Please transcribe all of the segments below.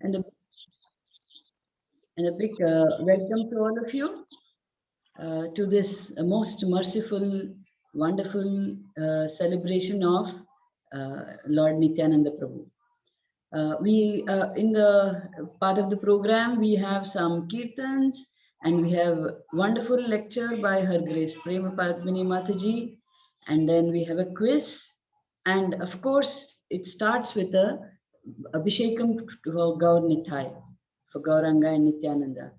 And a big welcome to all of you to this most merciful, wonderful celebration of Lord Nityananda Prabhu. We in the part of the program we have some kirtans and we have wonderful lecture by Her Grace Prema Padmini Mataji, and then we have a quiz, and of course it starts with a Abhishekam for Gaur Nithai, for Gauranga and Nityananda.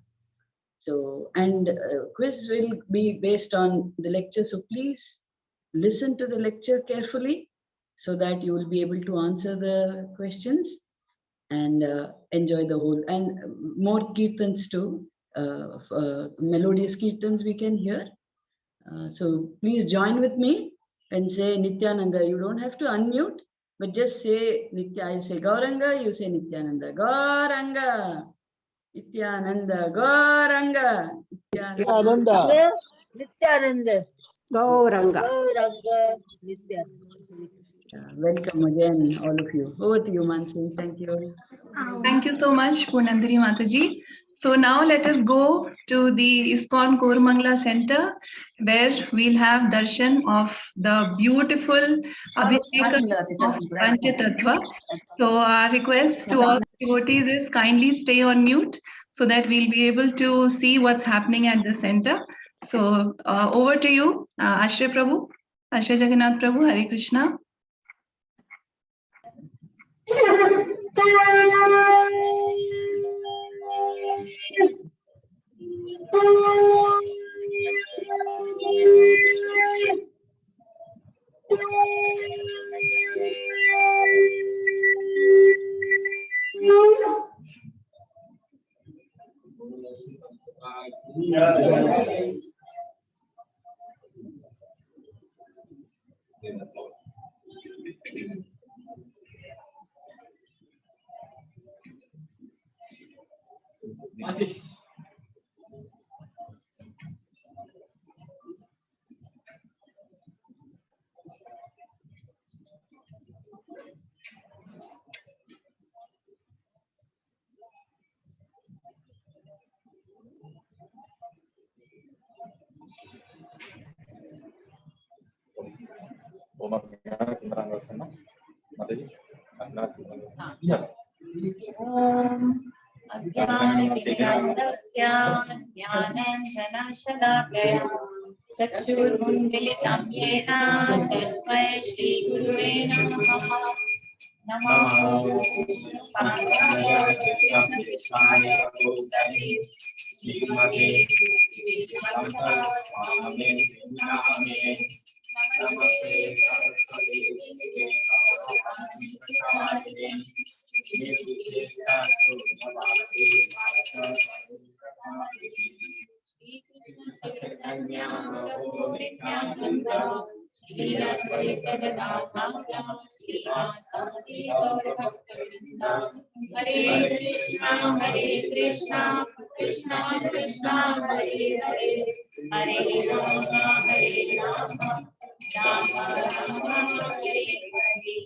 So, and quiz will be based on the lecture. So please listen to the lecture carefully so that you will be able to answer the questions and enjoy the whole, and more kirtans too, melodious kirtans we can hear. So please join with me and say Nityananda. You don't have to unmute, but just say Nitya. I say Gauranga, you say Nityananda. Gauranga. Nityananda, Gauranga, Nityananda, Nityananda, Gauranga. welcome again, all of you. Over to you, Mansi. Thank you. Thank you so much, Purnandari Mataji. So now let us go to the Iskcon Koramangala Center, where we'll have darshan of the beautiful Abhishekam of Panchatattva. So our request to all devotees is kindly stay on mute so that we'll be able to see what's happening at the center. So over to you, Ashray Prabhu, Ashray Jagannath Prabhu, Hare Krishna. चक्षुर्मुन्मिलितं येन तस्मै श्रीगुरुवे नमः। नमो कृष्णाय भूतले श्रीमते श्रीमते नमस्ते सरस्वती चैतन्य प्रभु नित्यानंद श्री अद्वैत गदाधर श्रीवासादि गौर भक्तवृंद हरे कृष्णा कृष्णा कृष्णा हरे हरे हरे राम राम राम हरे हरे।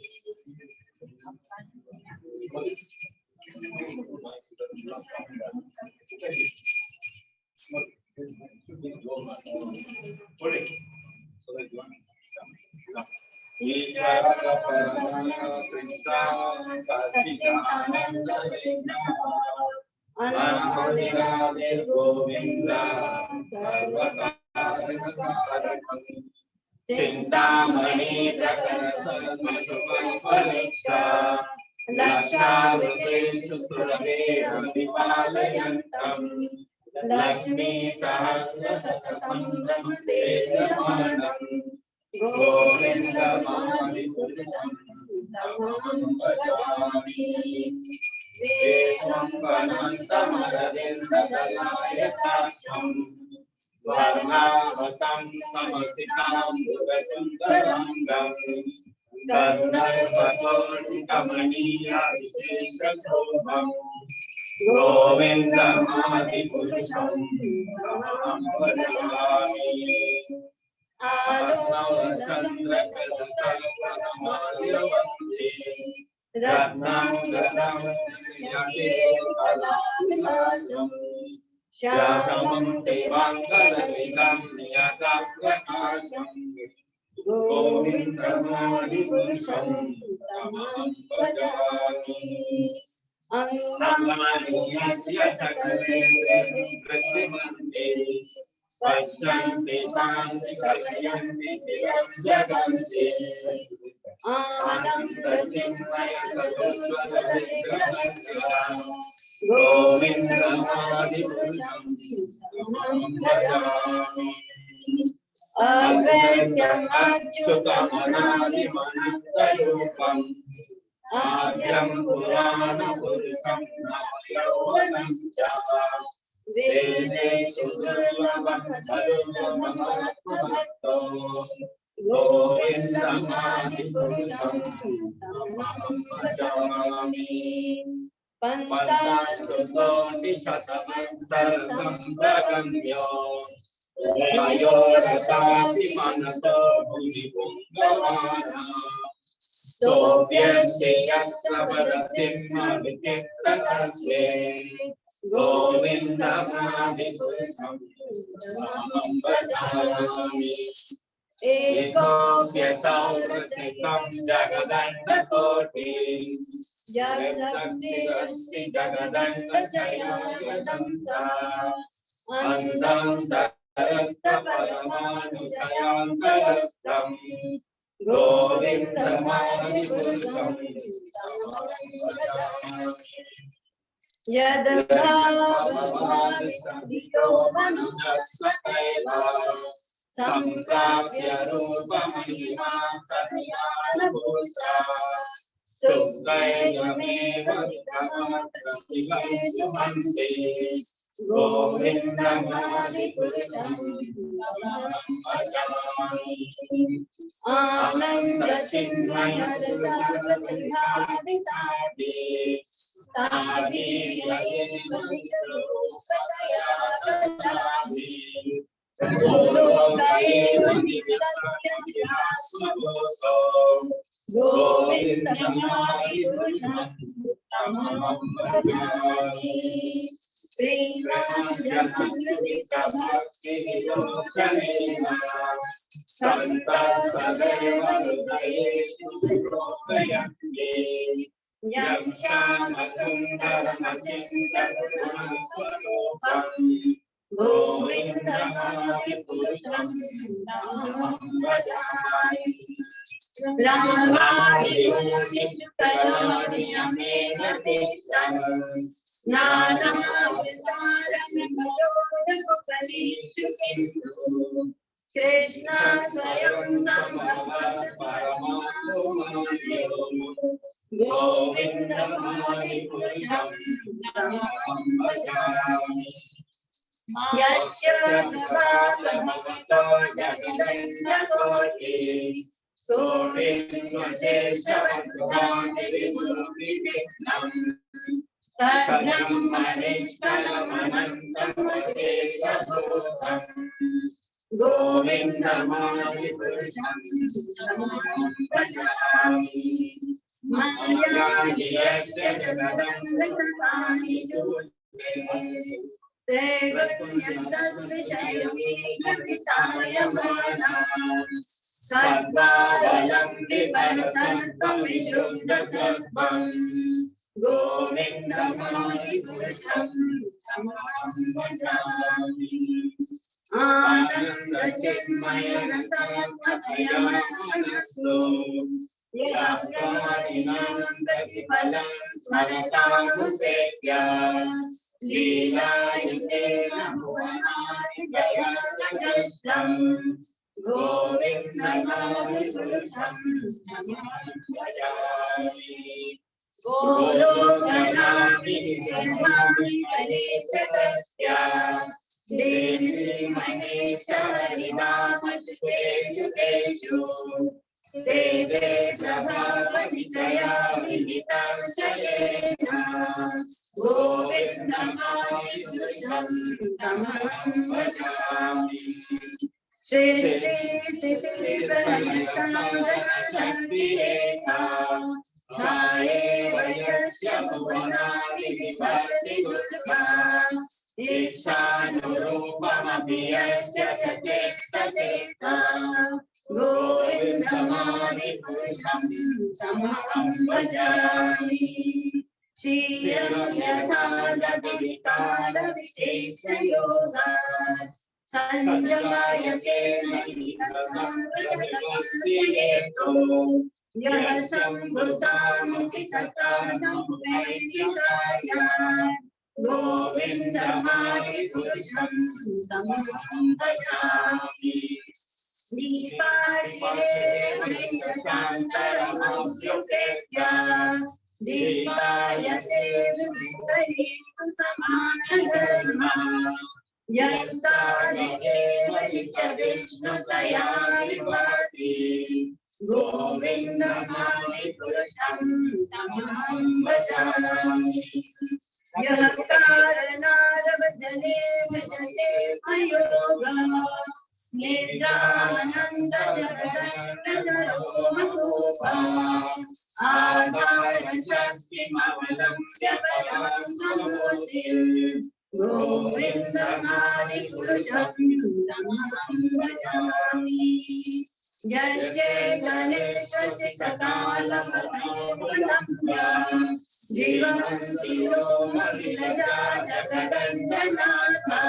चिंतामणि परीक्षा लक्षावतेषु सुरभिरभिपालयन्तम् लक्ष्मी सहस्रशततं ब्रह्मसेव्यमानम् गोविन्दमादिपुरुषं तमहं भजामि वेदं वनन्तमरविन्ददलायताक्षम् वर्णावतं समसितां मृगसुन्दरङ्गम् गन्धर्वकोटिकमनीयविशेषशोभम् गोविन्दमादिपुरुषं तमहं भजामि आलोकचन्द्रकलशर्पणमाल्यवंशे रत्नांगदं यतीकलाविलासं श्यामं देवांगललितं नियतप्रकाशं गोविन्दमादिपुरुषं तमहं भजामि अंगानि यस्य सकलेन्द्रियवृत्तिमन्ते पश्यन्ति तान्ति कलयन्ति चिरं जगन्ति आनन्दचिन्मय सदोज्ज्वलविग्रहस्य गोविन्दमादिपुरुषं तमहं भजामि अद्वैतम् अच्युतमनादिमनन्तरूपम् आद्यं पुराणपुरुषं यौवनं च वेदेषु दुर्लभं सर्वमहात्मभक्तो गोविन्दमादिपुरुषं तमहं भजामि पन्ताशतकोटिशतमत्सरसम्प्रगम्यो अयोरतापि मनसो भुवि पुङ्गवानः सोऽप्यस्ति यत्प्रभरसिंहविचित्रतत्त्वे गोविन्दमादिपुरुषं तमहं भजामि एकोऽप्यसौ जगदण्डकोटि यत्शक्तिरस्ति जगदण्डजयावदं सा अन्तं तरस्तपरमानुजयान्तरस्थम् गोविन्दमादिपुरुषं तमहं भजामि यद्भावभावितो मनुजस्वतैव सम्प्राप्य रूपमहिमा सदयानभूता सुखैकमेव विगमप्रतिभेषु मन्ते गोविन्दमादिपुरुषं तमहं भजामि आनन्दचिन्मय रसप्रतिभावितापि ताभिरेव विकरूपतया ददामि लोकैव नित्यत्वभूतो गोविन्दमादिपुरुषं तमहं भजामि प्रेमाञ्जनकृतितभक्तिविलोचनेन सन्तः सदैव हृदयेषु विलोकयन्ति यं श्यामसुन्दरमचिन्तपुरुषस्वरूपम् गोविन्दमादिपुरुषं तमहं भजामि ब्रह्मादियोनिषु कलानियमेन तिष्ठन् नानावतारमकरोदमुपनिषु किन्तु कृष्ण स्वयं सम्भवः परमात्मयो गोविन्दमादिपुरुषं तमहं भजामि यस्य प्रभावभवतो जगदण्डकोटि सोऽविश्वशेषवसुधादिविभूतिविघ्नम् तद्ब्रह्मनिष्कलमनन्तमशेषभूतम् गोविन्दमादिपुरुषं तमहं भजामि मायानि यस्य जगदण्डकथानि सूत्रे त्रैगुण्यतद्विषयमेकवितायमाना सर्वावलम्बि परसत्त्वविशुद्धसत्त्वम् गोविन्दमादिपुरुषं तमहं भजामि आनन्दचिन्मय रसात्मजयमनसो यत्प्राणिनां प्रतिफलं स्मरतामुपेत्य लीलायुतेन भुवनानि जयन्तजस्रम् गोविन्दमादिपुरुषं तमहं भजामि गोलोकनाभिजन्मादितलेशतस्य देवी महेश्वरिनामसुतेषु तेषु ते ते प्रभावनिचया विहितं च येन गोविन्दमादिपुरुषं तमहं भजामि सृष्टिस्थित्यप्रलयसाधनशक्तिरेखा छाये वयस्य भुवनानि विभर्ति दुर्गा इच्छानुरूपमपि यस्य च चेष्टते सा गोविन्दमादिपुरुषं तमहं भजामि क्षीरं यथा दधिविकारविशेषयोगात् संजायते नहि तथा हेतु यः संभृतामपि तथा संवैदिकायात् गोविन्दमादिपुरुषं तमहं भजामि दीपाजिरे वैदशान्तरमभ्युपेत्य दीपायते विवृतहेतु समानधर्मा यस्तादिकेव हि च विष्णुतया विभाति गोविन्दमादिपुरुषं तमहं भजामि यः कारणादवजने भजते स्मयोगा निद्रानन्दजगदण्डसरोमकूपा आधारशक्तिमवलम्ब्य परां समूर्तिम् गोविन्दमादिपुरुषं तमहं भजामि यस्येतनेश्वसितकालमतोपलम्ब्य जीवन्ति रोमविलजा जगदण्डनाथा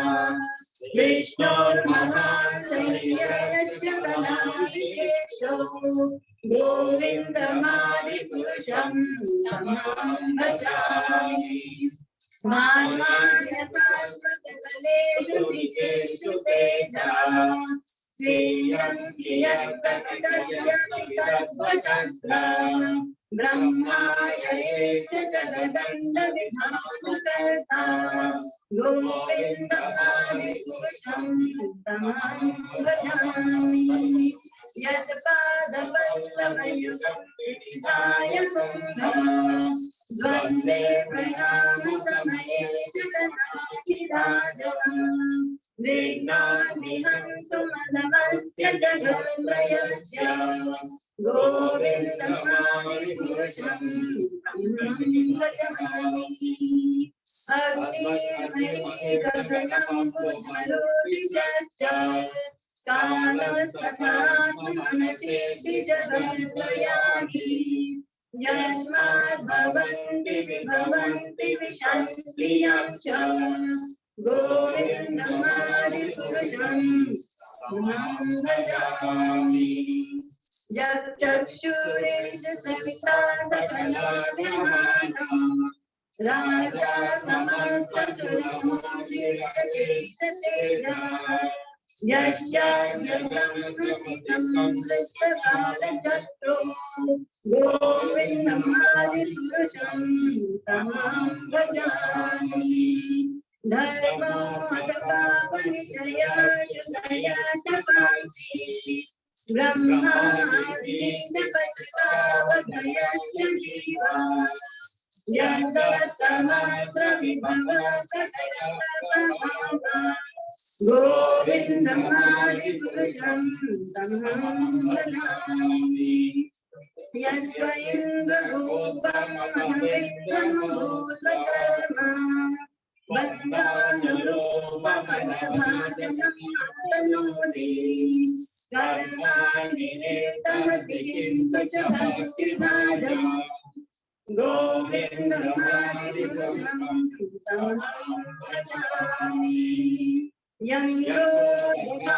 विष्णोर्महाशय्यस्य कलाविशेषो गोविन्दमादिपुरुषं तमहं भजामि मान्यता स्मृतकलेषु निजेषु तेजा श्रियं यत्प्रकटत्यपि तत्त्वतत्र ब्रह्माय एष जगदण्डविधानकर्ता गोविन्दमादिपुरुषं तमहं भजामि यत्पादपल्लवयुगं विविधाय कुम्भः द्वन्द्वे प्रणामसमये जगन्नाथिराजम् विघ्नान् विहन्तु मनवस्य जगत्त्रयस्य गोविन्दमादिपुरुषं तमहं भजामि अग्निर्मणिगगनं भुज्ज्वलोदिशश्च कालस्तथात्मनसेति जगत्त्रयाणि यस्माद्भवन्ति विभवन्ति विशन्ति यं च गोविन्दमादिपुरुषं तमहं भजामि यच्चक्षुरेष सविता सकलाग्रहाणम् राजा समस्तसुरमूर्तिरशेषतेजः यस्याद्यतं प्रतिसंवृत्तकालचक्रो गोविन्दमादिपुरुषं तमहं भजामि धर्मोऽधपापनिचयः श्रुतयः तपांसि ब्रह्मादिपतितावधयश्च जीवा यत्तमात्रविभव प्रकटप्रभावा गोविन्दमादिपुरुषं तमहं भजामि यस्त्वइन्द्ररूपं मदविक्रमभूषकर्मा बन्धानुरूपमनभाजनमातनोति कर्माणि निर्तमति किन्तु च भक्तिभाजम् गोविन्दमादिपुरुषं तमहं भजामि यं योगकामसमदा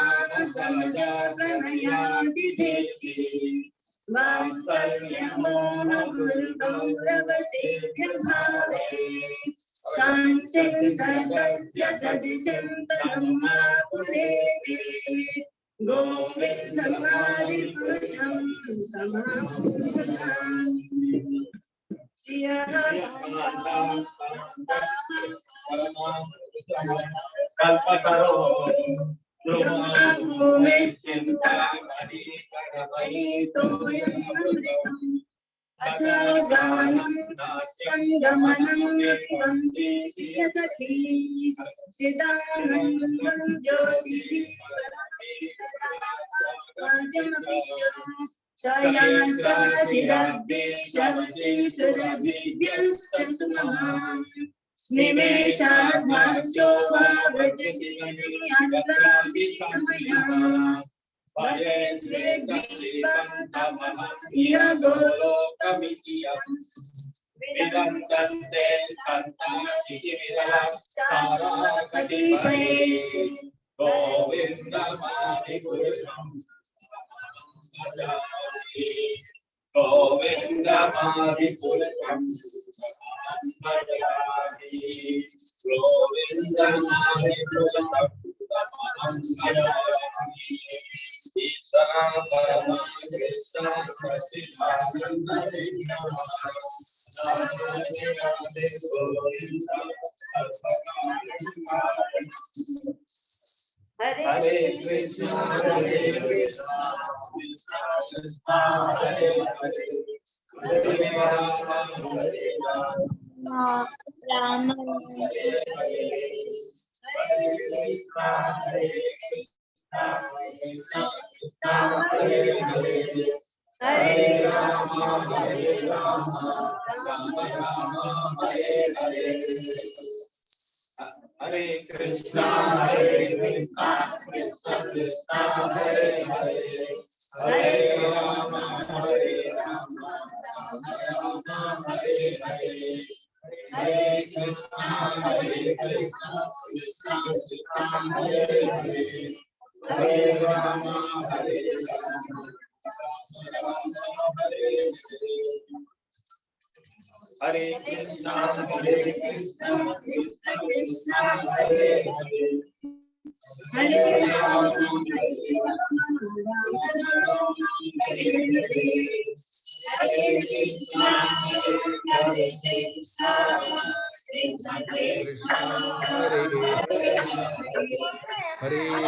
प्रणयादिभेति वात्सल्यमोहगुरुगौरवसेव्यभावे साञ्चिन्ततस्य सदिचिन्तनं मा पुरेति गोविन्दमादिपुरुषं तमहं भजामि कल्पतरो अथा गानं नाट्यं गमनं नित्यं जीवसखी चिदानन्दं ज्योतिः परमपितराजमपि च Chayanatrasiddhi Nimeshat bhakto va vrajati antrapi samaya Vajayadvipam tamam iha golokamitiyam Vedantante santa siddhira sarakadipaye Govindamadi purusham bhajati Govindamadi purusham bhajati Govindamadi purusham bhajati Isara Parama Krishna Satchidananda Hare Krishna, Hare Krishna, Krishna Krishna, Hare Hare, Hare Rama, Hare Rama, Rama Hare Hare, Hare Krishna, Hare Krishna, Krishna Krishna, Hare Hare, Hare Rama, Hare Rama, Rama Rama, Hare Hare. Hare Krishna, Krishna Krishna, Hare Hare, Hare Rama, Rama Hare Hare, Hare Krishna, Krishna Krishna, Hare Hare, Hare Rama, Rama Hare Hare. Hare Krishna, Krishna Krishna, Hare Hare, Hare Rama, Hare Hare, Hare Krishna, Krishna Krishna, Hare Hare, Hare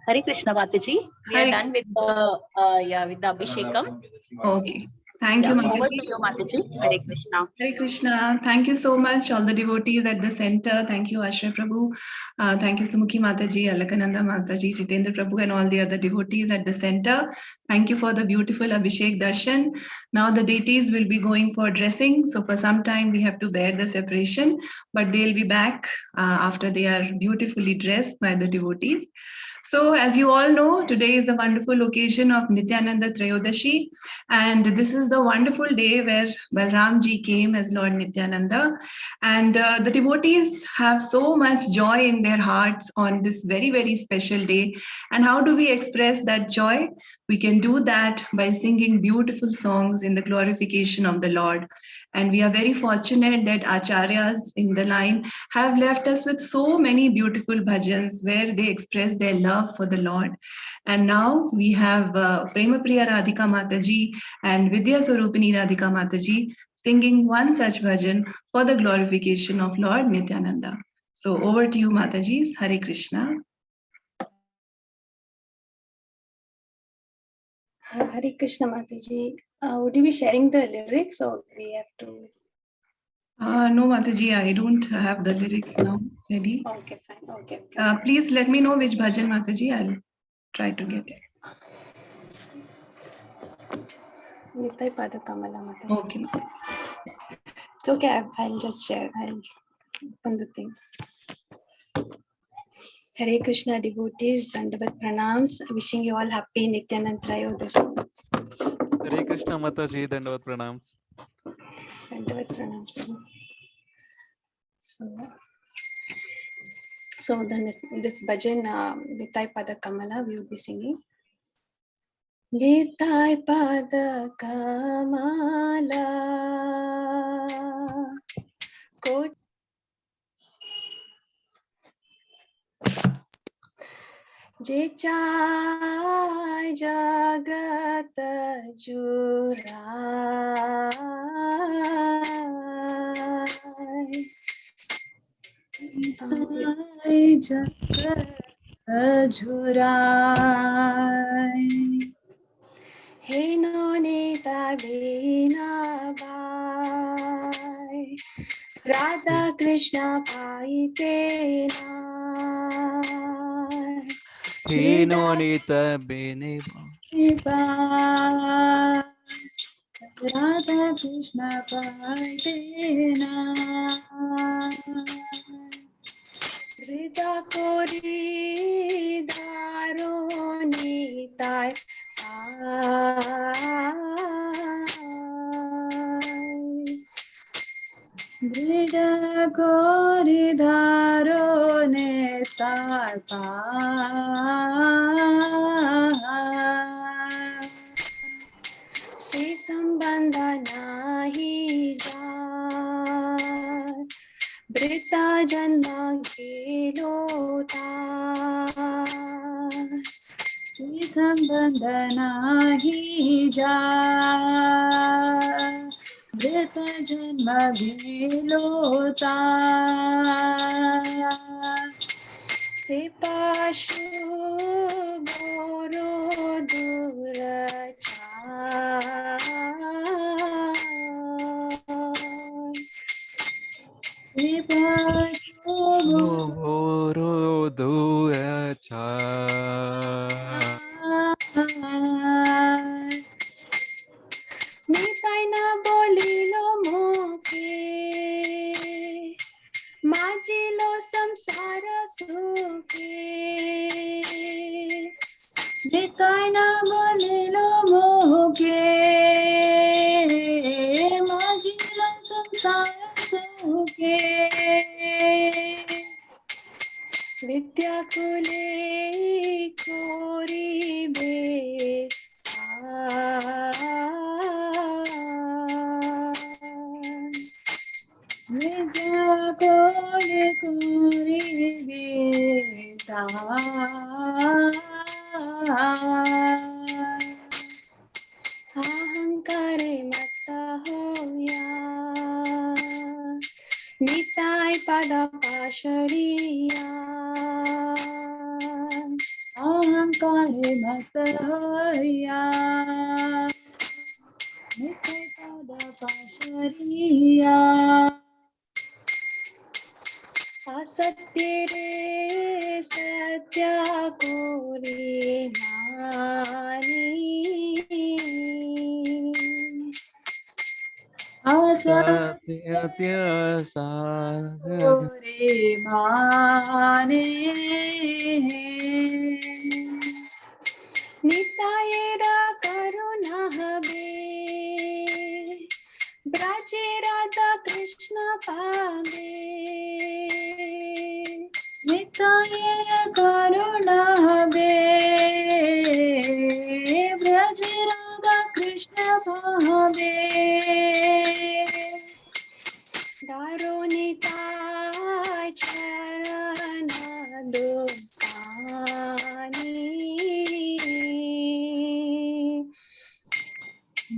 Hare Krishna Mataji. We are Hare done with the with the Abhishekam. Okay. Thank you, Over Mataji. to you, Mataji. Hare Krishna. Hare Krishna. Thank you so much, all the devotees at the center. Thank you, Ashray Prabhu. Thank you, Sumukhi Mataji, Alakananda Mataji, Jitendra Prabhu, and all the other devotees at the center. Thank you for the beautiful Abhishek Darshan. Now the deities will be going for dressing. So for some time we have to bear the separation, but they'll be back after they are beautifully dressed by the devotees. So as you all know, today is a wonderful occasion of Nityanand Trayodashi, and this is the wonderful day where Balramji came as Lord Nityananda, and the devotees have so much joy in their hearts on this very, very special day. And how do we express that joy? We can do that by singing beautiful songs in the glorification of the Lord. And we are very fortunate that Acharyas in the line have left us with so many beautiful bhajans where they express their love for the Lord. And now we have Premapriya Radhika Mataji and Vidya Swarupini Radhika Mataji singing one such bhajan for the glorification of Lord Nityananda. So over to you, Matajis. Hare Krishna. Hare Krishna Mataji. Would you be sharing the lyrics or we have to? No, Mataji, I don't have the lyrics now ready. Okay, fine. Okay. Please let me know which bhajan, Mataji. I'll try to get it. Nitai Pada Kamala Mataji. Okay. It's okay. I'll just share. I'll open the thing. Hare Krishna devotees, Dandavat Pranams. Wishing you all happy Nityanand Trayodashi. Hare Krishna Mataji, Dandavat Pranams. Dandavat Pranams. So then this bhajan, Nitai Pada Kamala, we will be singing. Nitai Pada Kamala Kot Je chai jagat jurai He no nita bina bai Radha Krishna paite na He no nita bene. Radha Krishna Paitena Rida kori daro nitai Brida Gori Dharo Netar Se sambandha nahi jat Brita janma gelota Sambandhana hi ja Vrita janma bhilota Se pashu boro duracha Oro duracha. Nitai na bolilo moke Majilo samsara suke Nitai na bolilo moke Majilan samsara suke Vidya kule अहंकारे मत्ता होया निताय पद पाशरिया अहंकारे मत होया नित्य पद पाशरिया असत्य रे सत्य कोरे नानी असत्य रे माने निताय करुणा हबे ब्रजे राधा कृष्ण पावे निताय करुणा हबे ब्रज राधा कृष्ण पावे दारो निताय चरण दुखानी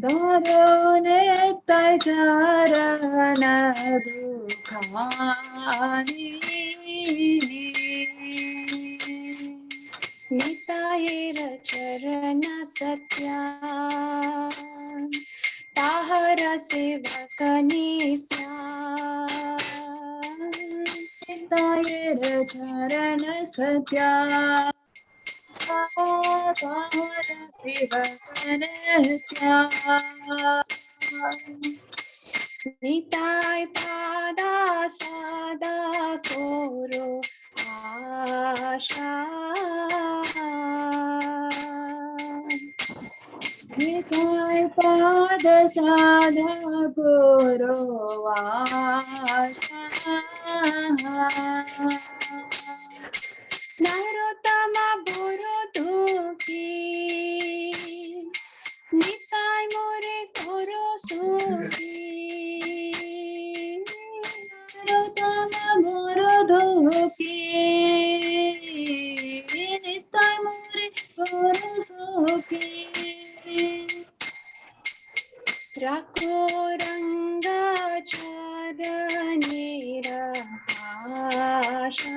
दारुणे चरण दुखानी निताय चरण सत्या ताहर सेवक नित्या निताय चरण सत्या ताहर सेवक नित्या निताय पादा सादा कोरो आशा निताय पाद साधा गुरु आशा नरोत्तम गुरु दुखी निताय मोरे कोरो सुखी नरोत्तम गुरु दुखी निताय मोरे गुरु सुखी रखो रंग चरणेर आशा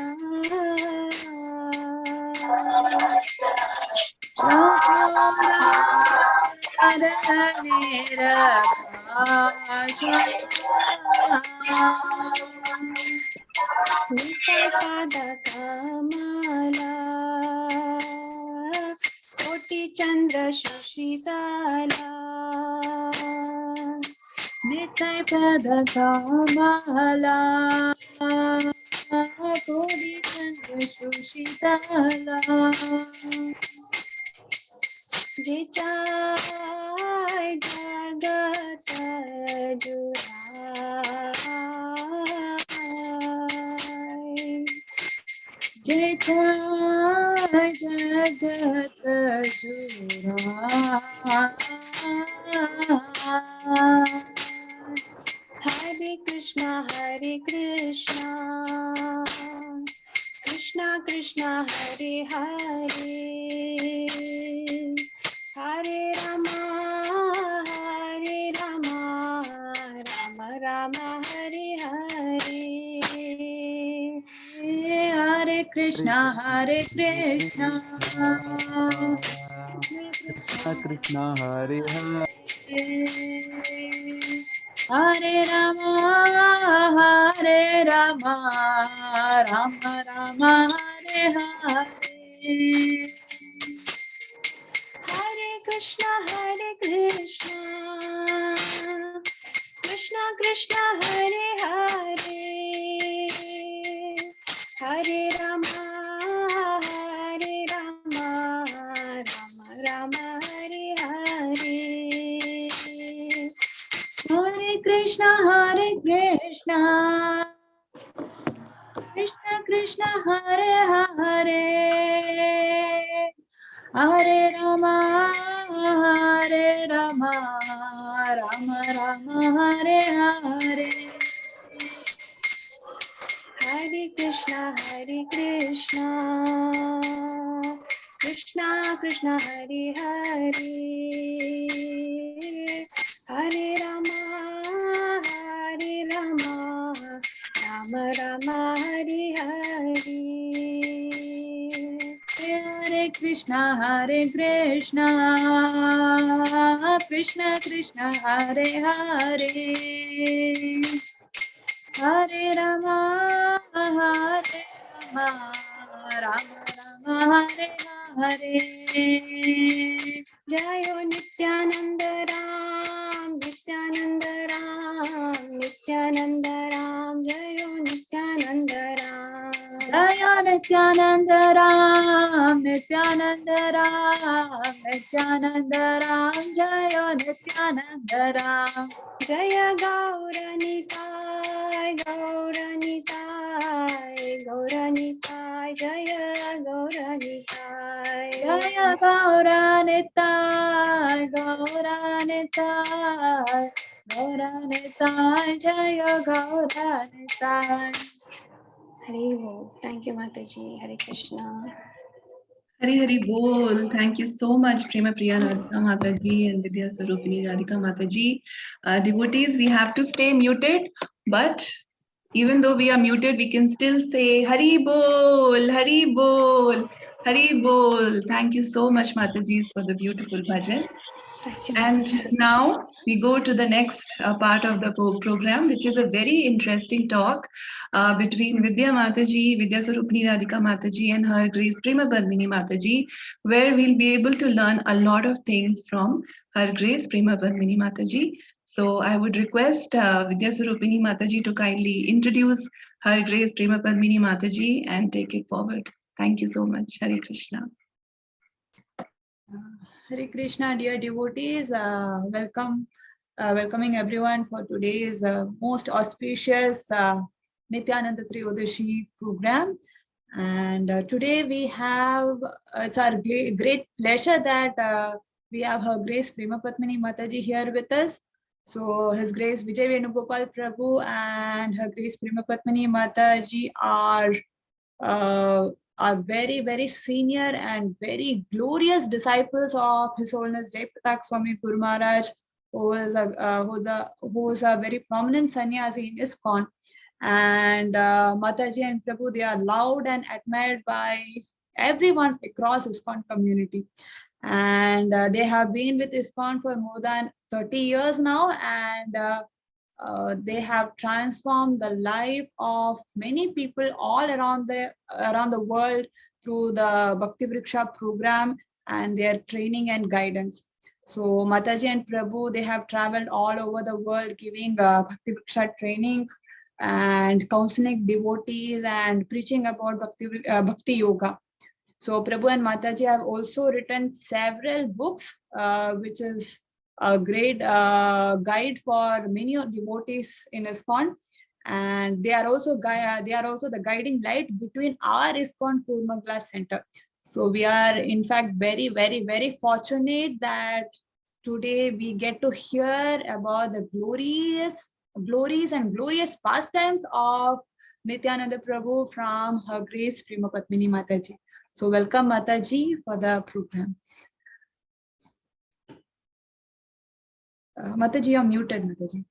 निताय पाद कमला कोटि चंद्र सुशीतला निताय पद कमला कोटि चंद्र सुशीतला जे चाय जगत जुराय जे चाय जगत जुरा हरे Krishna Krishna Krishna Hare Hare Hare Rama Ram Ram Hare Hare Hare Krishna Krishna Krishna Krishna Hare Hare Hare Ram Ram Ram Hare Hare Hare Krishna Krishna Krishna Hare Hare Hare Ram Ram Ram Hare Hare Hare Krishna Krishna Krishna Hare Hare Hare Ram Ram Ram Hare Hare Hare Hare Krishna, Hare Krishna, Krishna Krishna, Hare Hare, Hare Rama, Hare Rama, Rama Rama, Hare Hare. Hare Krishna, Hare Krishna, Krishna Krishna, Hare Hare, Hare Rama, Hare Rama, Rama Rama, Hare Hare. Jayo Nityananda Ram, Nityananda Ram, Nityananda Ram, Jayo Nityananda Ram. Jaya Nityananda Ram, Nityananda Ram, Nityananda Ram, Jaya Nityananda Ram. Jaya Gauranitai, Gauranitai, Gauranitai, Jaya Gauranitai. Jaya Gauranitai, Gauranitai, Gauranitai, Jaya Gauranitai. Hari Bol. Thank you, Mataji. Hare Krishna. Hari Hari Bol. Thank you so much, Prema Priya Radhika Mataji and Vidya Sarupini Radhika Mataji. Devotees, we have to stay muted, but even though we are muted, we can still say Hari Bol, Hari Bol, Hari Bol. Thank you so much, Matajis, for the beautiful bhajan. Thank you, And Mataji. now we go to the next part of the program, which is a very interesting talk between Vidya Mataji, Vidya Sarupini Radhika Mataji, and her Grace Prema Padmini Mataji, where we'll be able to learn a lot of things from her Grace Prema Padmini Mataji. So I would request Vidya Sarupini Mataji to kindly introduce her Grace Prema Padmini Mataji and take it forward. Thank you so much. Hare Krishna. Hare Krishna, dear devotees, welcoming everyone for today's most auspicious Nityananda Trayodashi program. And today we have, it's our great pleasure that we have Her Grace Prema Padmini Mataji here with us. So His Grace Vijay Venugopal Prabhu and Her Grace Prema Padmini Mataji are very, very senior and very glorious disciples of His Holiness Jaipatak Swami Guru Maharaj, who is a very prominent sannyasi in Iskcon. And Mataji and Prabhu, they are loved and admired by everyone across Iskcon community. And they have been with Iskcon for more than 30 years now, and they have transformed the life of many people all around the world through the Bhakti Vriksha program and their training and guidance. So Mataji and Prabhu, they have traveled all over the world giving Bhakti Vriksha training and counseling devotees and preaching about Bhakti Yoga. So Prabhu and Mataji have also written several books, which is a great guide for many devotees in Iskcon, and they are also the guiding light between our Iskcon Koramangala Center. So we are in fact very, very, very fortunate that today we get to hear about the glories and glorious pastimes of Nityananda Prabhu from Her Grace Prema Padmini Mataji. So welcome Mataji for the program. Mataji, you're muted, Mataji.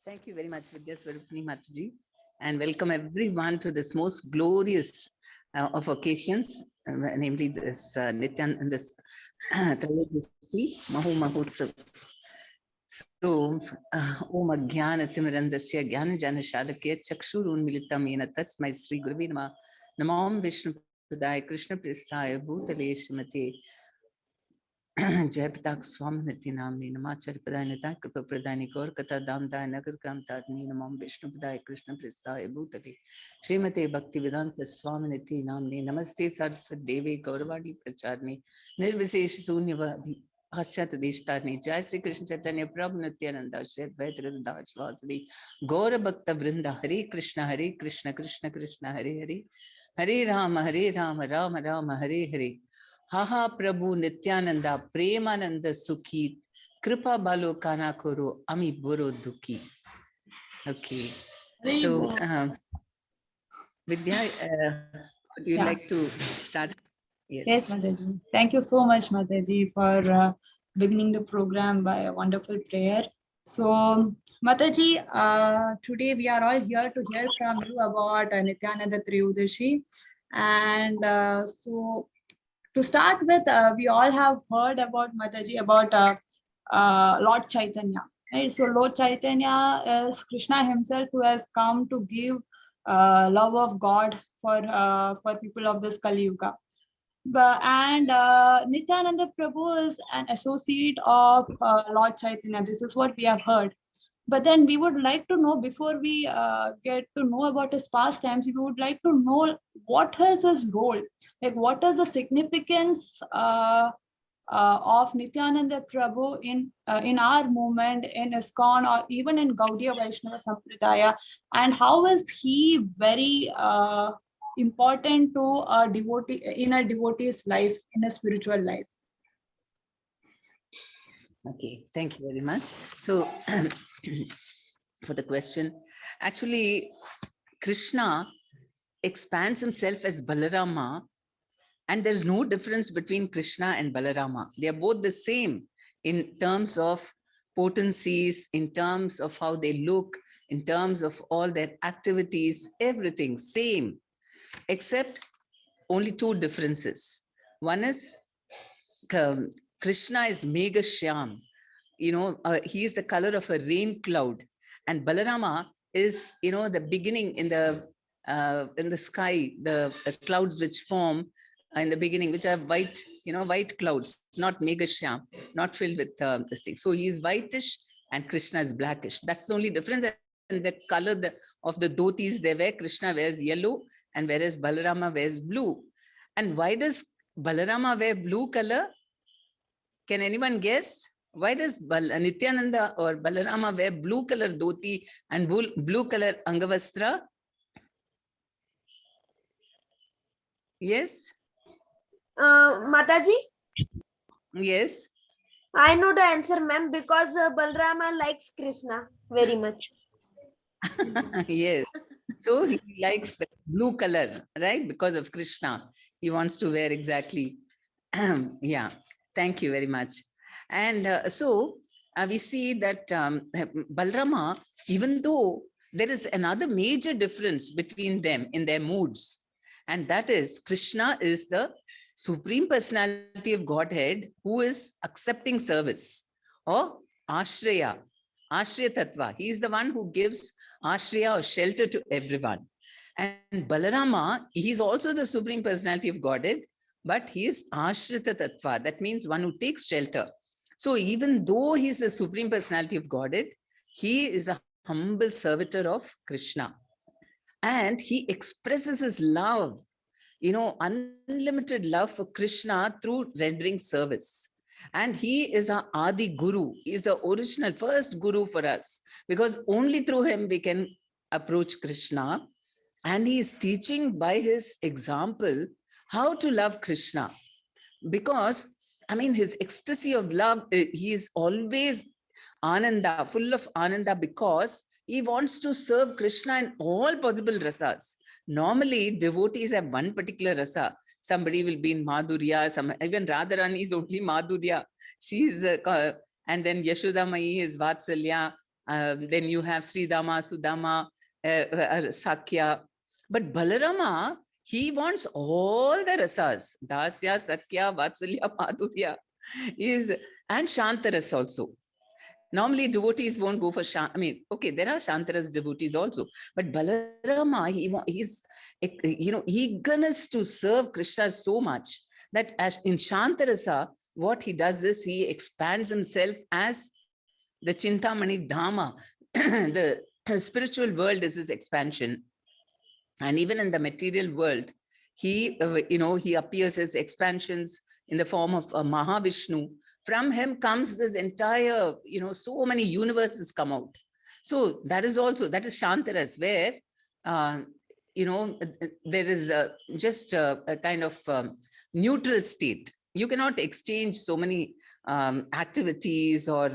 Thank you very much, Vidya Swarupini Mataji, and welcome everyone to this most glorious of occasions, namely this Nityananda, this Trayodashi Mahu Mahotsav. So, Om Ajnana Timirandasya Jnana Jana Shalakya Chakshurun Militam Yena Tasmai Sri Guruve Namah Namam Vishnu Padaya Krishna Pristaya Bhutale Shrimate Jaipatak Swami Nityanamni Namachar Pradhanita Kripa Pradhani Gaur Katha Damdaya Nagar Gram Tarni Namam Vishnu Padaya Krishna Pristaya Bhutale Srimate Bhakti Vedanta Swami Nityanamni Namaste Saraswati Devi Gauravadi Pracharni Nirvisesh Sunyavadi Pashat Deshtarni Jai Sri Krishna Chaitanya Prabhu Nityananda Shri Advaita Daj Vasari Gaura Bhakta Vrinda Hare Krishna Krishna Krishna Hare Hare Hare Rama Rama Rama Hare Hare Haha Prabhu Nityananda Premananda Sukhi Kripa Balo Kana Koro Ami Boro Dukhi. Okay. So, Vidya, would you Yeah. like to start? Yes, Mataji. Thank you so much, Mataji, for beginning the program by a wonderful prayer. So, Mataji, today we are all here to hear from you about Nityananda Trayodashi. And so, to start with, we all have heard about Mataji, about Lord Chaitanya. Right? So, Lord Chaitanya is Krishna himself who has come to give love of God for people of this Kali Yuga. And Nityananda Prabhu is an associate of Lord Chaitanya. This is what we have heard. But then we would like to know, before we get to know about his pastimes, we would like to know what is his role, like what is the significance of Nityananda Prabhu in our movement, in Iskcon, or even in Gaudiya Vaishnava Sampradaya, and how is he very important to a devotee, in a devotee's life, in a spiritual life? Okay, thank you very much. So, for the question, actually, Krishna expands himself as Balarama, and there's no difference between Krishna and Balarama. They are both the same in terms of potencies, in terms of how they look, in terms of all their activities, everything same, except only two differences. One is Krishna is Megha Shyam. He is the color of a rain cloud, and Balarama is, the beginning in the sky, the clouds which form in the beginning, which are white, white clouds, not Megha Shyam, not filled with this thing. So he is whitish and Krishna is blackish. That's the only difference. And the color of the dhotis they wear, Krishna wears yellow, and whereas Balarama wears blue. And why does Balarama wear blue color? Can anyone guess? Why does Nityananda or Balarama wear blue color dhoti and blue color angavastra? Yes? Mataji, Yes. I know the answer, ma'am, because Balrama likes Krishna very much. Yes. So he likes the blue color, right? Because of Krishna. He wants to wear exactly. Yeah. Thank you very much. And so we see that Balrama, even though there is another major difference between them in their moods, and that is Krishna is the Supreme Personality of Godhead who is accepting service, or Ashraya, Ashraya Tattva. He is the one who gives Ashraya or shelter to everyone. And Balarama, he is also the Supreme Personality of Godhead, but he is Ashrita Tattva. That means one who takes shelter. So even though he is the Supreme Personality of Godhead, he is a humble servitor of Krishna. And he expresses his love, unlimited love for Krishna through rendering service. And he is our Adi Guru. He is the original first Guru for us, because only through him we can approach Krishna. And he is teaching by his example how to love Krishna. Because, his ecstasy of love, he is always Ananda, full of Ananda, because he wants to serve Krishna in all possible rasas. Normally, devotees have one particular rasa. Somebody will be in Madhurya, even Radharani is only Madhurya. She's, and then Yashoda Mai is Vatsalya. Then you have Sridama, Sudama, Sakya. But Balarama, he wants all the rasas. Dasya, Sakya, Vatsalya, Madhurya and Shantaras also. Normally, devotees won't go for okay, there are Shantaras devotees also, but Balarama, he's, eagerness to serve Krishna so much that as in Shantarasa, what he does is he expands himself as the Chintamani Dhama. The spiritual world is his expansion. And even in the material world, he appears as expansions in the form of Mahavishnu. From him comes this entire, so many universes come out. So that is Shantaras, where, there is just a kind of neutral state. You cannot exchange so many activities or,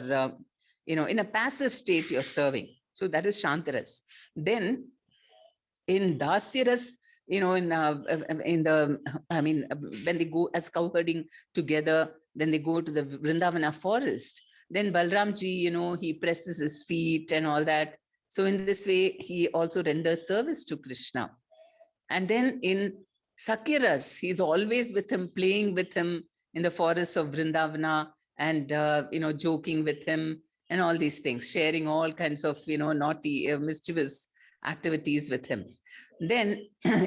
in a passive state you're serving. So that is Shantaras. Then in Dasyaras, in the, I mean, when they go as cowherding together, then they go to the Vrindavana forest. Then Balramji, he presses his feet and all that. So in this way, he also renders service to Krishna. And then in Sakyaras, he's always with him, playing with him in the forests of Vrindavana and, joking with him and all these things, sharing all kinds of, naughty, mischievous activities with him. Then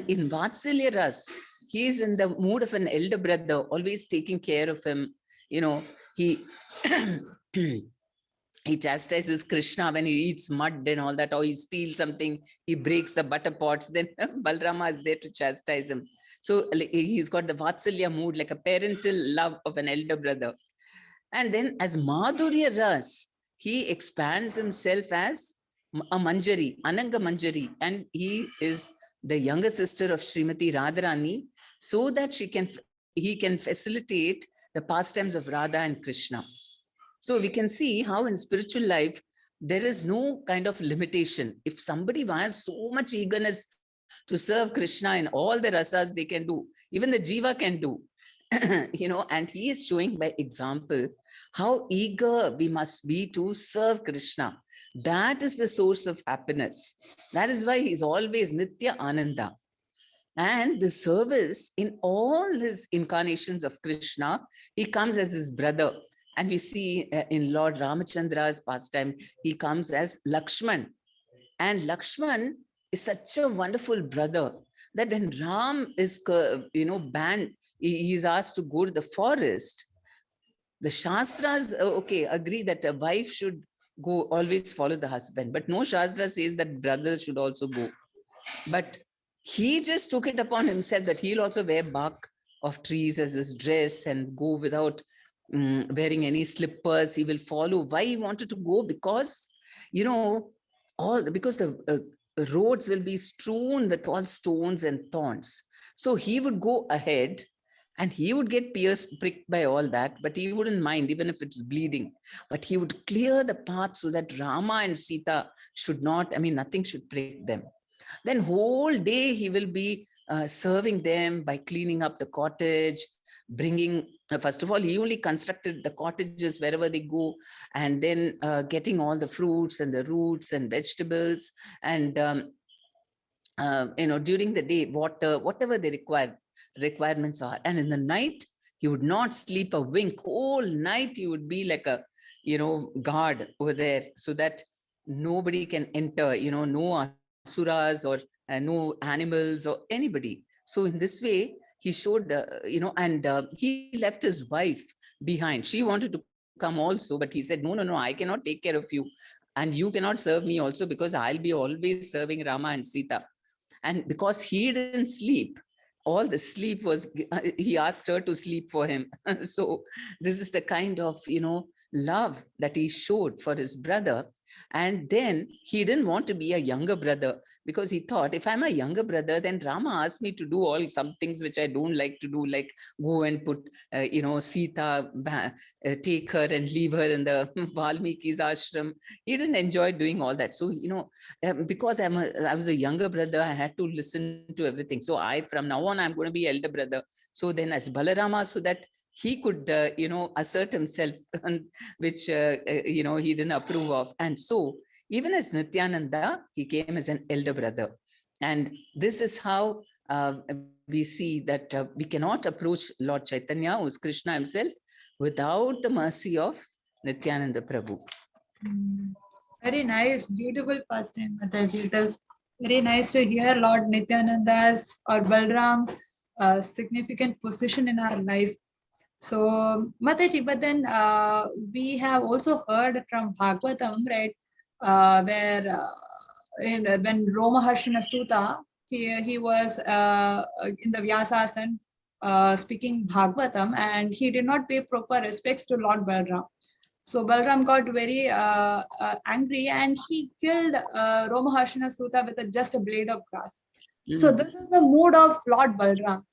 in Vatsalya Ras, he is in the mood of an elder brother, always taking care of him. He he chastises Krishna when he eats mud and all that, or he steals something, he breaks the butter pots, then Balrama is there to chastise him. So he's got the Vatsalya mood, like a parental love of an elder brother. And then as Madhurya Ras, he expands himself as a Manjari, Ananga Manjari, and he is the younger sister of Srimati Radharani, so that he can facilitate the pastimes of Radha and Krishna. So we can see how in spiritual life, there is no kind of limitation. If somebody has so much eagerness to serve Krishna in all the rasas they can do, even the jiva can do, and he is showing by example how eager we must be to serve Krishna. That is the source of happiness. That is why he's always Nitya Ananda. And the service in all his incarnations of Krishna, he comes as his brother. And we see in Lord Ramachandra's pastime, he comes as Lakshman. And Lakshman is such a wonderful brother that when Ram is, banned, he is asked to go to the forest. The Shastras, agree that a wife should go always follow the husband, but no Shastra says that brothers should also go. But he just took it upon himself that he'll also wear bark of trees as his dress and go without wearing any slippers. He will follow. Why he wanted to go? Because, because the roads will be strewn with all stones and thorns. So he would go ahead and he would get pricked by all that, but he wouldn't mind even if it's bleeding. But he would clear the path so that Rama and Sita should not, nothing should prick them. Then whole day he will be serving them by cleaning up the cottage, bringing, first of all, he only constructed the cottages wherever they go, and then getting all the fruits and the roots and vegetables, and during the day, water, whatever the requirements are. And in the night, he would not sleep a wink. Whole night he would be like a guard over there, so that nobody can enter, no asuras or no animals or anybody. So in this way, he showed, he left his wife behind. She wanted to come also, but he said, no, I cannot take care of you. And you cannot serve me also, because I'll be always serving Rama and Sita. And because he didn't sleep, all the sleep was, he asked her to sleep for him. So this is the kind of, love that he showed for his brother. And then he didn't want to be a younger brother, because he thought, if I'm a younger brother, then Rama asked me to do some things which I don't like to do, like go and put, Sita, take her and leave her in the Valmiki's ashram. He didn't enjoy doing all that. So, because I was a younger brother, I had to listen to everything. So from now on, I'm going to be elder brother. So then as Balarama, so that he could, assert himself, which, he didn't approve of. And so even as Nityananda, he came as an elder brother. And this is how we see that we cannot approach Lord Chaitanya, who is Krishna himself, without the mercy of Nityananda Prabhu. Very nice, beautiful pastime, Mataji. It is very nice to hear Lord Nityananda's or Balram's significant position in our life. So, Mataji, but then we have also heard from Bhagavatam, right, where when Romaharshana Sutta, he was in the Vyasasana speaking Bhagavatam, and he did not pay proper respects to Lord Balram. So Balram got very angry, and he killed Romaharshana Sutta with just a blade of grass. So this is the mood of Lord Balram.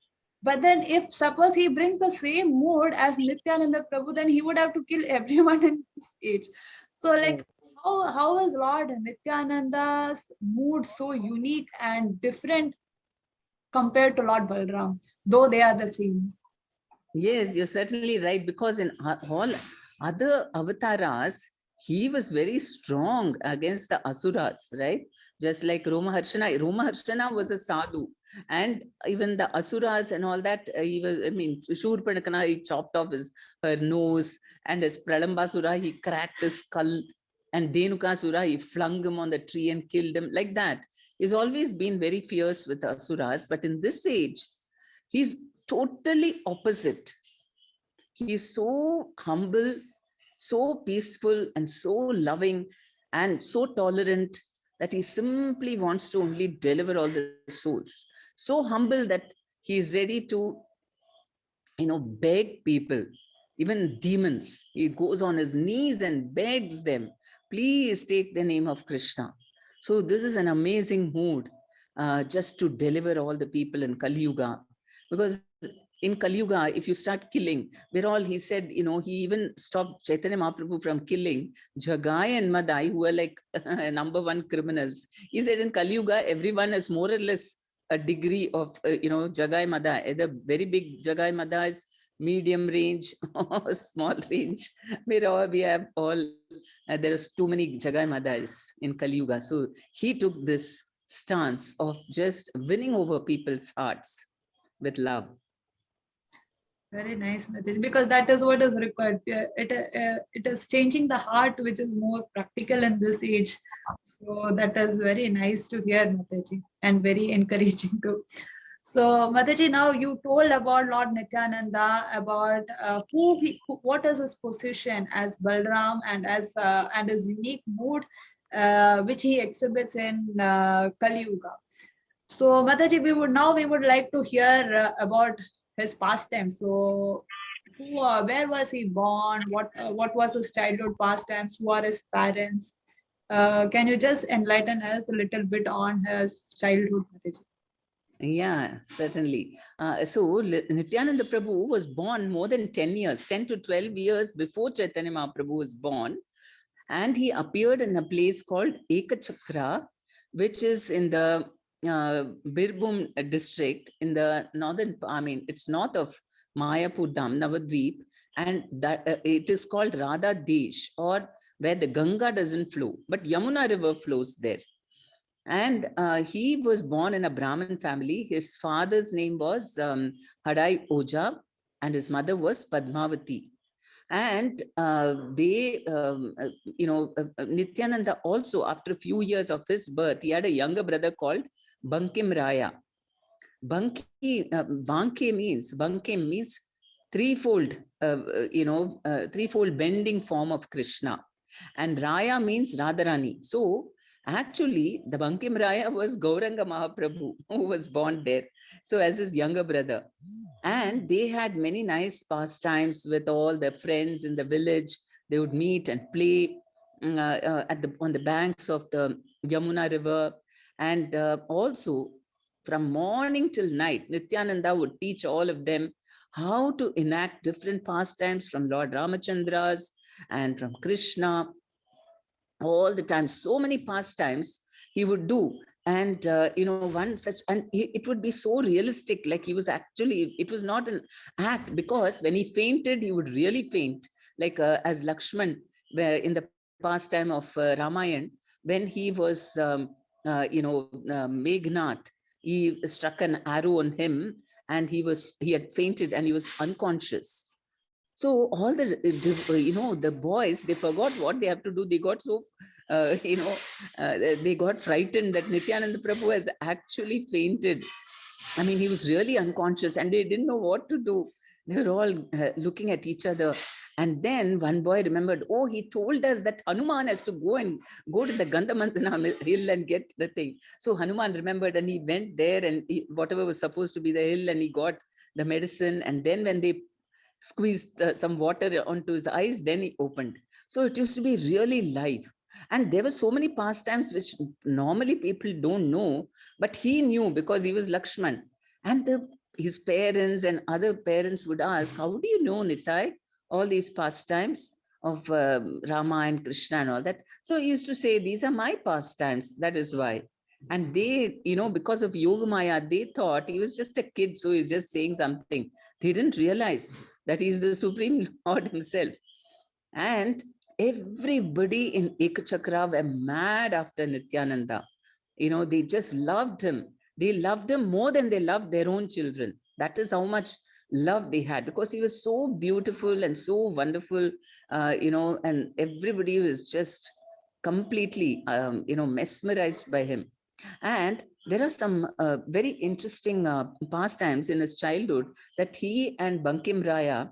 But then if suppose he brings the same mood as Nityananda Prabhu, then he would have to kill everyone in his age. So like, how is Lord Nityananda's mood so unique and different compared to Lord Balram, though they are the same? Yes, you're certainly right, because in all other avatars, he was very strong against the asuras, right? Just like Romaharshana. Romaharshana was a sadhu, and even the asuras and all that, he was, I mean, Shurpanakana, he chopped off her nose, and as Pralambasura, he cracked his skull, and Dhenukasura, he flung him on the tree and killed him, like that. He's always been very fierce with the asuras, but in this age, he's totally opposite. He is so humble, so peaceful, and so loving, and so tolerant that he simply wants to only deliver all the souls. So humble that he is ready to, beg people, even demons. He goes on his knees and begs them, please take the name of Krishna. So this is an amazing mood, just to deliver all the people in Kali Yuga. Because in Kali Yuga, if you start killing, he said, he even stopped Chaitanya Mahaprabhu from killing Jagai and Madai, who were like number one criminals. He said in Kali Yuga, everyone has more or less a degree of, Jagai Madai, either very big Jagai Madais, medium range or small range. We have all, there's too many Jagai Madais in Kali Yuga. So he took this stance of just winning over people's hearts with love. Very nice, Mataji, because that is what is required. It is changing the heart, which is more practical in this age. So that is very nice to hear, Mataji, and very encouraging too. So Mataji, now you told about Lord Nityananda, about what is his position as Balram, and as and his unique mood, which he exhibits in Kali Yuga. So Mataji, we would like to hear about his pastime. So where was he born? What was his childhood pastimes? Who are his parents? Can you just enlighten us a little bit on his childhood, Mataji? Yeah, certainly. So Nityananda Prabhu was born more than 10 to 12 years before Chaitanya Mahaprabhu was born. And he appeared in a place called Ekachakra, which is in the Birbhum district in the northern, it's north of Mayapur Dham, Navadvip, and that it is called Radha Desh, or where the Ganga doesn't flow, but Yamuna river flows there. And he was born in a Brahmin family. His father's name was Hadai Oja, and his mother was Padmavati. And Nityananda also, after a few years of his birth, he had a younger brother called Bankim Raya. Bankim means threefold, threefold bending form of Krishna. And Raya means Radharani. So actually, the Bankim Raya was Gauranga Mahaprabhu, who was born there. So as his younger brother. And they had many nice pastimes with all their friends in the village. They would meet and play on the banks of the Yamuna river. And also, from morning till night, Nityananda would teach all of them how to enact different pastimes from Lord Ramachandra's and from Krishna. All the time, so many pastimes he would do. And one such, and it would be so realistic, like he was actually, it was not an act, because when he fainted, he would really faint, like as Lakshman in the pastime of Ramayan, when he was Meghnath, he struck an arrow on him, and he had fainted and he was unconscious. So all the boys, they forgot what they have to do. They got so, they got frightened that Nityananda Prabhu has actually fainted. I mean, he was really unconscious and they didn't know what to do. They were all looking at each other. And then one boy remembered, oh, he told us that Hanuman has to go to the Gandhamantana hill and get the thing. So Hanuman remembered and he went there, and whatever was supposed to be the hill, and he got the medicine. And then when they squeezed some water onto his eyes, then he opened. So it used to be really live. And there were so many pastimes which normally people don't know, but he knew because he was Lakshman. And his parents and other parents would ask, how do you know, Nitai, all these pastimes? of Rama and Krishna and all that. So he used to say, these are my pastimes. That is why. And they, because of Yogamaya, they thought he was just a kid. So he's just saying something. They didn't realize that he's the Supreme Lord himself. And everybody in Ekachakra were mad after Nityananda. They just loved him. They loved him more than they loved their own children. That is how much love they had, because he was so beautiful and so wonderful, and everybody was just completely, mesmerized by him. And there are some very interesting pastimes in his childhood that he and Bankim Raya,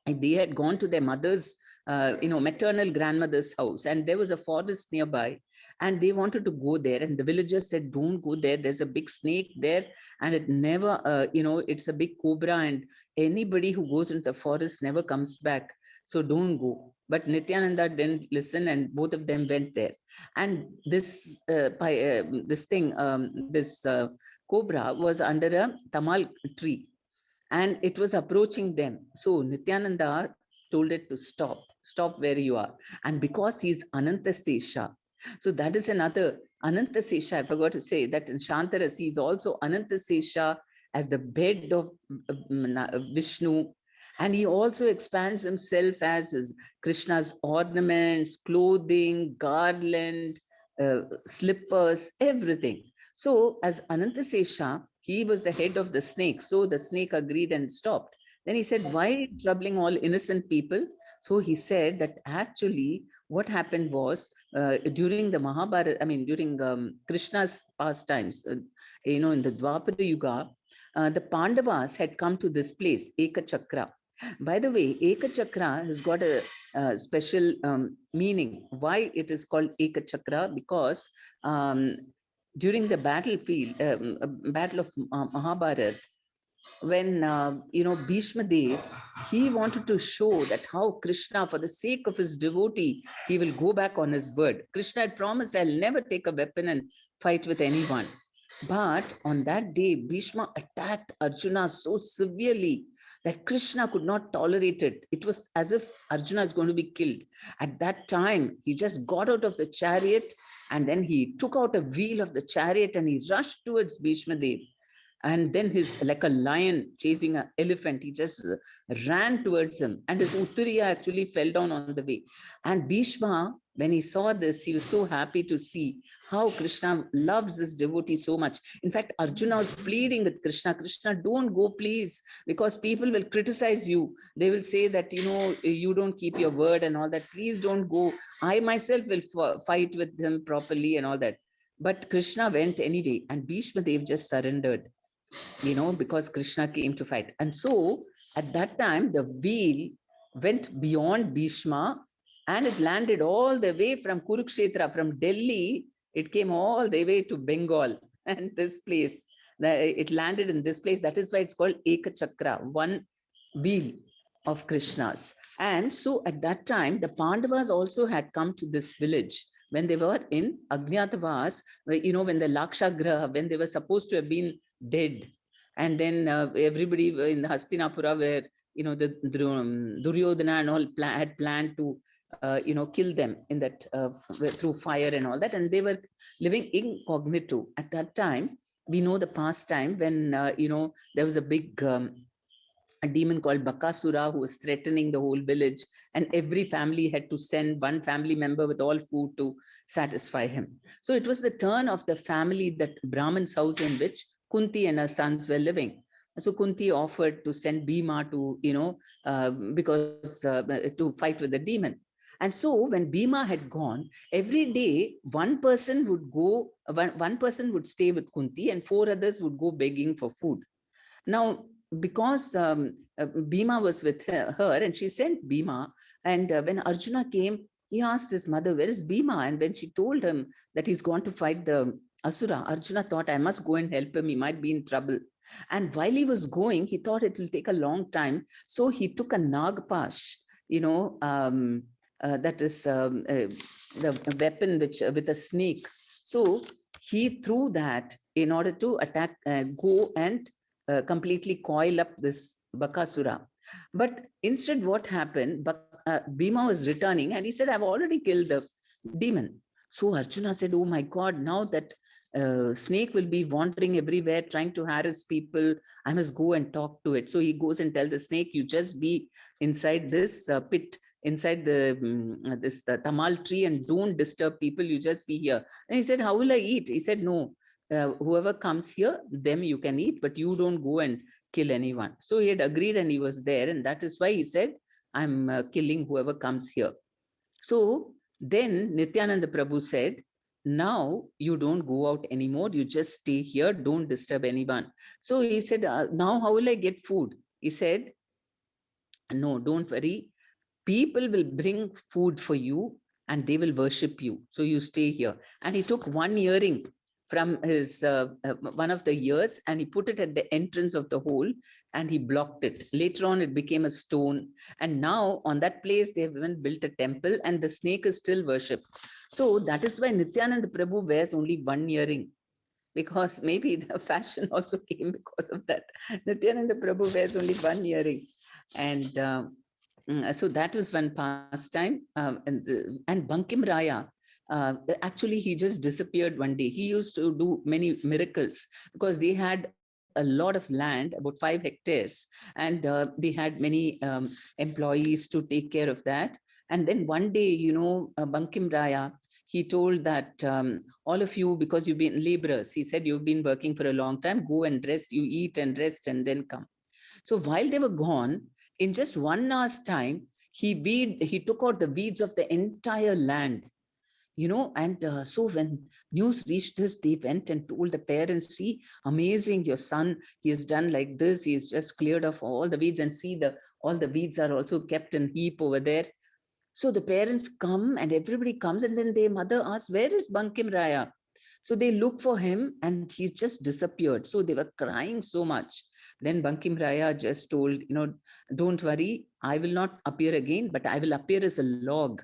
they had gone to their mother's, maternal grandmother's house, and there was a forest nearby, and they wanted to go there. And the villagers said, don't go there. There's a big snake there, and it never, it's a big cobra, and anybody who goes into the forest never comes back. So don't go. But Nityananda didn't listen, and both of them went there. And this cobra was under a tamal tree, and it was approaching them. So Nityananda told it to stop where you are. And because he's Anantasesha, so that is another Anantasesha. I forgot to say that in Shantaras, he's also Anantasesha as the bed of Vishnu. And he also expands himself as Krishna's ornaments, clothing, garland, slippers, everything. So as Anantasesha, he was the head of the snake. So the snake agreed and stopped. Then he said, why troubling all innocent people? So he said that actually what happened was during the Mahabharata, during Krishna's pastimes, in the Dwapara Yuga, the Pandavas had come to this place, Ekachakra. By the way, Ekachakra has got a special meaning. Why it is called Ekachakra? Because during the battlefield, battle of Mahabharata, when Bhishma Dev, he wanted to show that how Krishna, for the sake of his devotee, he will go back on his word. Krishna had promised, I'll never take a weapon and fight with anyone. But on that day, Bhishma attacked Arjuna so severely that Krishna could not tolerate it. It was as if Arjuna is going to be killed. At that time, he just got out of the chariot, and then he took out a wheel of the chariot and he rushed towards Bhishma Dev. And then like a lion chasing an elephant, he just ran towards him, and his Uttariya actually fell down on the way. And Bhishma, when he saw this, he was so happy to see how Krishna loves his devotee so much. In fact, Arjuna was pleading with Krishna, Krishna, don't go, please, because people will criticize you. They will say that, you don't keep your word and all that. Please don't go. I myself will fight with him properly and all that. But Krishna went anyway, and Bhishma Dev just surrendered, because Krishna came to fight. And so at that time, the wheel went beyond Bhishma, and it landed all the way from Kurukshetra, from Delhi. It came all the way to Bengal, and this place, it landed in this place. That is why it's called Ekachakra, one wheel of Krishna's. And so at that time, the Pandavas also had come to this village when they were in Agnyatavas, when the Lakshagraha, when they were supposed to have been dead. And then everybody in the Hastinapura, where, the Duryodhana and all had planned to, kill them in that through fire and all that. And they were living incognito. At that time, we know the past time when, there was a big a demon called Bakasura who was threatening the whole village, and every family had to send one family member with all food to satisfy him. So it was the turn of the family, that Brahman's house in which Kunti and her sons were living. So Kunti offered to send Bhima to, because to fight with the demon. And so when Bhima had gone, every day one person would go, one person would stay with Kunti, and 4 others would go begging for food. Now, because Bhima was with her, and she sent Bhima, and when Arjuna came, he asked his mother, where is Bhima? And when she told him that he's gone to fight the Asura, Arjuna thought, I must go and help him, he might be in trouble. And while he was going, he thought it will take a long time. So he took a Nagpash, that is the weapon which with a snake. So he threw that in order to attack, go and completely coil up this Bakasura. But instead, what happened? Bhima was returning and he said, I've already killed the demon. So Arjuna said, oh my God, now that snake will be wandering everywhere trying to harass people, I must go and talk to it. So he goes and tells the snake, you just be inside this pit, inside the tamal tree, and don't disturb people, you just be here. And he said, how will I eat? He said, no, whoever comes here, them you can eat, but you don't go and kill anyone. So he had agreed and he was there, and that is why he said, I'm killing whoever comes here. So then Nityananda Prabhu said, now you don't go out anymore, you just stay here, don't disturb anyone. So he said, now how will I get food? He said, no, don't worry, people will bring food for you and they will worship you, so you stay here. And he took one earring from his one of the ears and he put it at the entrance of the hole and he blocked it. Later on it became a stone, and now on that place they have even built a temple and the snake is still worshipped. So that is why Nityananda Prabhu wears only one earring, because maybe the fashion also came because of that. Nityananda Prabhu wears only one earring. And so that was one pastime. And Bankim Raya, actually he just disappeared one day. He used to do many miracles because they had a lot of land, about 5 hectares, and they had many employees to take care of that. And then one day, Bankim Raya, he told that all of you, because you've been laborers, he said, you've been working for a long time, go and rest, you eat and rest and then come. So while they were gone, in just 1 hour's time, he took out the weeds of the entire land, and so when news reached this, they went and told the parents, see, amazing, your son, he has done like this, he has just cleared off all the weeds, and see, all the weeds are also kept in heap over there. So the parents come and everybody comes, and then their mother asks, where is Bankim Raya? So they look for him and he just disappeared. So they were crying so much. Then Bankim Raya just told, don't worry, I will not appear again, but I will appear as a log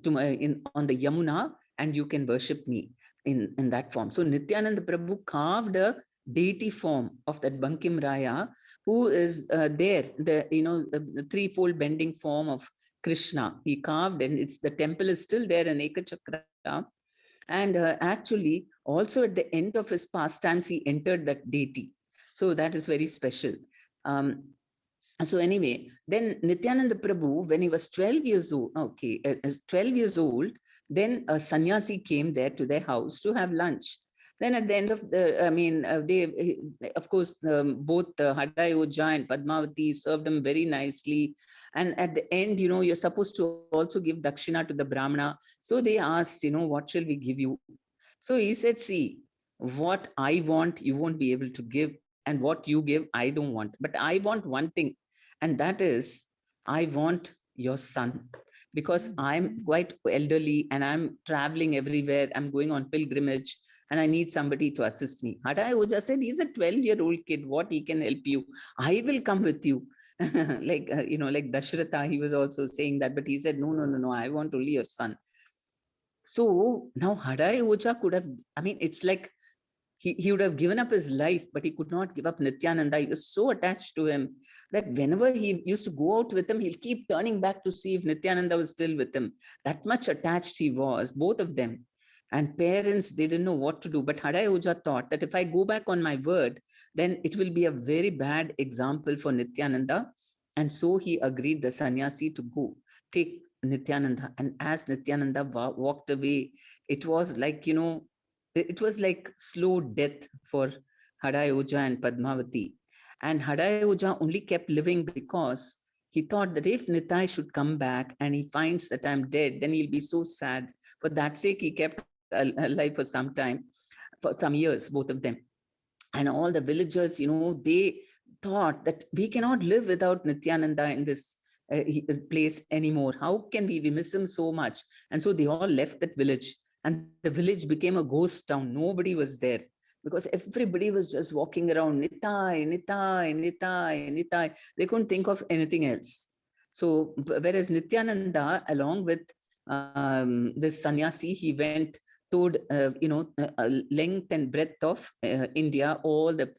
on the Yamuna, and you can worship me in that form. So Nityananda Prabhu carved a deity form of that Bankim Raya, who is there, the threefold bending form of Krishna. He carved, and the temple is still there in Ekachakra. And actually, also at the end of his pastimes, he entered that deity. So that is very special. So anyway, then Nityananda Prabhu, when he was 12 years old, 12 years old, then a sannyasi came there to their house to have lunch. Then at the end of they, of course, both Hadai Oja and Padmavati served him very nicely. And at the end, you're supposed to also give dakshina to the Brahmana. So they asked, what shall we give you? So he said, see, what I want, you won't be able to give. And what you give, I don't want. But I want one thing. And that is, I want your son, because I'm quite elderly and I'm traveling everywhere. I'm going on pilgrimage and I need somebody to assist me. Hadai Oja said, he's a 12-year-old kid. What he can help you? I will come with you. like Dashratha, he was also saying that, but he said, no, I want only your son. So now Hadai Oja could have, it's like, he would have given up his life, but he could not give up Nityananda. He was so attached to him that whenever he used to go out with him, he'll keep turning back to see if Nityananda was still with him. That much attached he was, both of them. And parents, they didn't know what to do. But Hadai Oja thought that if I go back on my word, then it will be a very bad example for Nityananda. And so he agreed, the sannyasi, to go take Nityananda. And as Nityananda walked away, it was like, it was like slow death for Hadai Oja and Padmavati. And Hadai Oja only kept living because he thought that if Nitai should come back and he finds that I'm dead, then he'll be so sad. For that sake, he kept alive for some time, for some years, both of them. And all the villagers, they thought that we cannot live without Nityananda in this place anymore. How can we miss him so much? And so they all left that village. And the village became a ghost town. Nobody was there because everybody was just walking around, Nitai, Nitai, Nitai, Nitai. They couldn't think of anything else. So whereas Nityananda, along with this sannyasi, he went, toured, length and breadth of India, all the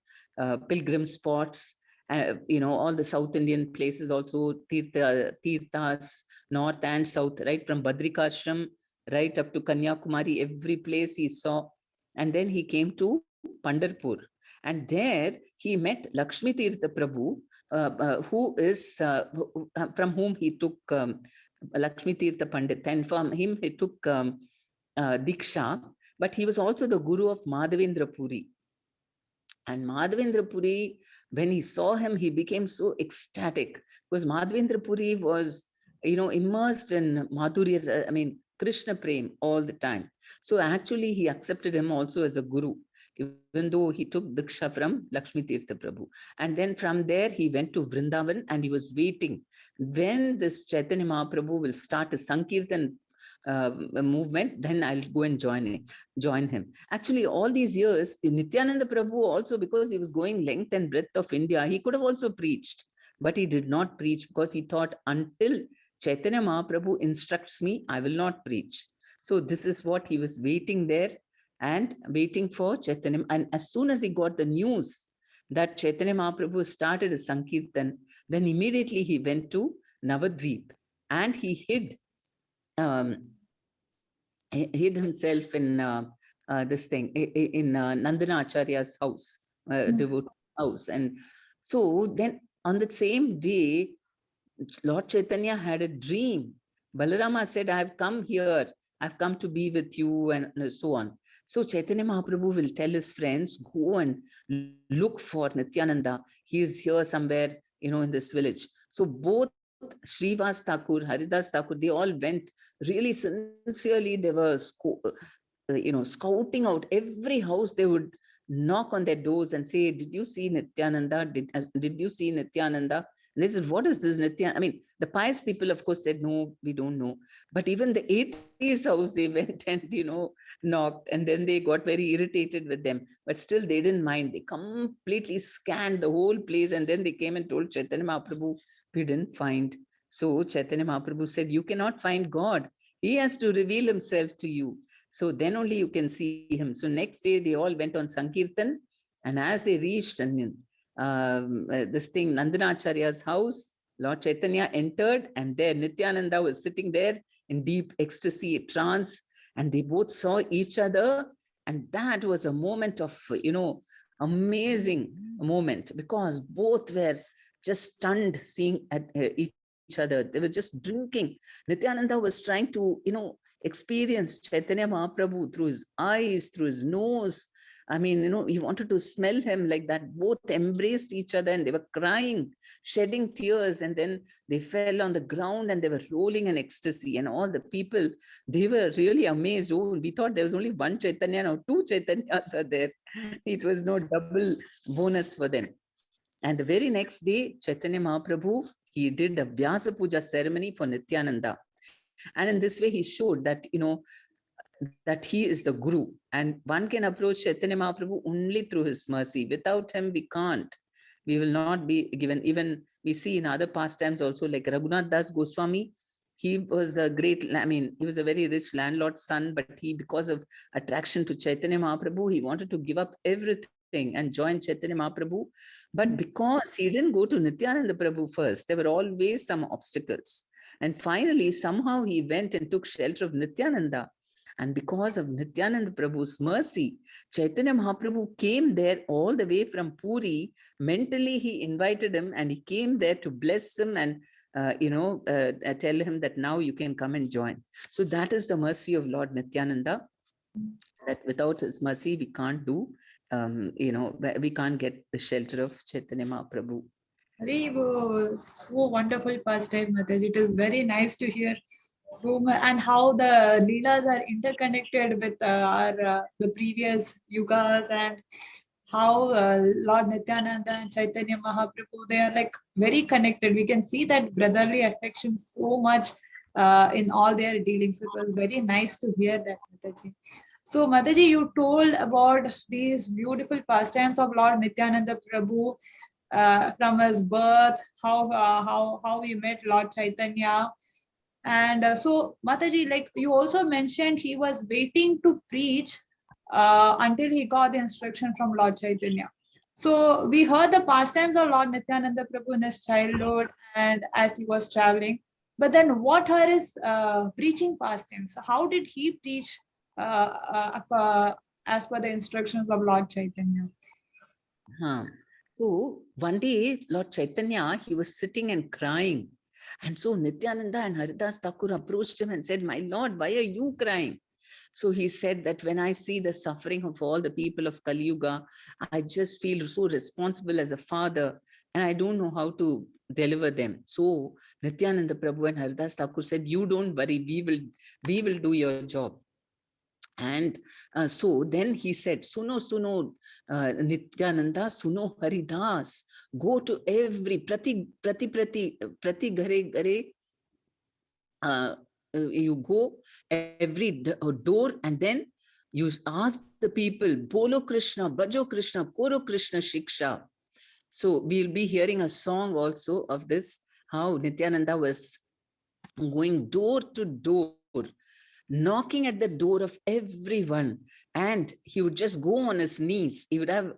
pilgrim spots. all the South Indian places also, Tirthas, North and South, right? From Badrikashram, right up to Kanyakumari, every place he saw. And then he came to Pandharpur. And there he met Lakshmi Tirtha Prabhu, from whom he took Lakshmi Tirtha Pandit. And from him he took Diksha. But he was also the guru of Madhavendra Puri. And Madhavendra Puri, when he saw him, he became so ecstatic, because Madhavendra Puri was, immersed in Madhurya, Krishna Prem all the time. So actually, he accepted him also as a guru, even though he took Diksha from Lakshmi Tirtha Prabhu. And then from there, he went to Vrindavan, and he was waiting when this Chaitanya Mahaprabhu will start a Sankirtan movement, then I'll go and join him. Actually, all these years, Nityananda Prabhu also, because he was going length and breadth of India, he could have also preached, but he did not preach, because he thought, until Chaitanya Mahaprabhu instructs me, I will not preach. So this is what he was waiting there, and waiting for Chaitanya. And as soon as he got the news that Chaitanya Mahaprabhu started a Sankirtan, then immediately he went to Navadvip, and he hid himself in this thing, in Nandana Acharya's house, devotee house. And so then on the same day, Lord Chaitanya had a dream. Balarama said, I have come here, I've come to be with you, and so on. So Chaitanya Mahaprabhu will tell his friends, go and look for Nityananda. He is here somewhere, in this village. So both Srivas Thakur, Haridas Thakur, they all went really sincerely. They were, scouting out every house. They would knock on their doors and say, did you see Nityananda? Did you see Nityananda? And they said, what is this Nityananda? The pious people, of course, said, no, we don't know. But even the atheist house, they went and, knocked, and then they got very irritated with them. But still, they didn't mind. They completely scanned the whole place, and then they came and told Chaitanya Mahaprabhu, we didn't find. So Chaitanya Mahaprabhu said, you cannot find God. He has to reveal himself to you. So then only you can see him. So next day, they all went on Sankirtan. And as they reached this thing, Nandanacharya's house, Lord Chaitanya entered, and there Nityananda was sitting there in deep ecstasy, trance, and they both saw each other. And that was a moment of, amazing moment, because both were just stunned seeing at each other. They were just drinking. Nityananda was trying to, experience Chaitanya Mahaprabhu through his eyes, through his nose. He wanted to smell him like that. Both embraced each other, and they were crying, shedding tears, and then they fell on the ground and they were rolling in ecstasy. And all the people, they were really amazed. Oh, we thought there was only one Chaitanya, now two Chaitanyas are there. It was no double bonus for them. And the very next day, Chaitanya Mahaprabhu, he did a Vyasa Puja ceremony for Nityananda. And in this way, he showed that, that he is the guru, and one can approach Chaitanya Mahaprabhu only through his mercy. Without him, we can't. We will not be given. Even we see in other pastimes also, like Raghunath Das Goswami, he was a great, he was a very rich landlord's son, but he, because of attraction to Chaitanya Mahaprabhu, he wanted to give up everything and join Chaitanya Mahaprabhu. But because he didn't go to Nityananda Prabhu first, there were always some obstacles. And finally, somehow he went and took shelter of Nityananda. And because of Nityananda Prabhu's mercy, Chaitanya Mahaprabhu came there all the way from Puri. Mentally, he invited him, and he came there to bless him and, tell him that now you can come and join. So that is the mercy of Lord Nityananda, that without his mercy, we can't do, we can't get the shelter of Chaitanya Mahaprabhu. So wonderful pastime, Mataji. It is very nice to hear so much, and how the Leelas are interconnected with the previous yugas, and how Lord Nityananda and Chaitanya Mahaprabhu, they are like very connected. We can see that brotherly affection so much in all their dealings. It was very nice to hear that, Mataji. So Mataji, you told about these beautiful pastimes of Lord Nityananda Prabhu, from his birth, how he met Lord Chaitanya. And so Mataji, like you also mentioned, he was waiting to preach until he got the instruction from Lord Chaitanya. So we heard the pastimes of Lord Nityananda Prabhu in his childhood and as he was traveling. But then what are his preaching pastimes? So how did he preach as per the instructions of Lord Chaitanya? So one day, Lord Chaitanya, he was sitting and crying. And so Nityananda and Haridas Thakur approached him and said, "My Lord, why are you crying?" So he said that when I see the suffering of all the people of Kali Yuga, I just feel so responsible as a father, and I don't know how to deliver them. So Nityananda Prabhu and Haridas Thakur said, "You don't worry, we will do your job." And so then he said, "Suno, Nityananda, suno Haridas, go to every prati gare, you go every door, and then you ask the people, Bolo Krishna, Bhajo Krishna, Koro Krishna Shiksha." So we'll be hearing a song also of this, how Nityananda was going door to door, knocking at the door of everyone, and he would just go on his knees. He would have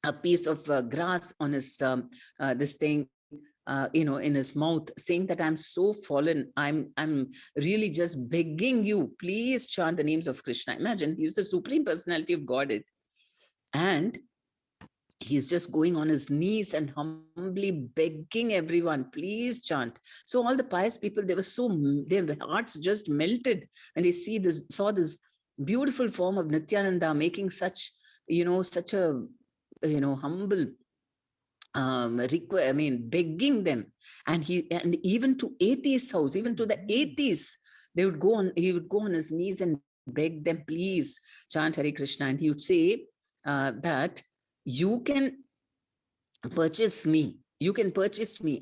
a piece of grass on his this thing, in his mouth, saying that I'm so fallen. I'm really just begging you, please chant the names of Krishna. Imagine, he's the Supreme Personality of Godhead, and he's just going on his knees and humbly begging everyone, please chant. So all the pious people, they were their hearts just melted when they saw this beautiful form of Nityananda making such a humble begging them. And even to atheists' house, even to the atheists, he would go on his knees and beg them, please chant Hare Krishna. And he would say that you can purchase me.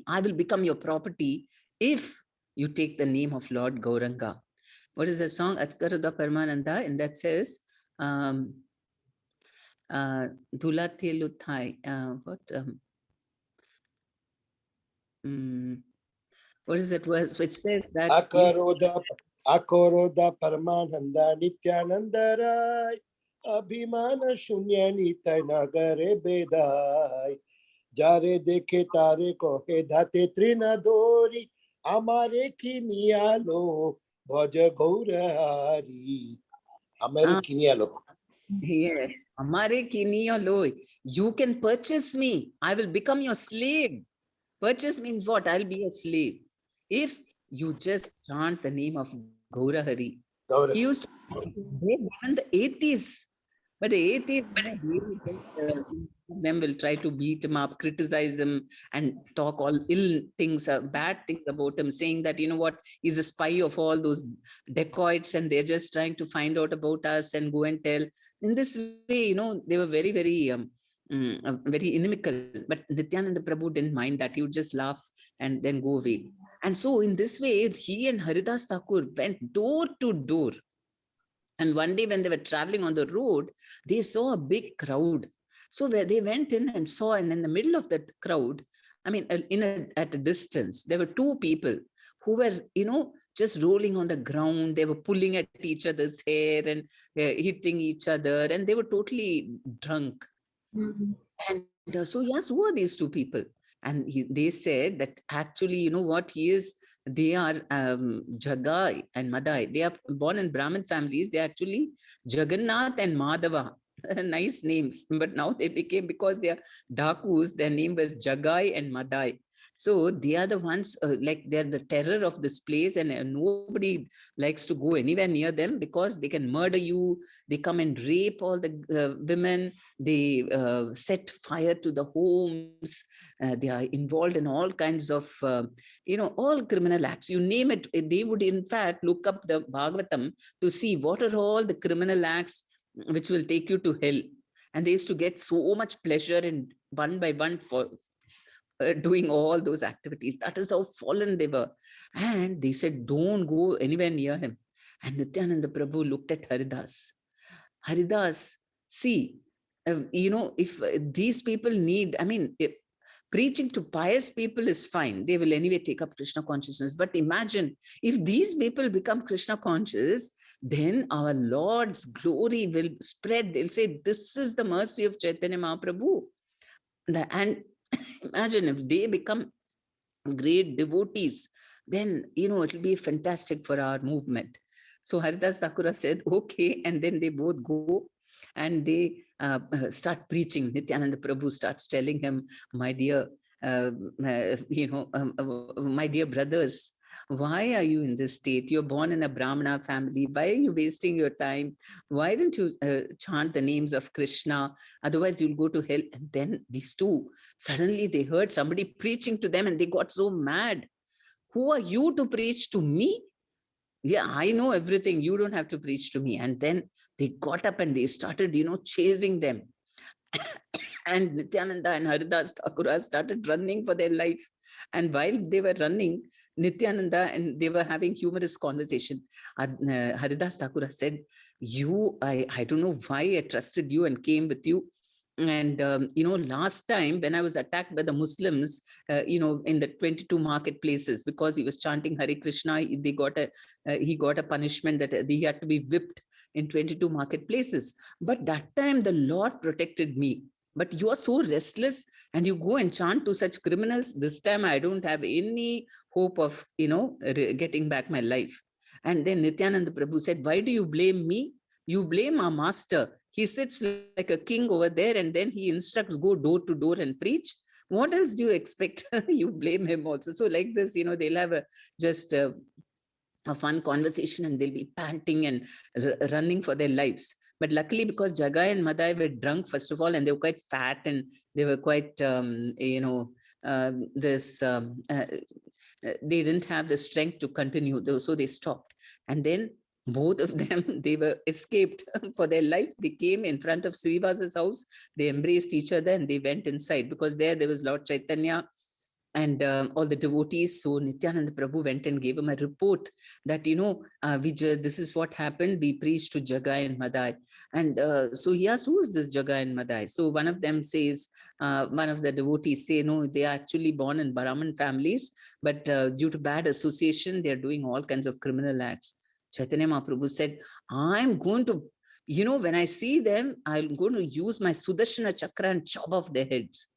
I will become your property if you take the name of Lord Gauranga. What is the song? Achkaruda Paramananda, and that says, Dhula Teluthai. What is that verse which says that? Akoroda Paramananda Nityananda Rai Abhimana Shunya Nitai Nagare Bedai Jare Dekhe Tare Kohe Dhate Trina Dori Amare Kinialo Bhaja Gaurahari. Amare Kinialo. Yes, Amare Kinialo. You can purchase me. I will become your slave. Purchase means what? I'll be a slave. If you just chant the name of Gaurahari. He used to beg even the atheists. But the atheists, them will try to beat him up, criticize him, and talk all ill things, bad things about him, saying that, he's a spy of all those dacoits, and they're just trying to find out about us and go and tell. In this way, they were very, very very inimical. But Nityananda Prabhu didn't mind that. He would just laugh and then go away. And so in this way, he and Haridas Thakur went door to door. And one day when they were traveling on the road, they saw a big crowd. So where they went in and saw, and in the middle of that crowd, at a distance, there were two people who were, just rolling on the ground. They were pulling at each other's hair and hitting each other, and they were totally drunk. And so he asked, who are these two people? And they said that actually, they are Jagai and Madai. They are born in Brahmin families. They are actually Jagannath and Madhava. Nice names. But now they became, because they are Dakus, their name was Jagai and Madai. So they are the ones, they're the terror of this place, and nobody likes to go anywhere near them because they can murder you. They come and rape all the women. They set fire to the homes. They are involved in all kinds of, all criminal acts. You name it. They would, in fact, look up the Bhagavatam to see what are all the criminal acts which will take you to hell. And they used to get so much pleasure in one by one for doing all those activities. That is how fallen they were. And they said, don't go anywhere near him. And Nityananda Prabhu looked at Haridas. Haridas, see, if these people need, preaching to pious people is fine. They will anyway take up Krishna consciousness. But imagine if these people become Krishna conscious, then our Lord's glory will spread. They'll say, this is the mercy of Chaitanya Mahaprabhu. And imagine if they become great devotees, then it'll be fantastic for our movement. So Haridas Thakura said, okay, and then they both go and they start preaching. Nityananda Prabhu starts telling him, my dear, my dear brothers, why are you in this state? You're born in a Brahmana family. Why are you wasting your time? Why didn't you chant the names of Krishna? Otherwise, you'll go to hell. And then these two, suddenly they heard somebody preaching to them and they got so mad. Who are you to preach to me? Yeah, I know everything. You don't have to preach to me. And then they got up and they started, chasing them. And Nityananda and Haridas Thakura started running for their life. And while they were running, Nityananda and they were having humorous conversation. Haridas Thakura said, I don't know why I trusted you and came with you. And, last time when I was attacked by the Muslims, in the 22 marketplaces, because he was chanting Hare Krishna, he got a punishment that he had to be whipped in 22 marketplaces. But that time the Lord protected me. But you are so restless and you go and chant to such criminals. This time I don't have any hope of, getting back my life. And then Nityananda Prabhu said, why do you blame me? You blame our master. He sits like a king over there and then he instructs, go door to door and preach. What else do you expect? You blame him also. So like this, they'll have a fun conversation and they'll be panting and running for their lives. But luckily, because Jagai and Madai were drunk, first of all, and they were quite fat and they were quite, they didn't have the strength to continue, so they stopped. And then both of them, they were escaped for their life. They came in front of Srivasa's house. They embraced each other and they went inside, because there was Lord Chaitanya and all the devotees. So Nityananda Prabhu went and gave him a report that, this is what happened. We preached to Jagai and Madai. And so he asked, who is this Jagai and Madai? So one of them says, one of the devotees say, no, they are actually born in Brahmin families, but due to bad association, they are doing all kinds of criminal acts. Chaitanya Mahaprabhu said, I'm going to, when I see them, I'm going to use my Sudarshana Chakra and chop off their heads.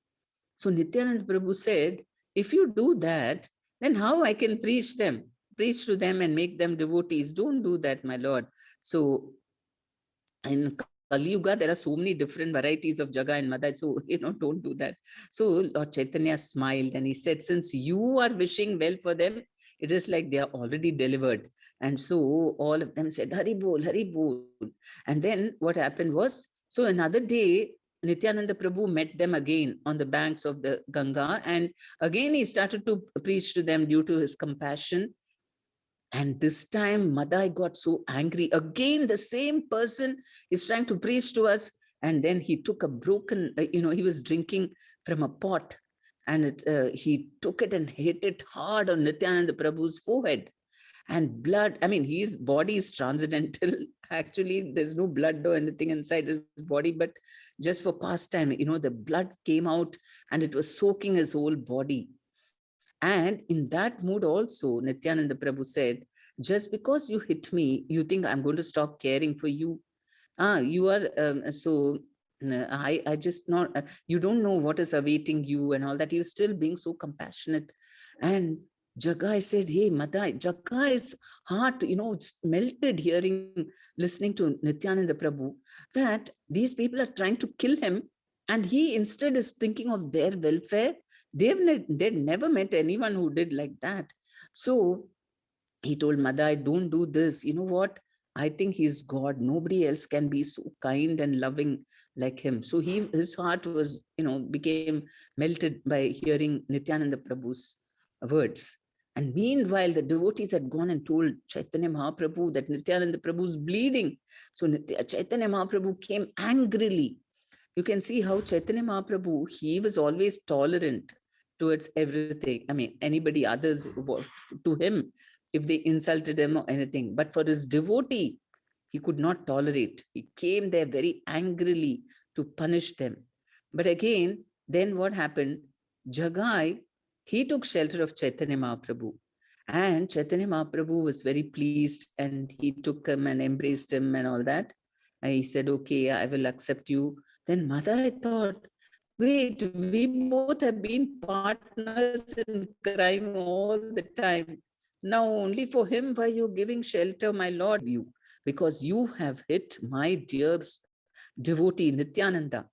So Nityananda Prabhu said, if you do that, then how I can preach to them and make them devotees? Don't do that, my Lord. So in Kali Yuga, there are so many different varieties of Jaga and Madai. So, don't do that. So Lord Chaitanya smiled and he said, since you are wishing well for them, it is like they are already delivered. And so all of them said, Hari Bol, Hari Bol. And then what happened was, so another day, Nityananda Prabhu met them again on the banks of the Ganga. And again, he started to preach to them due to his compassion. And this time, Madai got so angry. Again, the same person is trying to preach to us. And then he took a broken, he was drinking from a pot. And he took it and hit it hard on Nityananda Prabhu's forehead. And blood, his body is transcendental. Actually, there's no blood or anything inside his body, but just for pastime, the blood came out and it was soaking his whole body. And in that mood also, Nityananda Prabhu said, just because you hit me, you think I'm going to stop caring for you? You are, I just not, you don't know what is awaiting you and all that. He was still being so compassionate. And Jagai said, hey, Madai, Jagai's heart, melted listening to Nityananda Prabhu, that these people are trying to kill him. And he instead is thinking of their welfare. They'd never met anyone who did like that. So he told Madai, don't do this. You know what? I think he's God. Nobody else can be so kind and loving like him. So his heart was, became melted by hearing Nityananda Prabhu's words. And meanwhile, the devotees had gone and told Chaitanya Mahaprabhu that Nityananda Prabhu is bleeding. So Chaitanya Mahaprabhu came angrily. You can see how Chaitanya Mahaprabhu, he was always tolerant towards everything. Anybody others to him, if they insulted him or anything. But for his devotee, he could not tolerate. He came there very angrily to punish them. But again, then what happened? Jagai, he took shelter of Chaitanya Mahaprabhu. And Chaitanya Mahaprabhu was very pleased and he took him and embraced him and all that. And he said, okay, I will accept you. Then Madai thought, wait, we both have been partners in crime all the time. Now only for him why you giving shelter, my Lord, you, because you have hit my dear devotee Nityananda.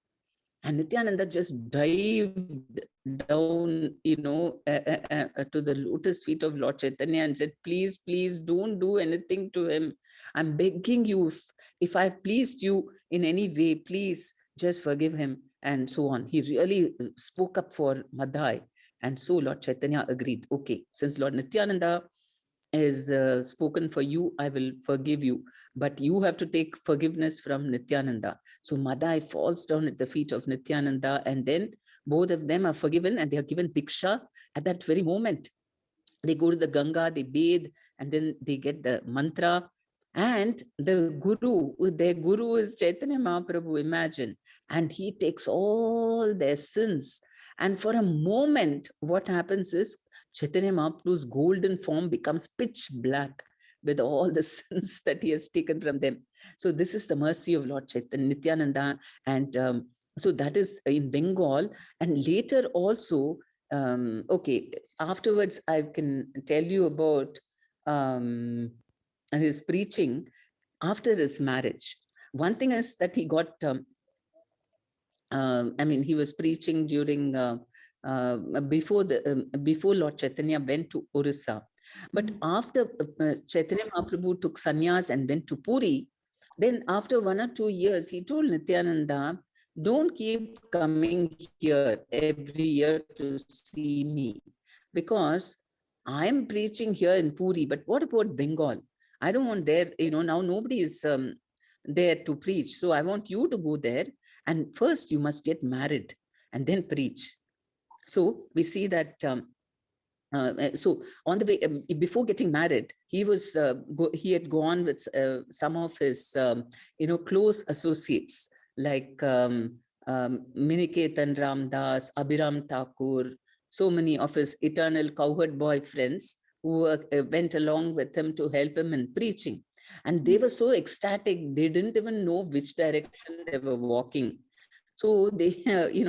And Nityananda just dived down, to the lotus feet of Lord Chaitanya and said, please, please don't do anything to him. I'm begging you, if I've pleased you in any way, please just forgive him, and so on. He really spoke up for Madhai. And so Lord Chaitanya agreed. Okay, since Lord Nityananda is spoken for you, I will forgive you, but you have to take forgiveness from Nityananda. So Madhai falls down at the feet of Nityananda, and then both of them are forgiven, and they are given diksha at that very moment. They go to the Ganga, they bathe, and then they get the mantra. And the guru, their guru is Chaitanya Mahaprabhu, imagine, and he takes all their sins. And for a moment, what happens is Chaitanya Mahaprabhu's golden form becomes pitch black with all the sins that he has taken from them. So this is the mercy of Lord Chaitanya Nityananda. And so that is in Bengal. And later also, okay, afterwards I can tell you about his preaching after his marriage. One thing is that he got, he was preaching during, before Lord Chaitanya went to Orissa. But after Chaitanya Mahaprabhu took sannyas and went to Puri, then after 1 or 2 years, he told Nityananda, don't keep coming here every year to see me, because I'm preaching here in Puri, but what about Bengal? I don't want there, now nobody is there to preach. So I want you to go there, and first you must get married and then preach. So we see that, so on the way, before getting married, he was he had gone with some of his close associates like Miniketan Ramdas, Abhiram Thakur, so many of his eternal cowherd boy friends who went along with him to help him in preaching. And they were so ecstatic, they didn't even know which direction they were walking. So they, in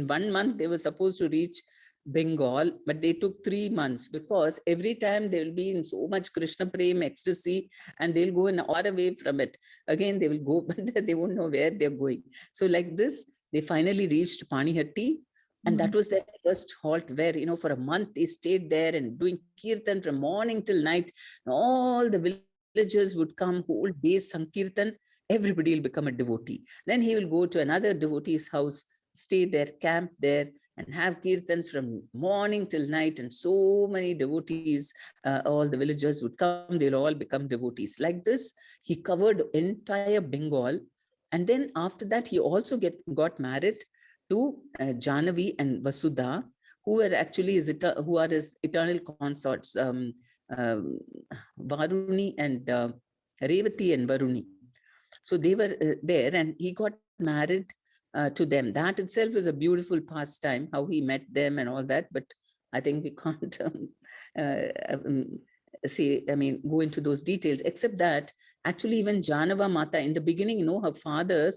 1 month, they were supposed to reach Bengal, but they took 3 months, because every time they will be in so much Krishna Prem ecstasy, and they'll go an hour away from it. Again, they will go, but they won't know where they're going. So like this, they finally reached Panihatti, and that was their first halt, where, for a month they stayed there and doing kirtan from morning till night. All the villagers would come, whole days sankirtan. Everybody will become a devotee. Then he will go to another devotee's house, stay there, camp there, and have kirtans from morning till night. And so many devotees, all the villagers would come, they'll all become devotees. Like this, he covered entire Bengal. And then after that, he also got married to Jahnavi and Vasudha, who were actually who are his eternal consorts, Varuni and Revati and Varuni. So they were there, and he got married to them. That itself is a beautiful pastime, how he met them and all that. But I think we can't go into those details, except that actually even Janava Mata, in the beginning, her father,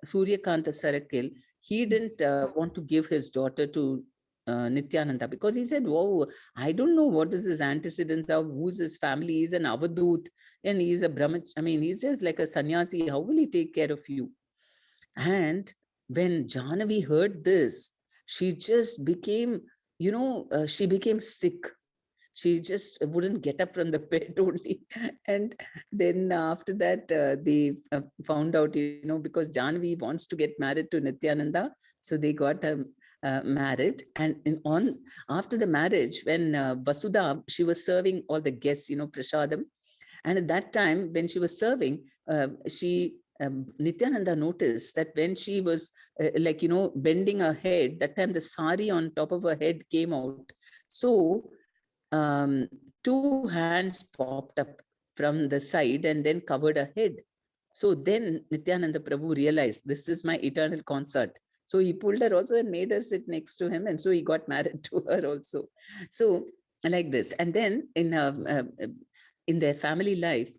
Suryakanta Sarakil, he didn't want to give his daughter to Nityananda, because he said, whoa, I don't know what is his antecedents of, who's his family. He's an Avadut, and he's a Brahmach. He's just like a sannyasi. How will he take care of you? And when Jahnavi heard this, she just became, she became sick. She just wouldn't get up from the bed only. And then after that, they found out, because Jahnavi wants to get married to Nityananda. So they got married. And after the marriage, when Vasudha, she was serving all the guests, prasadam. And at that time, when she was serving, Nityananda noticed that when she was bending her head, that time the sari on top of her head came out. So 2 hands popped up from the side and then covered her head. So then Nityananda Prabhu realized, this is my eternal consort. So he pulled her also and made her sit next to him. And so he got married to her also. So like this. And then in their family life,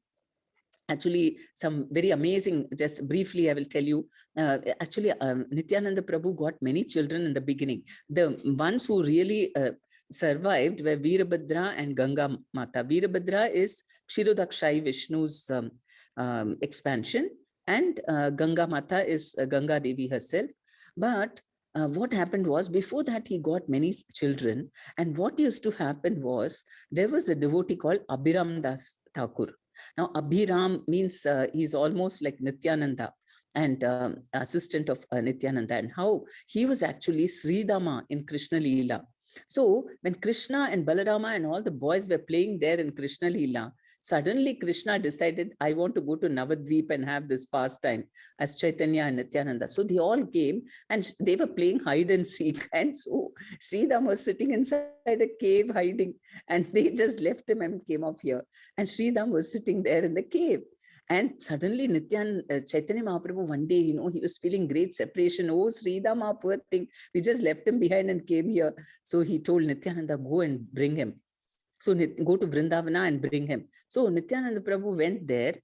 actually some very amazing, just briefly I will tell you, Nityananda Prabhu got many children in the beginning. The ones who really survived were Veerabhadra and Ganga Mata. Veerabhadra is Kshirodakshai Vishnu's expansion, and Ganga Mata is Ganga Devi herself. But what happened was, before that he got many children, and what used to happen was, there was a devotee called Abhiram Das Thakur. Now, Abhiram means he's almost like Nityananda and assistant of Nityananda, and how he was actually Sridama in Krishna Leela. So when Krishna and Balarama and all the boys were playing there in Krishna Leela, suddenly Krishna decided, I want to go to Navadvip and have this pastime as Chaitanya and Nityananda. So they all came and they were playing hide and seek. And so Sridham was sitting inside a cave hiding, and they just left him and came off here. And Sridham was sitting there in the cave. And suddenly Chaitanya Mahaprabhu, one day, he was feeling great separation. Oh, Sridham, poor thing, we just left him behind and came here. So he told Nityananda, go and bring him. So go to Vrindavana and bring him. So Nityananda Prabhu went there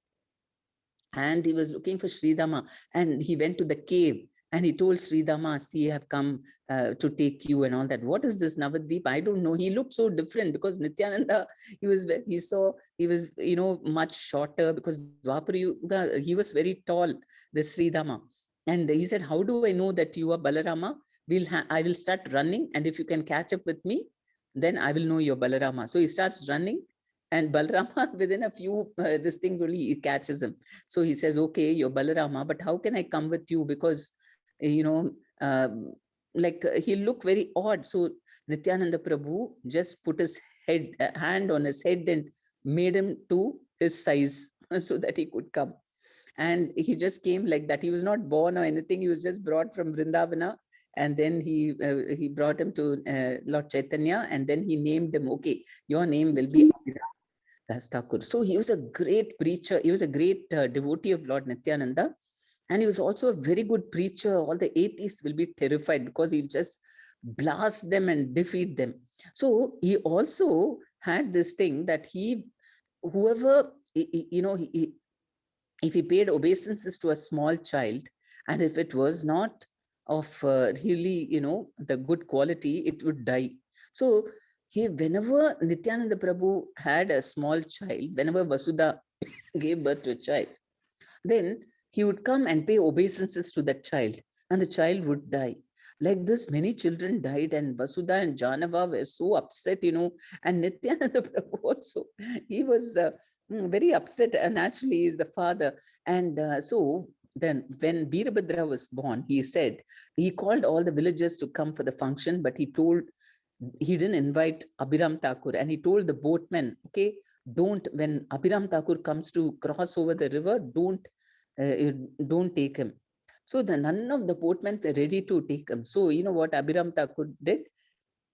and he was looking for Sridhama, and he went to the cave and he told Sridhama, see, I have come to take you and all that. What is this Navadvip? I don't know. He looked so different because Nityananda, he was much shorter, because Dwapara Yuga, he was very tall, this Sridhama. And he said, how do I know that you are Balarama? I will start running, and if you can catch up with me, then I will know you're Balarama. So he starts running, and Balarama, within a few these things only, he catches him. So he says, okay, you're Balarama, but how can I come with you? Because, he'll look very odd. So Nityananda Prabhu just put his hand on his head and made him to his size so that he could come. And he just came like that. He was not born or anything. He was just brought from Vrindavana. And then he brought him to Lord Chaitanya, and then he named him, okay, your name will be Abhiram Das Thakur. So he was a great preacher. He was a great devotee of Lord Nityananda. And he was also a very good preacher. All the atheists will be terrified because he'll just blast them and defeat them. So he also had this thing that whoever, if he paid obeisances to a small child, and if it was not of really, the good quality, it would die. So whenever Nityananda Prabhu had a small child, whenever Vasudha gave birth to a child, then he would come and pay obeisances to that child, and the child would die. Like this, many children died, and Vasudha and Janava were so upset, and Nityananda Prabhu also, he was very upset, and naturally he is the father. And so then when Veerabhadra was born, he called all the villagers to come for the function, but he didn't invite Abhiram Thakur, and he told the boatmen, okay, when Abhiram Thakur comes to cross over the river, don't take him. So none of the boatmen were ready to take him. So you know what Abhiram Thakur did?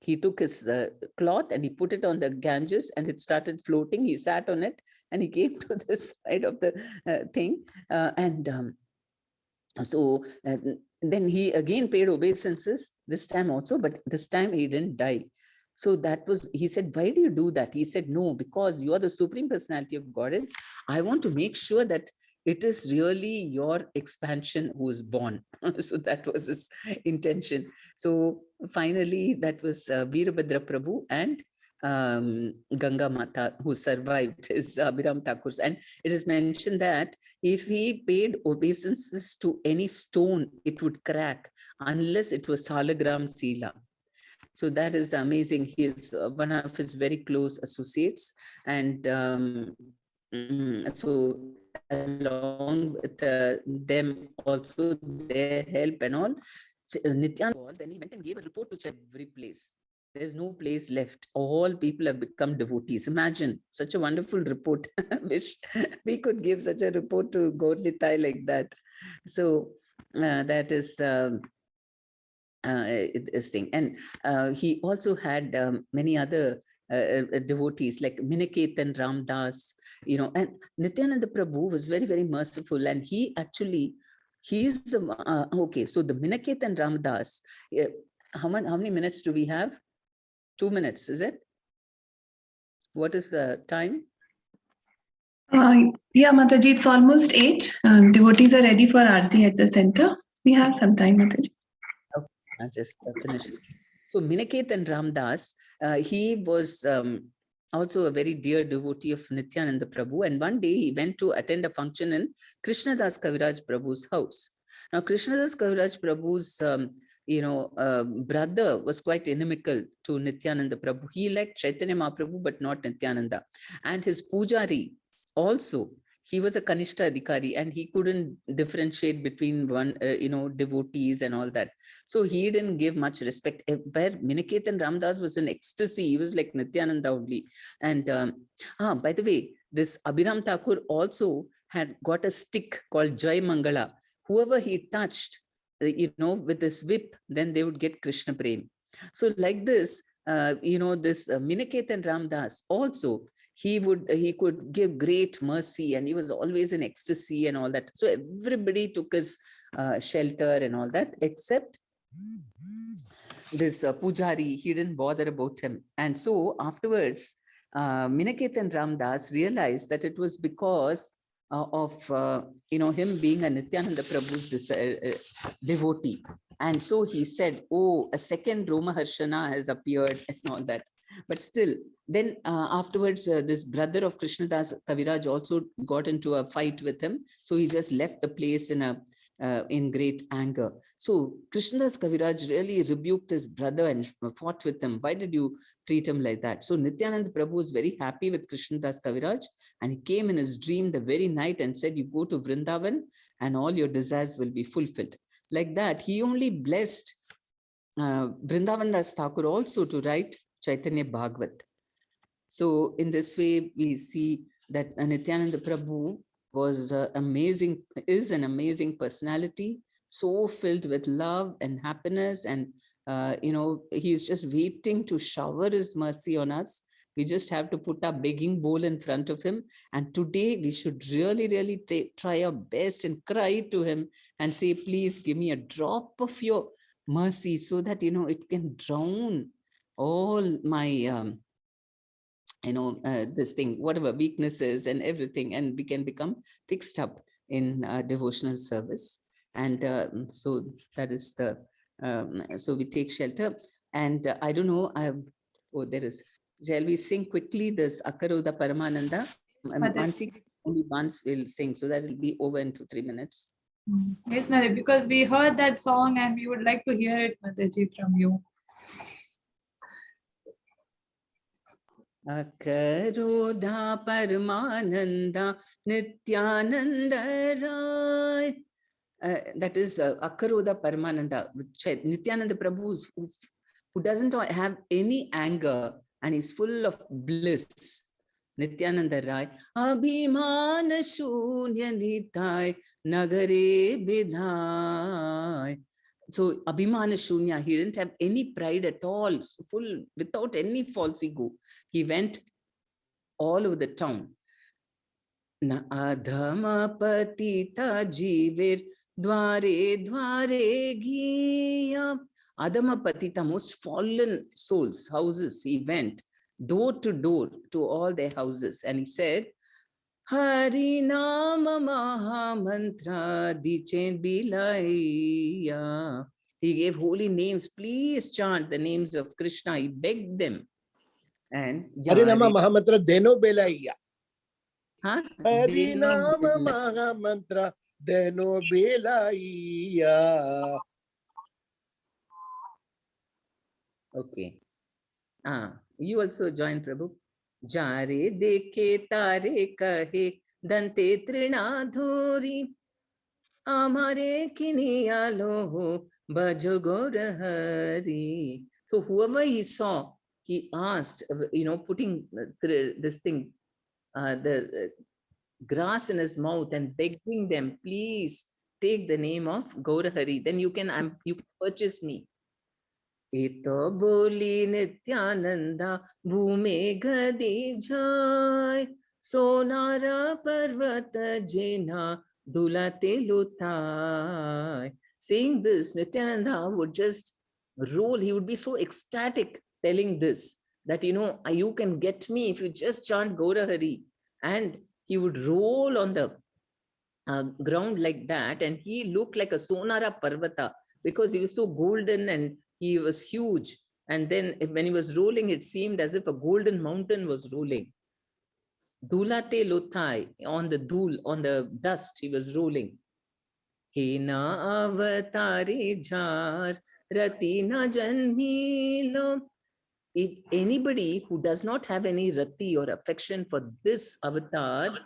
He took his cloth and he put it on the Ganges, and it started floating. He sat on it and he came to the side of the thing. Then he again paid obeisances this time also, but this time he didn't die. So he said, why do you do that? He said, no, because you are the Supreme Personality of Godhead. I want to make sure that it is really your expansion who is born. So that was his intention. So finally, that was Veerabhadra Prabhu and Ganga Mata who survived his Abhiram Thakur's. And it is mentioned that if he paid obeisances to any stone, it would crack unless it was Salagram Sila. So that is amazing. He is one of his very close associates. And so along with them also, their help and all, Nityananda, then he went and gave a report to every place. There's no place left. All people have become devotees. Imagine such a wonderful report. Wish we could give such a report to Gaur-Nitai like that. So that is this thing. And he also had many other devotees like Miniketan Ramdas, and Nityananda Prabhu was very, very merciful. And he's okay. So the Miniketan Ramdas, how many minutes do we have? 2 minutes, is it? What is the time? Yeah, Mataji, it's almost 8. Devotees are ready for Aarti at the center. We have some time, Mataji. Okay, I'll just finish it. So Miniketan Ramdas, he was also a very dear devotee of Nityananda Prabhu, and one day he went to attend a function in Krishnadas Kaviraj Prabhu's house. Now Krishnadas Kaviraj Prabhu's brother was quite inimical to Nityananda Prabhu. He liked Chaitanya Mahaprabhu but not Nityananda, and his pujari also, he was a Kanishta Adhikari and he couldn't differentiate between devotees and all that. So he didn't give much respect. Where Miniketan Ramdas was in ecstasy, he was like Nityananda only. And by the way, this Abhiram Thakur also had got a stick called Jai Mangala. Whoever he touched, with this whip, then they would get Krishna Prem. So like this, this Miniketan Ramdas also, he could give great mercy, and he was always in ecstasy and all that. So everybody took his shelter and all that, except this pujari. He didn't bother about him. And so afterwards, Miniketan Ramdas realized that it was because of him being a Nityananda Prabhu's devotee. And so he said, oh, a second Romaharshana has appeared and all that. But still, then afterwards, this brother of Krishnadas Kaviraj also got into a fight with him. So he just left the place in great anger. So Krishnadas Kaviraj really rebuked his brother and fought with him. Why did you treat him like that? So Nityananda Prabhu was very happy with Krishnadas Kaviraj, and he came in his dream the very night and said, you go to Vrindavan and all your desires will be fulfilled. Like that, he only blessed Vrindavan Das Thakur also to write Chaitanya Bhagavat. So in this way, we see that Nityananda Prabhu was is an amazing personality, so filled with love and happiness, and he's just waiting to shower his mercy on us. We just have to put our begging bowl in front of him, and today we should really try our best and cry to him and say, please give me a drop of your mercy so that it can drown all my this thing, whatever weaknesses and everything, and we can become fixed up in devotional service. And so that is the so we take shelter. And I don't know, shall we sing quickly this Akaroda Paramananda? Only once we'll sing, so that will be over in 2-3 minutes. Yes, Mother, because we heard that song and we would like to hear it, Mataji, from you. Akaroda Paramananda Nityananda Rai. That is Akaroda Paramananda. Nityananda Prabhu, who doesn't have any anger and is full of bliss. Nityananda Rai. Abhimana Shunya Nitai Nagare Bidhai. So Abhimana Shunya, he didn't have any pride at all, full, without any false ego. He went all over the town. Na adhama patita jivir dware dware giya. Adhama patita, most fallen souls, houses, he went door to door to all their houses, and he said, Hari Nama Maha Mantra Dichen Bilaya. He gave holy names. Please chant the names of Krishna. He begged them. And Harinama Mahamantra Deno Belaiya. Huh? Harinama Mahamantra Deno Belaiya. Okay. You also join, Prabhu. Jare dekhe tare kahe dante trinadhori amare kiniyalo bhajo gaurahari. So whoever he saw, he asked, putting this thing, the grass in his mouth and begging them, please take the name of Gaurahari. Then you can purchase me. Ito boli Nityananda bhume gadi jai sonara parvata jena dulate lutai. Saying this, Nityananda would just roll. He would be so ecstatic telling this, that you can get me if you just chant Gaurahari. And he would roll on the ground like that, and he looked like a Sonara Parvata because he was so golden and he was huge. And then when he was rolling, it seemed as if a golden mountain was rolling. Dulate Lothai, on the dust, he was rolling. Hina avatari jar ratina janmilo. If anybody who does not have any rati or affection for this avatar,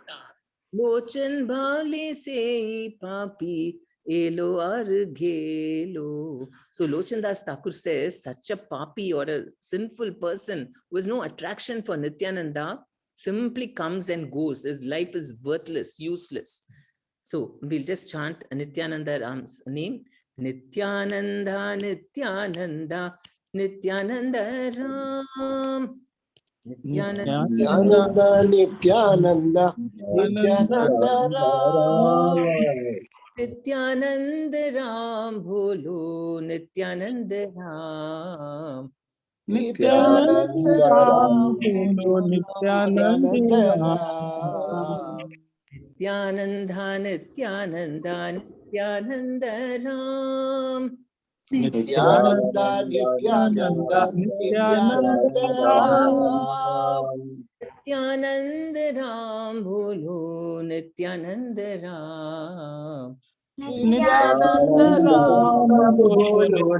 Lochan bhale se papi elo arghelo. So Lochan Das Thakur says, such a papi or a sinful person who has no attraction for Nityananda simply comes and goes. His life is worthless, useless. So we'll just chant Nityananda Ram's name. Nityananda, Nityananda, Nityananda Ram. Nityananda, Nityananda, Nityananda Ram. Nityananda Ram bolo, Nityananda Ram. Nityananda Ram. Nityananda Ram. Nityananda, Nityananda, Nityananda Ram. Nityananda, Nityananda, Nityananda Ram. Nityananda Ram bolo, Nityananda Ram. Nityananda Ram.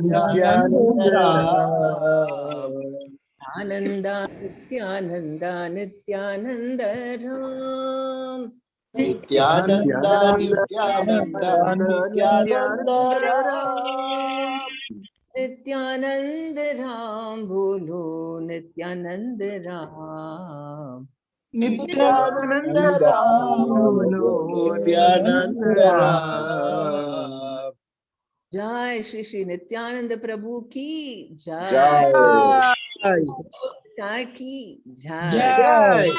Nityananda Ram. Nityananda, Nityananda, Nityananda Ram. Nityananda, Nityananda, Nityananda Ram. Nityananda Ram bolo, Nityananda Ram. Nityananda Ram. Nityananda Ram. Jai Shri Shri Nityananda Prabhu ki Jai. Jai. Jai ki Jai. Jai.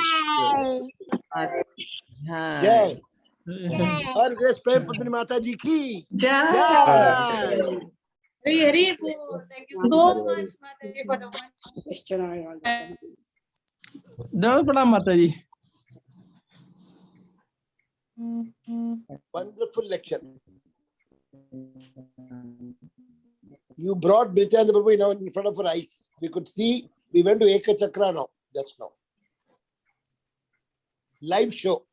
Jai. Jai. Har Grace Prem Padmini Mata Ji ki Jai. Jai. Hari Hari Bol. Thank you so much, Mataji, for the Dal Pranam Mataji. Wonderful lecture. You brought Nityananda Prabhu now in front of our eyes. We could see. We went to Eka Chakra now, just now. Live show.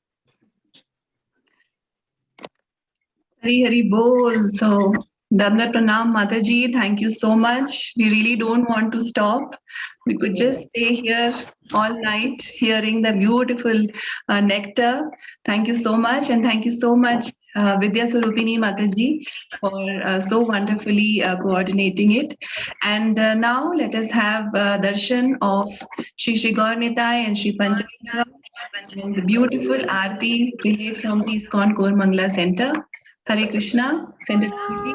Hari Hari Bol. So, Dandat Pranam Mataji, thank you so much. We really don't want to stop. We could just stay here all night hearing the beautiful nectar. Thank you so much. And thank you so much, Vidya Swarupini Mataji, for so wonderfully coordinating it. And now let us have darshan of Shri Shri Gaur Nitai and Shri Panchanga and the beautiful Aarti relayed from the Iskcon Koramangala Center. Hare Krishna, Center TV.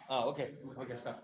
Okay, start.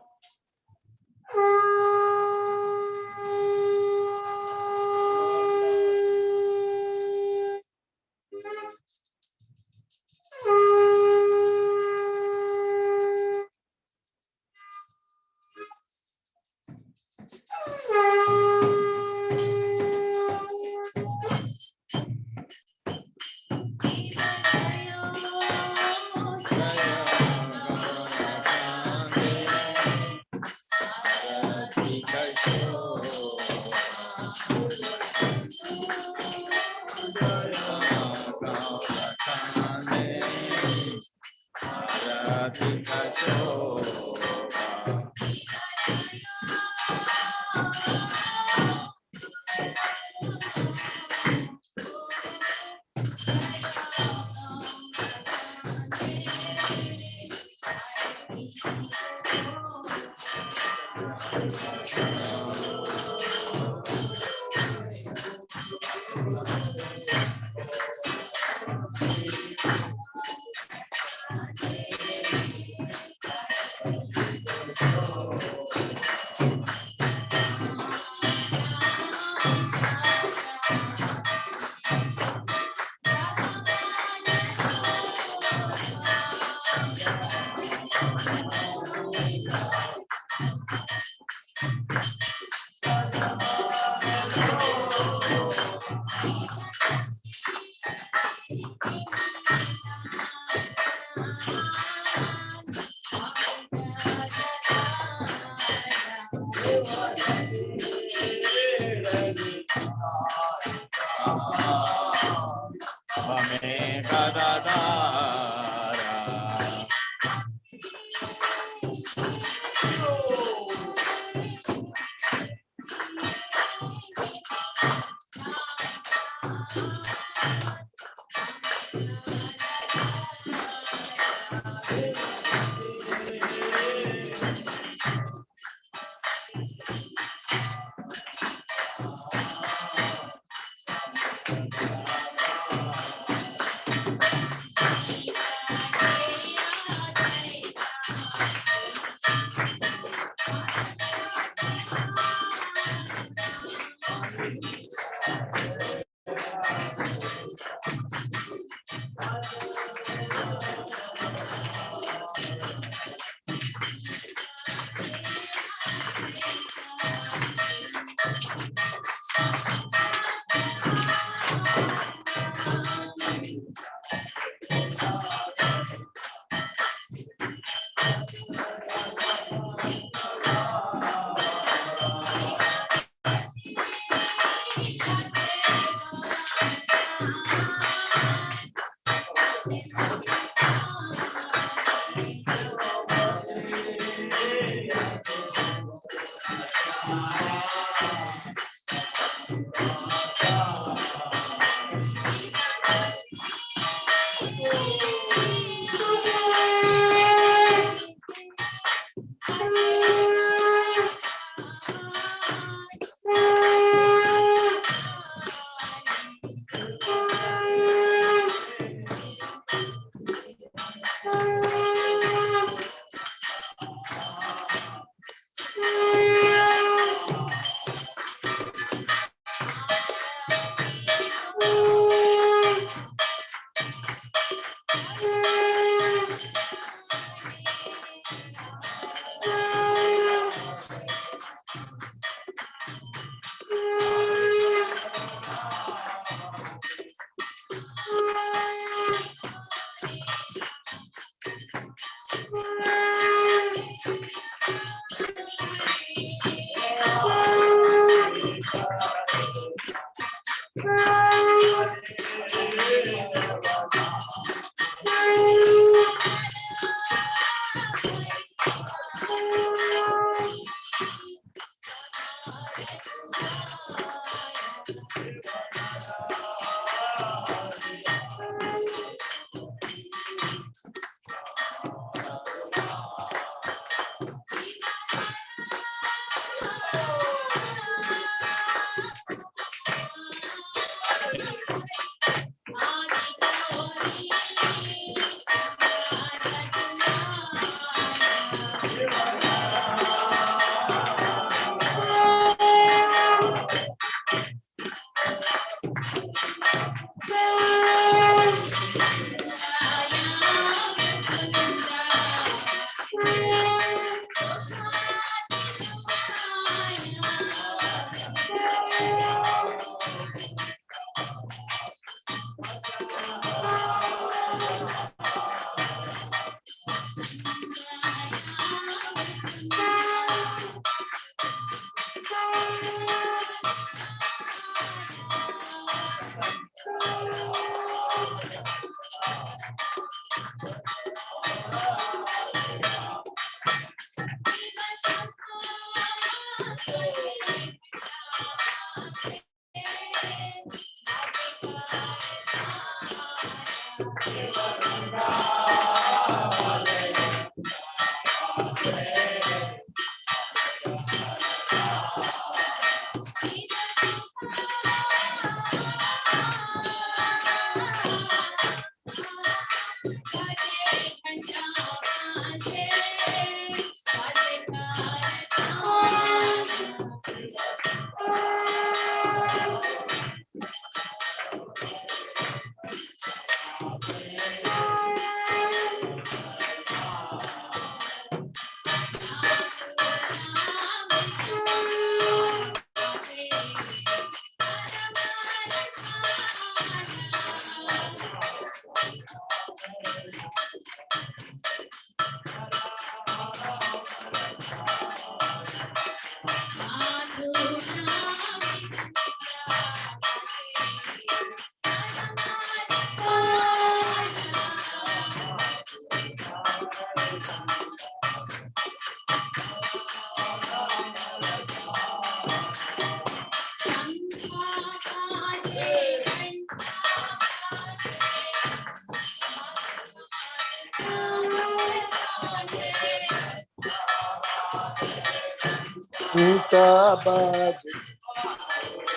घंटा बाजे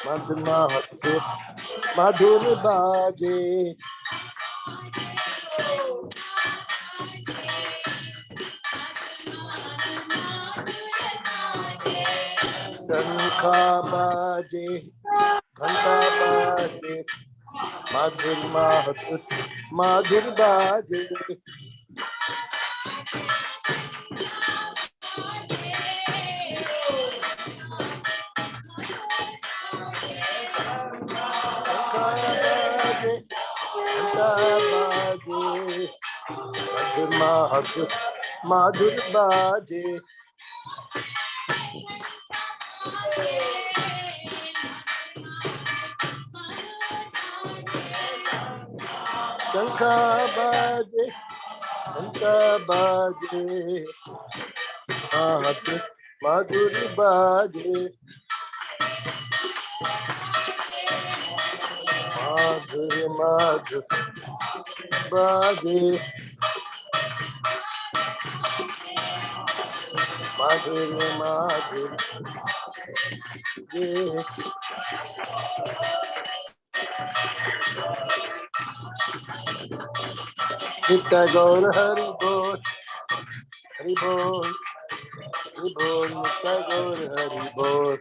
मधुमाते मधुर बाजे शंखा बाजे घंटा बाजे मधुर मधुर बाजे मधुर मधुर बाजे शंखा बाजे घंटा बाजे मधुर बाजे मधुर मधुर बाजे मधुर मधुर नित्य गौर हरि बोल हरि बोल हरि बोल नित्य गौर हरि बोल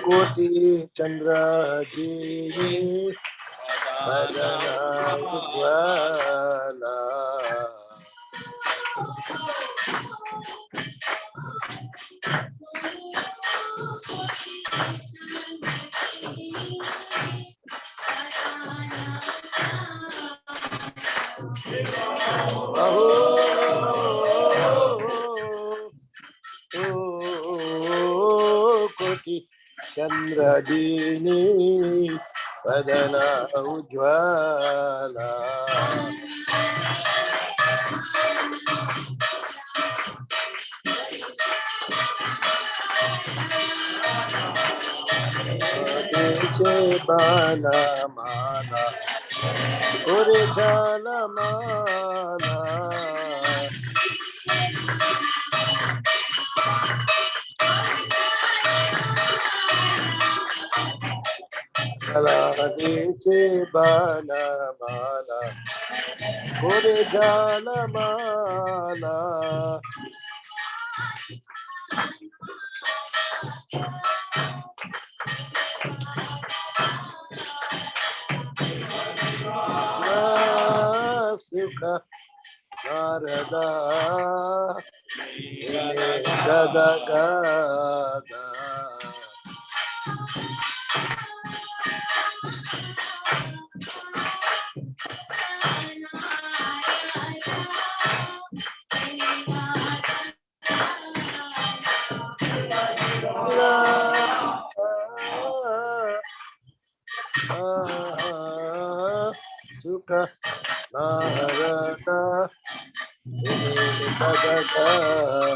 कोटि चंद्र जी भजना उज्ज्वला कोटि चंद्र दीनी वदना उज्ज्वला बाना माना गोरे जाना माना देचे बाना माना गोरे जाना माना सुखा नारदा गदा गदा सुखा नारदा गदा गदा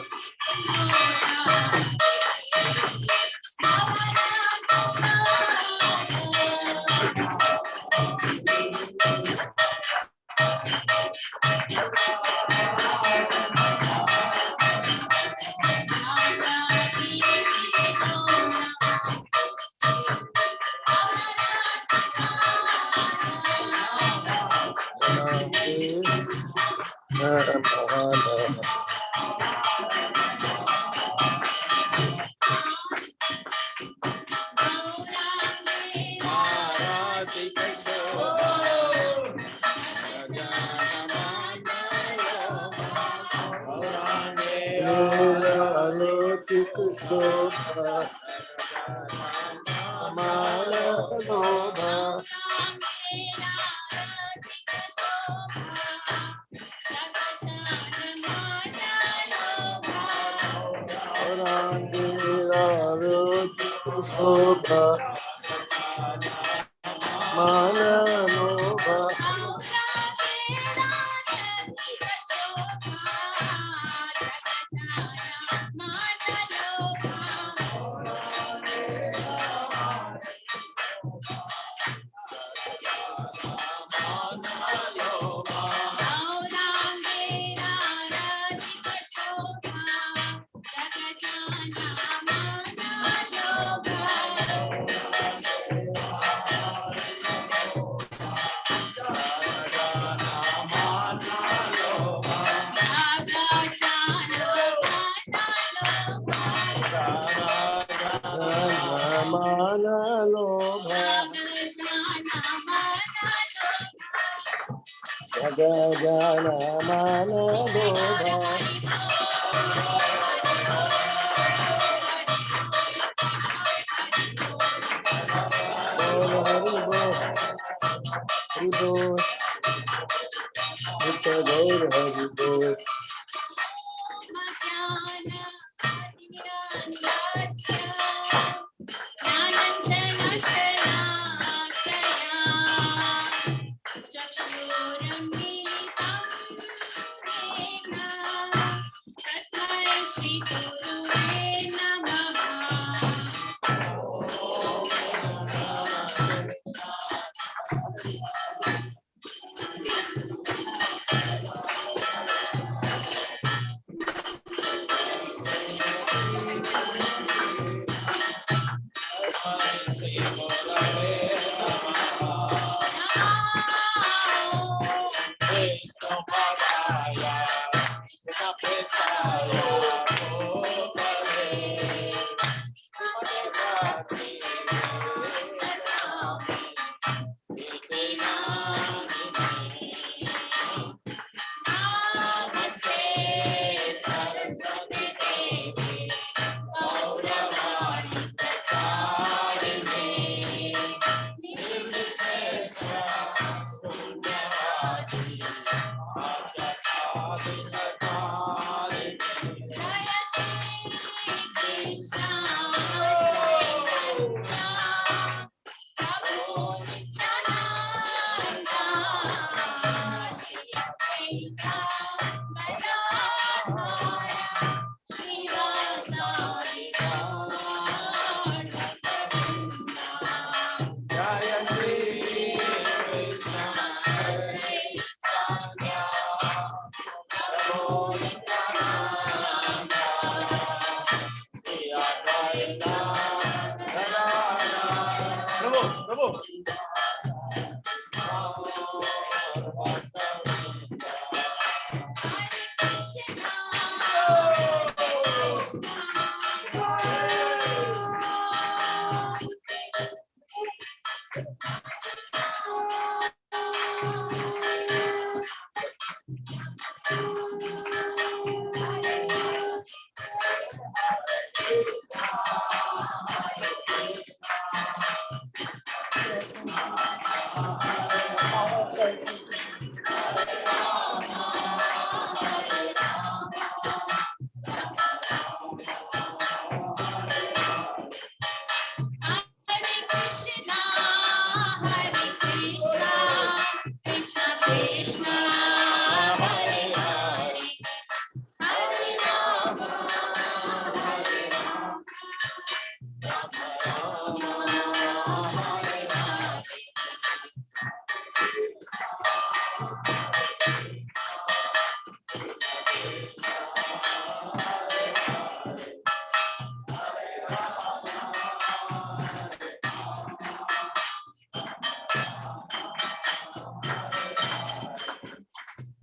मान लोभ जग जान मान लोभ हरि बोल नित्य गौर हरि बोल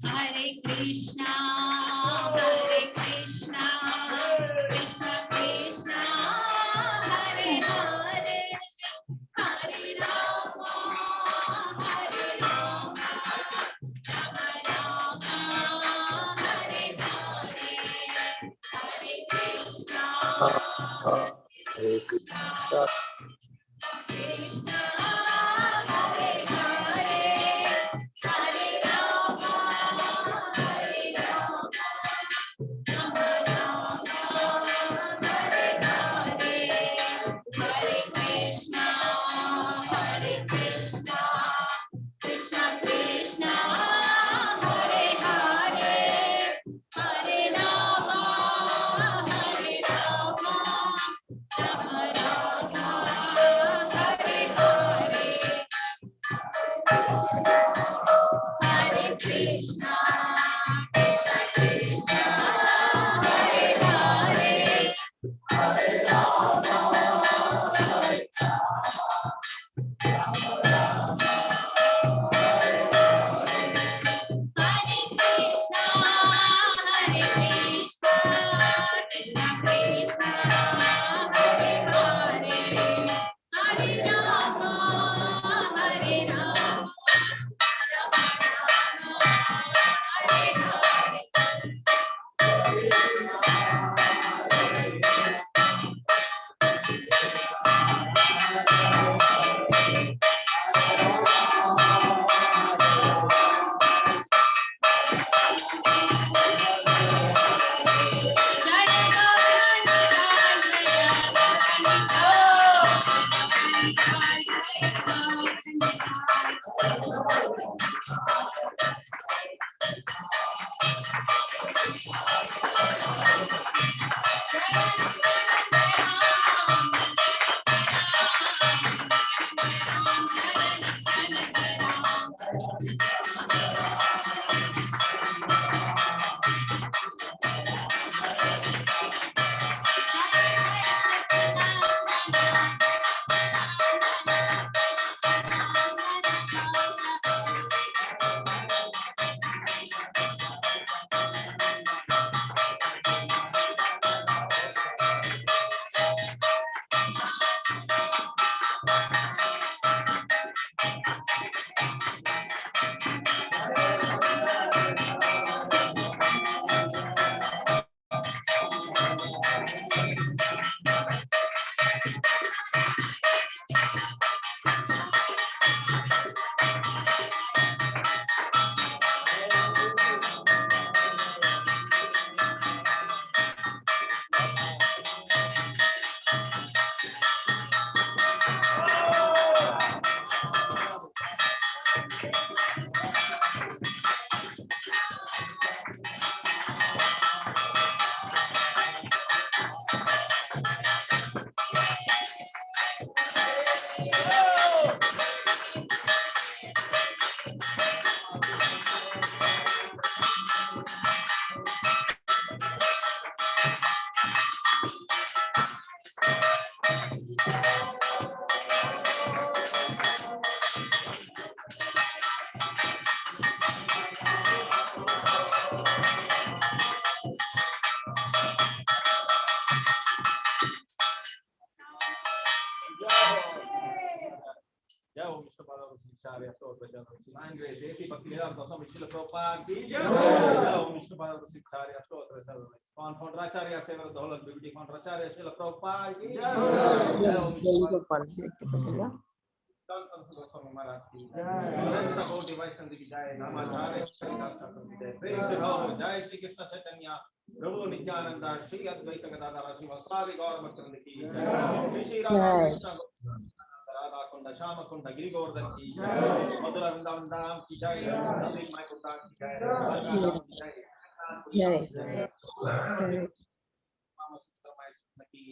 हरे कृष्ण जय ओम विष्णु पाद शिक्षार्य स्तोत्र जय देसी भक्ति वेदांत स्वामी श्रील प्रभुपाद की जय ओम विष्णु पाद शिक्षार्य स्तोत्र सर्व इस्कॉन कोराचार्य सेवर दौलत बिबिटी कोराचार्य श्रील प्रभुपाद की जय ओम विष्णु पाद संत स्वामी महाराज की अनंत कोटि वैष्णव की जय नामाचार्य जय श्री कृष्ण चैतन्य प्रभु नित्यानंद श्री अद्वैत गदाधर श्रीवासादि गौर भक्तवृंद की जय श्री श्री राधा कृष्ण राधा कुंड श्याम कुंड गिरि गोवर्धन की जय मधुर वृंदावन धाम की जय नंदी माई कुंड की जय राधा की जय जय की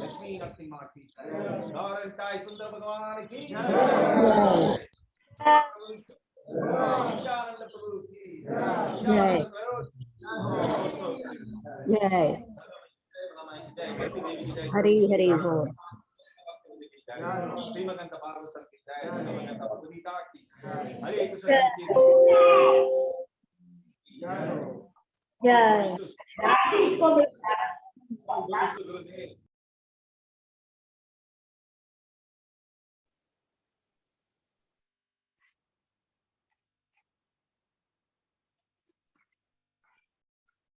लक्ष्मी नरसिम्हा की जय गौरताई सुंदर भगवान की जय नित्यानंद प्रभु की जय जय हरि हरि बोल श्रीमगंत भागवतम की जय श्रीमगंत भगवता की हरे कृष्ण की जय जय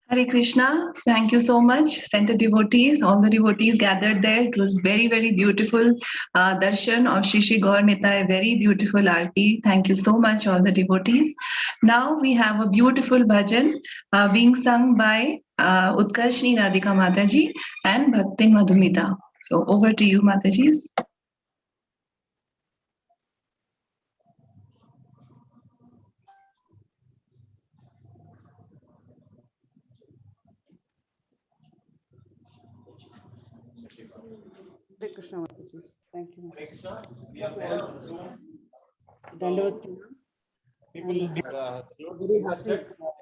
Hare Krishna, thank you so much, center devotees, all the devotees gathered there. It was very, very beautiful darshan of Shri Shri Gaur Nitai, very beautiful aarti. Thank you so much, all the devotees. Now we have a beautiful bhajan being sung by Utkarshni Radhika Mataji and Bhaktin Madhumita. So over to you, Matajis. Hare Krishna Mataji. Thank you. Hare Krishna. We are there on Zoom. Dandavat. People Very happy.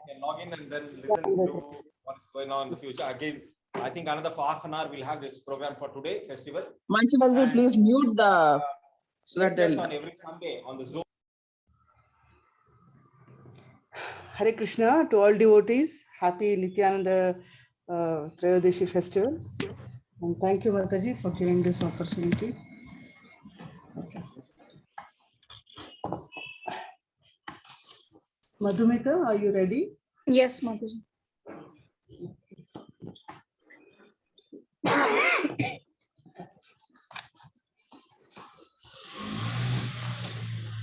can log in and then listen to what's going on in the future. Again, I think another half an hour we'll have this program for today, festival. Mansi, please mute the lectures on every Sunday on the Zoom. Hare Krishna to all devotees. Happy Nityanand Trayodashi festival. And thank you, Mataji, for giving this opportunity. Okay. Madhumita, are you ready? Yes, Mataji.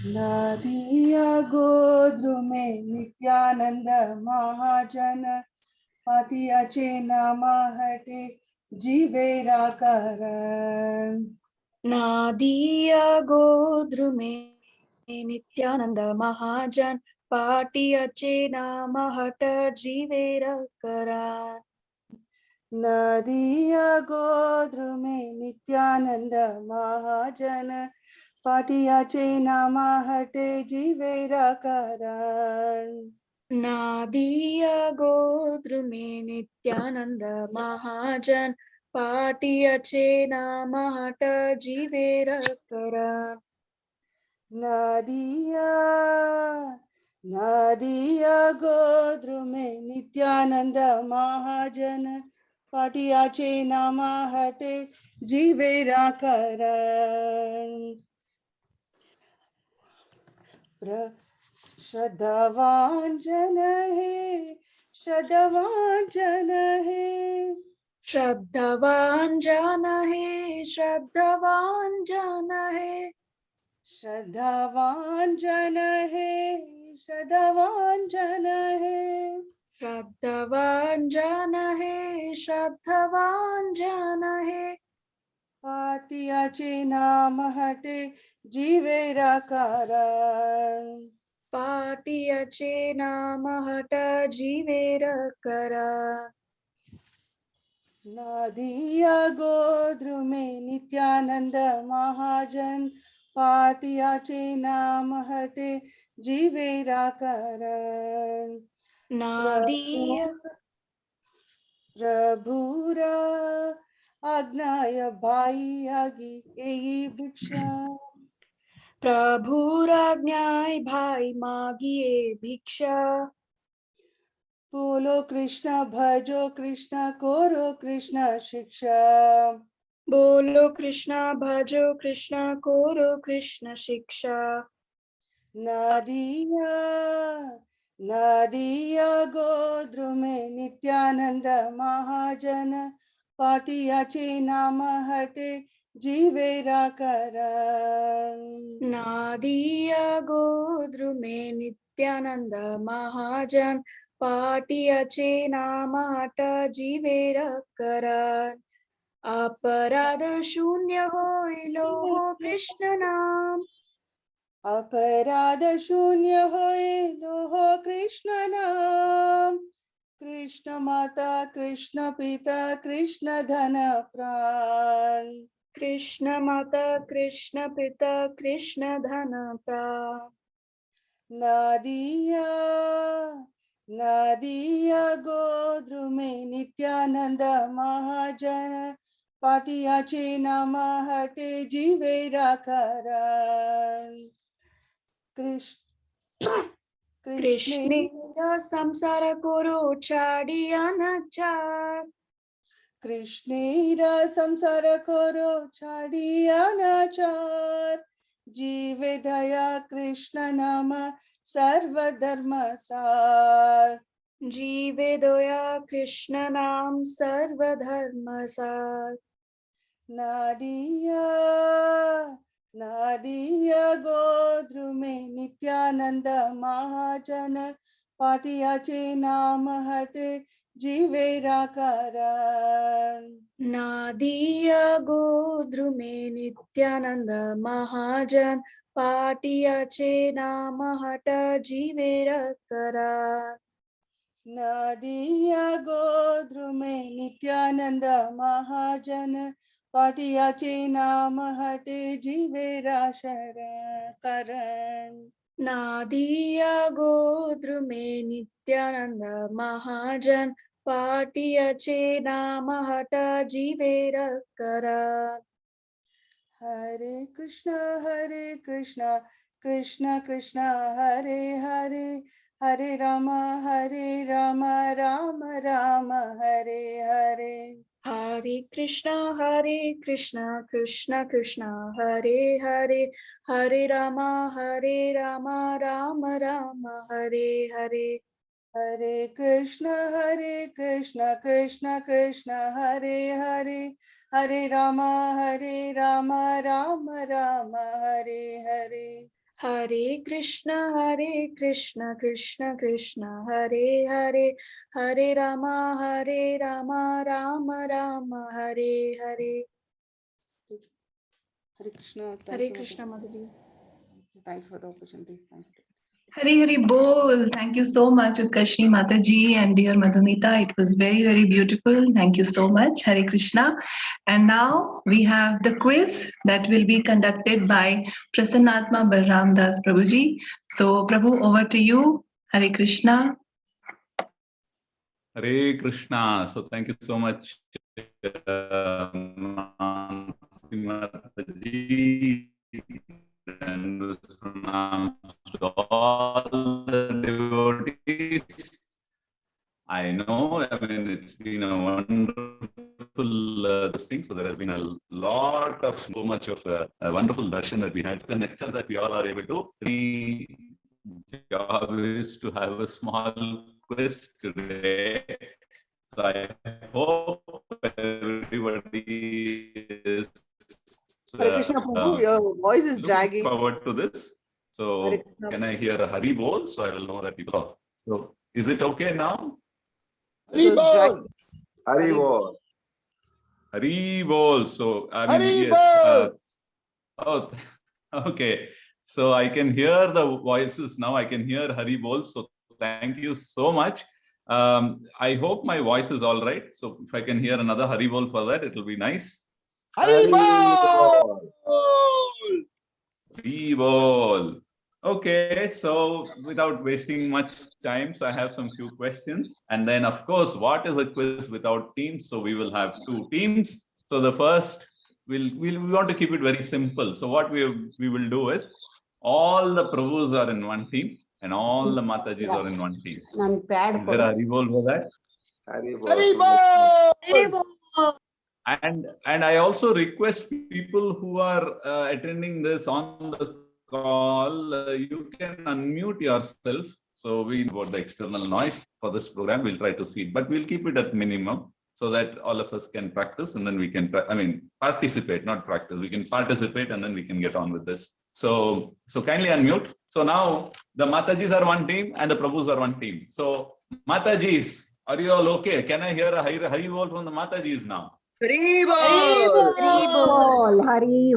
Nadiya Godru में नित्यानंद महाजन पतिया चेना महटे जीवेरा करण नादीय गोद्रुमे नित्यानंद महाजन पाटी अचे नाम हट जीवेर करा नदिया गोद्रुमे नित्यानंद महाजन पाटियाचे नामा हटे जीवेरा करण नादीय गोद्रुमे नित्यानंद महाजन पाटी अचे नाम हट जीवेर करा नदिया गोद्रुमे नित्यानंद महाजन पाटियाचे नामा हटे जीवेरा करण श्रद्धावान जन है श्रद्धावान जन है श्रद्धावान जन है श्रद्धावान जन है श्रद्धावान जन है श्रद्धावान जन है श्रद्धावान जन है श्रद्धावान जन है पाटियाचे नाम हटे जीवेरा कारण पाटियाचे नाम हट जीवेर करा नदिया गोद्रुमे नित्यानंद महाजन पाटियाचे नाम हटे जीवेरा करण नादीय प्रभुरा आज्ञाय भाई आगी एई भिक्षा प्रभुराज्ञाय भाई मागिए भिक्षा बोलो कृष्ण भजो कृष्ण करो कृष्ण शिक्षा बोलो कृष्ण भजो कृष्ण कोरो कृष्ण शिक्षा नदिया गोद्रुमे नित्यानंद महाजन पाटियाचे नाम हटे जीवेरा करण नादीय गोद्रुमे नित्यानंद महाजन पाटियाचे नाम हट जीवेर करण अपराध शून्य होय लोहो कृष्ण नाम अपराध शून्य होय लोहो कृष्ण नाम कृष्ण माता कृष्ण पिता कृष्ण धन प्राण कृष्ण माता कृष्ण पिता कृष्ण धन प्राण नदिया गोद्रुमे नित्यानंद महाजन पाटियाचे नाम हटे जीवेरा करण कृष्णे संसार कोरो छाडिया नचार कृष्णेरा संसार करो छाडिया नाचार जीवे दया कृष्ण नाम सर्वधर्म सार जीवे दया कृष्ण नाम सर्वधर्म सार नदिया गोद्रुमे नित्यानंद महाजन पाटियाचे नाम हटे जीवेरा करण नादीय गोद्रुमे नित्यानंद महाजन पाटियाचे नाम हट जीवेर करा नदिया गोद्रुमे नित्यानंद महाजन पाटियाचे नाम हटे जीवेरा करण नादीय गोद्रुमे नित्यानंद महाजन पाटियाचे नाम हट जीवेर करा हरे Krishna Krishna Krishna Hare Hare Hare Ram Ram Ram Hare Hare Hare Krishna Krishna Krishna Hare Hare Hare Ram Ram Ram Hare Hare Hare Krishna Krishna Krishna Hare Hare Hare Ram Ram Ram Hare Hare Hare Krishna Krishna Krishna Hare Hare Hare Ram Ram Ram Hare Hare Hare Krishna. Hare Krishna, Mataji. Thank you for the opportunity. Thank you. Hari Hari Bol. Thank you so much, Utkarshni Mataji and dear Madhumita. It was very, very beautiful. Thank you so much. Hare Krishna. And now we have the quiz that will be conducted by Prasannatma Balram Das Prabhuji. So, Prabhu, over to you. Hare Krishna. Hare Krishna. So thank you so much, Mataji, and pranams to all the devotees. I know, I mean, it's been a wonderful thing. So there has been a lot of, so much of a wonderful darshan that we had. The nectar that we all are able to. The job is to have a small quiz today. So I hope everybody is Hare Krishna Prabhu, your voice is dragging. forward to this. So Hare Krishna. can I hear a Hari Bol? So I will know that people are. So is it okay now? Hari Bol. Hari Bol. Hari Bol. So I mean, Hari yes. Oh, okay. So I can hear the voices now. I can hear Hari Bol. So thank you so much. I hope my voice is all right. So if I can hear another Hari Bol for that, it will be nice. Hari Bol. Hari Bol. Okay, so without wasting much time, so I have some few questions. And then, of course, what is a quiz without teams? So we will have 2 teams. So the first, we want to keep it very simple. So what we will do is, all the Prabhus are in one team and all the Matajis are in one team. Is there a Hari Bol for that? Hari Bol. And I also request people who are attending this on the call, you can unmute yourself. So we about the external noise for this program, we'll try to see it, but we'll keep it at minimum so that all of us can practice and then we can, participate, not practice. We can participate and then we can get on with this. So kindly unmute. So now the Matajis are one team and the Prabhus are one team. So Matajis, are you all okay? Can I hear a Hari Bol from the Matajis now? Hari Bol. Hari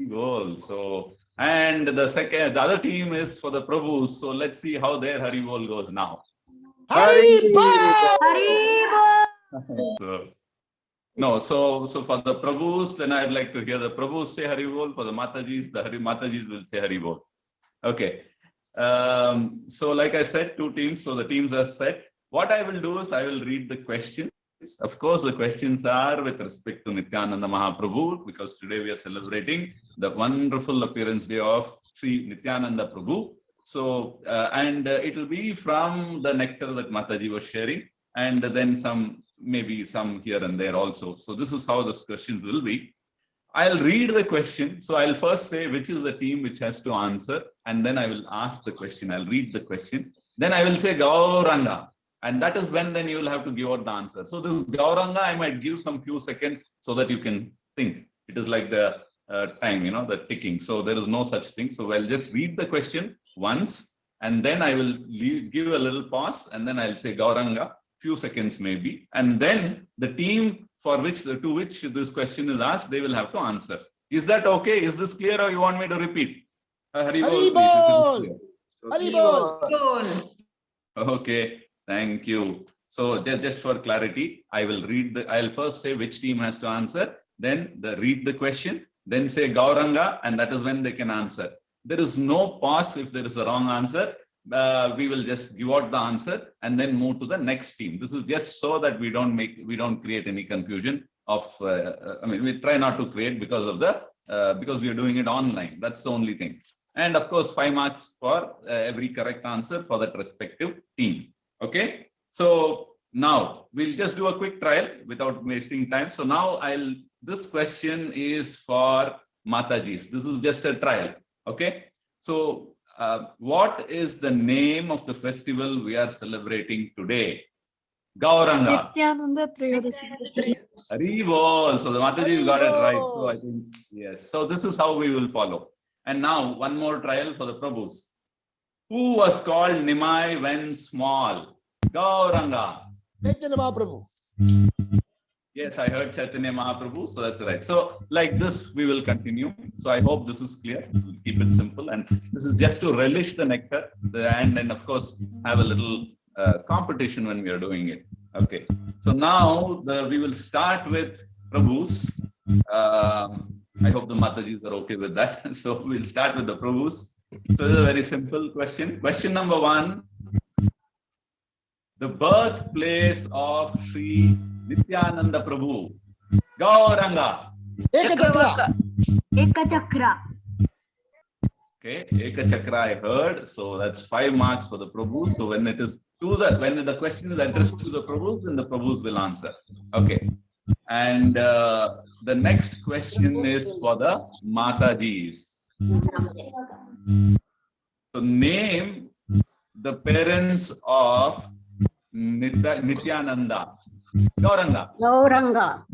Bol. So, and the other team is for the Prabhus. So let's see how their Hari Bol goes now. Hari Bol. So for the Prabhus, then I'd like to hear the Prabhus say Hari Bol. For the Matajis, Matajis will say Hari Bol. Okay. So like I said, 2 teams. So the teams are set. What I will do is I will read the questions. Of course, the questions are with respect to Nityananda Mahaprabhu, because today we are celebrating the wonderful appearance day of Sri Nityananda Prabhu. So, it will be from the nectar that Mataji was sharing, and then maybe some here and there also. So this is how the questions will be. I'll read the question. So I'll first say which is the team which has to answer, and then I will ask the question. I'll read the question. Then I will say Gauranga. And that is when then you will have to give out the answer. So this Gauranga, I might give some few seconds so that you can think. It is like the time, the ticking. So there is no such thing. So I'll just read the question once, and then I will give a little pause, and then I'll say Gauranga, few seconds maybe. And then the team to which this question is asked, they will have to answer. Is that okay? Is this clear, or you want me to repeat? Hari Bol. Hari Bol. Okay. Thank you. So just for clarity, I'll first say which team has to answer, then read the question, then say Gauranga, and that is when they can answer. There is no pause if there is a wrong answer. We will just give out the answer and then move to the next team. This is just so that we don't create any confusion we try not to create because we are doing it online. That's the only thing. And of course, 5 marks for every correct answer for that respective team. Okay, so now we'll just do a quick trial without wasting time. So now this question is for Matajis. This is just a trial. Okay, so what is the name of the festival we are celebrating today? Gauranga. Nityananda Trayodashi. Hari Bol. So the Matajis got it right. So I think, yes. So this is how we will follow. And now one more trial for the Prabhus. Who was called Nimai when small? Gauranga. Nityananda Mahaprabhu. Yes, I heard Chaitanya Mahaprabhu, so that's right. So like this, we will continue. So I hope this is clear. We'll keep it simple. And this is just to relish the nectar and of course, have a little competition when we are doing it. Okay. So now we will start with Prabhus. I hope the Matajis are okay with that. So we'll start with the Prabhus. So this is a very simple question. Question number 1. The birthplace of Sri Nityananda Prabhu. Gauranga. Ekachakra. Okay, Ekachakra I heard. So that's 5 marks for the Prabhu. So when it is when the question is addressed to the Prabhus, then the Prabhus will answer. Okay. And the next question is for the Matajis. So name the parents of Nityananda. Gauranga. Gauranga.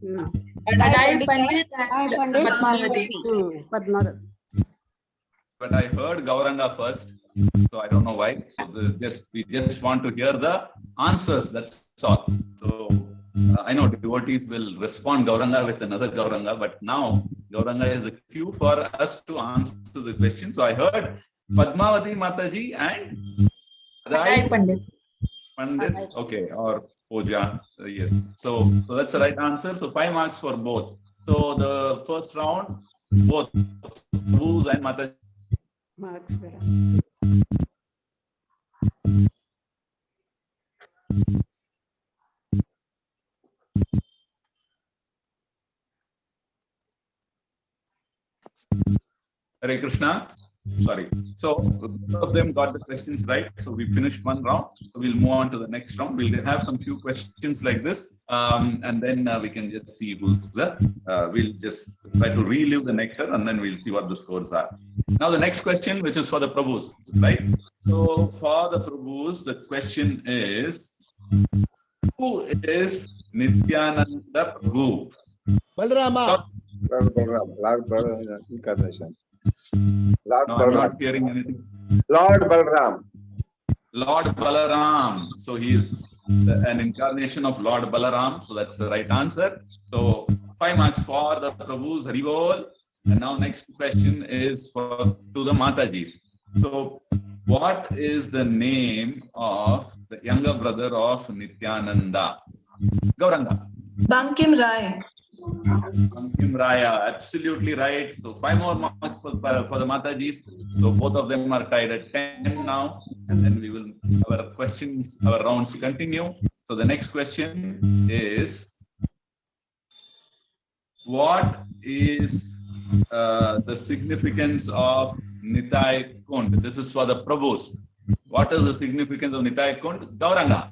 Adai Pandit and Padmavati. Padmavati. But I heard Gauranga first, so I don't know why. So we just want to hear the answers. That's all. So I know devotees will respond Gauranga with another Gauranga, but now Gauranga is a cue for us to answer the question. So I heard Padmavati Mataji and Adai Pandit. Pandit, okay, or Puja, yes. So that's the right answer. So 5 marks for both. So the first round, both Prabhus and Mataji. Marks. Hare Krishna. Sorry. So both of them got the questions right. So we finished 1 round. So we'll move on to the next round. We'll have some few questions like this, and then we can just see who's the. We'll just try to relive the nectar, and then we'll see what the scores are. Now the next question, which is for the Prabhus, right? So for the Prabhus, the question is, who is Nityananda Prabhu? Balarama. Lord Balaram, incarnation. Lord No, Balaram. I'm not hearing anything. Lord Balaram. Lord Balaram. So he is an incarnation of Lord Balaram. So that's the right answer. So 5 marks for the Prabhus. Hari Bol. And now next question is to the Matajis. So what is the name of the younger brother of Nityananda? Gauranga. Bankim Rai. Bankim Raya, absolutely right. So 5 more marks for the Matajis. So both of them are tied at 10 now. And then we will, our rounds continue. So the next question is, what is the significance of Nitai Kund? This is for the Prabhus. What is the significance of Nitai Kund? Gauranga.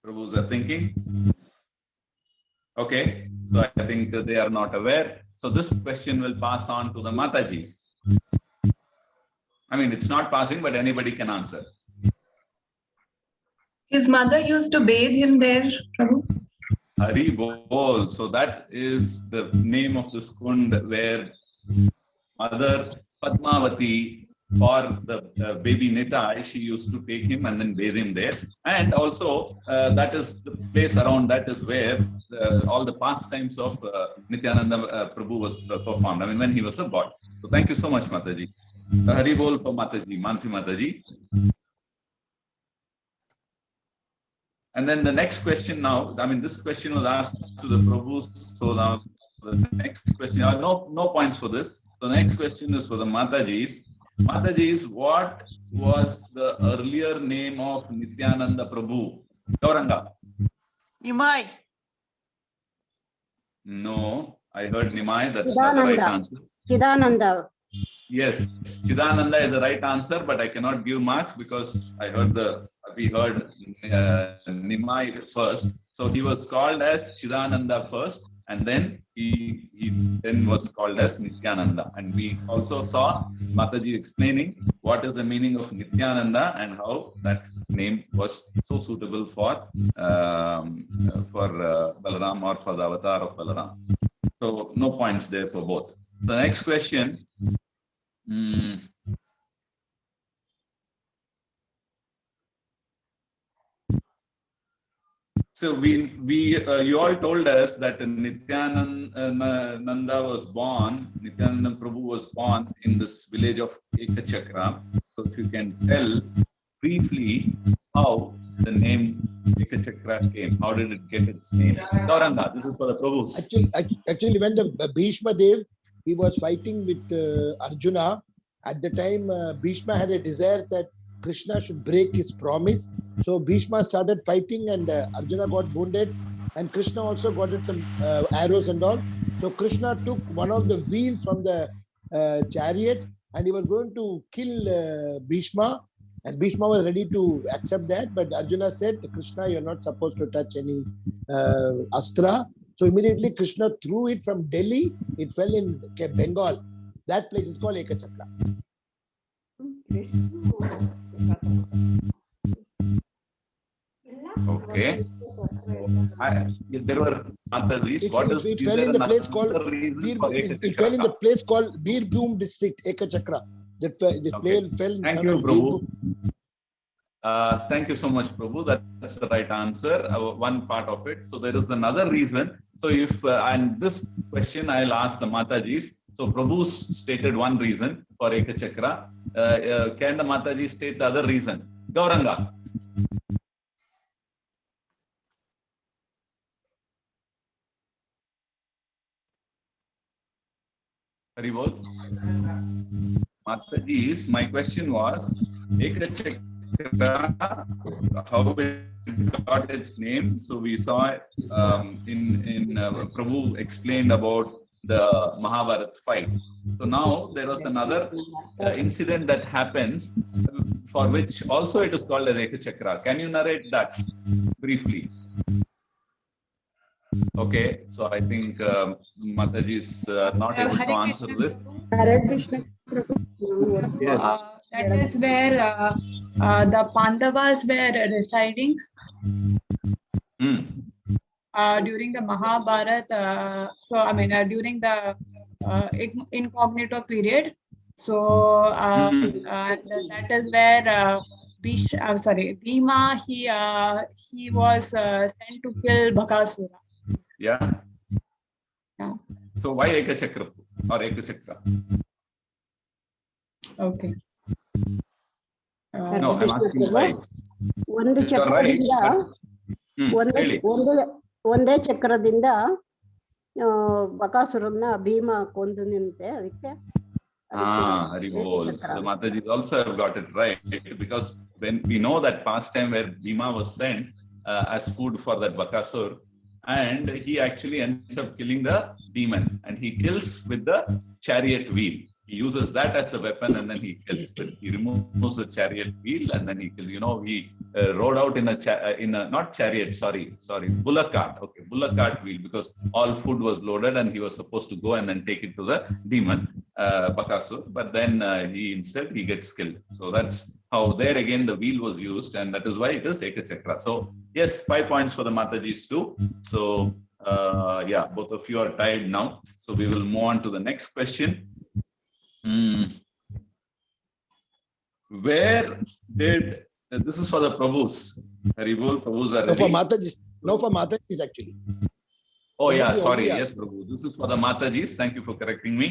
Prabhus are thinking. Okay, so I think they are not aware. So this question will pass on to the Matajis. I mean, it's not passing, but anybody can answer. His mother used to bathe him there, Prabhu. Hari Bol. So that is the name of this kund where Mother Padmavati, for the baby Nitai, she used to take him and then bathe him there. And also, that is the place around that is where all the pastimes of Nityananda Prabhu was performed. I mean, when he was a boy. So thank you so much, Mataji. Hari Bol for Mataji, Mansi Mataji. And then the next question now, I mean, this question was asked to the Prabhus. So now the next question, no points for this. So the next question is for the Matajis. Matajis, what was the earlier name of Nityananda Prabhu? Gauranga. Nimai. No, I heard Nimai. That's not the right answer. Chidananda. Yes, Chidananda is the right answer, but I cannot give marks because we heard Nimai first. So he was called as Chidananda first, and then he then was called as Nityananda. And we also saw Mataji explaining what is the meaning of Nityananda and how that name was so suitable for Balaram or for the avatar of Balaram. So no points there for both. So the next question. So you all told us that Nityananda was born, Nityananda Prabhu was born in this village of Ekachakra. So if you can tell briefly how the name Ekachakra came, how did it get its name? Gauranga, this is for the Prabhus. Actually, when the Bhishma Dev, he was fighting with Arjuna, at the time Bhishma had a desire that Krishna should break his promise. So Bhishma started fighting and Arjuna got wounded, and Krishna also got some arrows and all. So Krishna took one of the wheels from the chariot and he was going to kill Bhishma, and Bhishma was ready to accept that, but Arjuna said, Krishna, you're not supposed to touch any astra. So immediately Krishna threw it from Delhi. It fell in Bengal. That place is called Ekachakra. Okay. There were Matajis. It fell in the place called it fell in the place called Birbhum district, Ekachakra. That fell in Thank you, Prabhu. Thank you so much, Prabhu. That's the right answer. One part of it. So there is another reason. So if and this question I'll ask the Matajis. So Prabhu stated one reason for Ekachakra. Can the Mataji state the other reason? Gauranga. Haribol. Matajis, my question was Ekachakra, how it got its name. So we saw it in Prabhu explained about the Mahabharata fight. So now there was another incident that happens for which also it is called as Ekachakra. Can you narrate that briefly? Okay, so I think Mataji is not able to answer this. Yes. That is where the Pandavas were residing during the Mahabharata. During the incognito period. So and that is where Bhima he was sent to kill Bhakasura. Yeah. So why Ekachakra or Ekachakra? Okay. No, I'm asking why. ಒಂದು ಚಕ್ರದಿಂದ ಒಂದೇ ಚಕ್ರದಿಂದ ಬಕಾಸುರನ್ನ ಭೀಮ ಕೊಂದು ನಿಂತೆ ಅದಕ್ಕೆ Haribol. So Mataji also have got it right, because when we know that past time where Bhima was sent as food for that Bakasur, and he actually ends up killing the demon, and he kills with the chariot wheel. He uses that as a weapon and then he kills with. He removes the chariot wheel and then he kills. You know, he rode out in a not chariot, sorry, bullock cart. Okay, bullock cart wheel, because all food was loaded and he was supposed to go and then take it to the demon, Bakasur. But then he gets killed. So that's how there again the wheel was used, and that is why it is Ekachakra. So yes, 5 points for the Matajis too. So yeah, both of you are tied now. So we will move on to the next question. Where did this is for the Prabhus? Haribol, Prabhus are ready. No, for Matajis actually. Oh yeah, sorry. Yes, Prabhu. This is for the Matajis. Thank you for correcting me.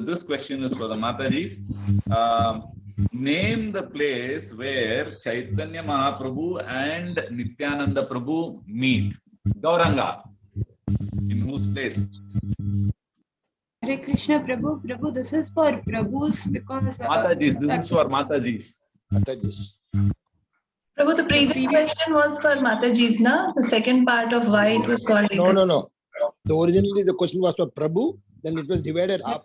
This question is for the Matajis. Name the place where Chaitanya Mahaprabhu and Nityananda Prabhu meet. Gauranga. In whose place? Hare Krishna, Prabhu, this is for Prabhus because Matajis, this is for Matajis. Prabhu, the previous question was for Matajis, na? The second part of why it was called. No. Originally the question was for Prabhu, then it was divided half.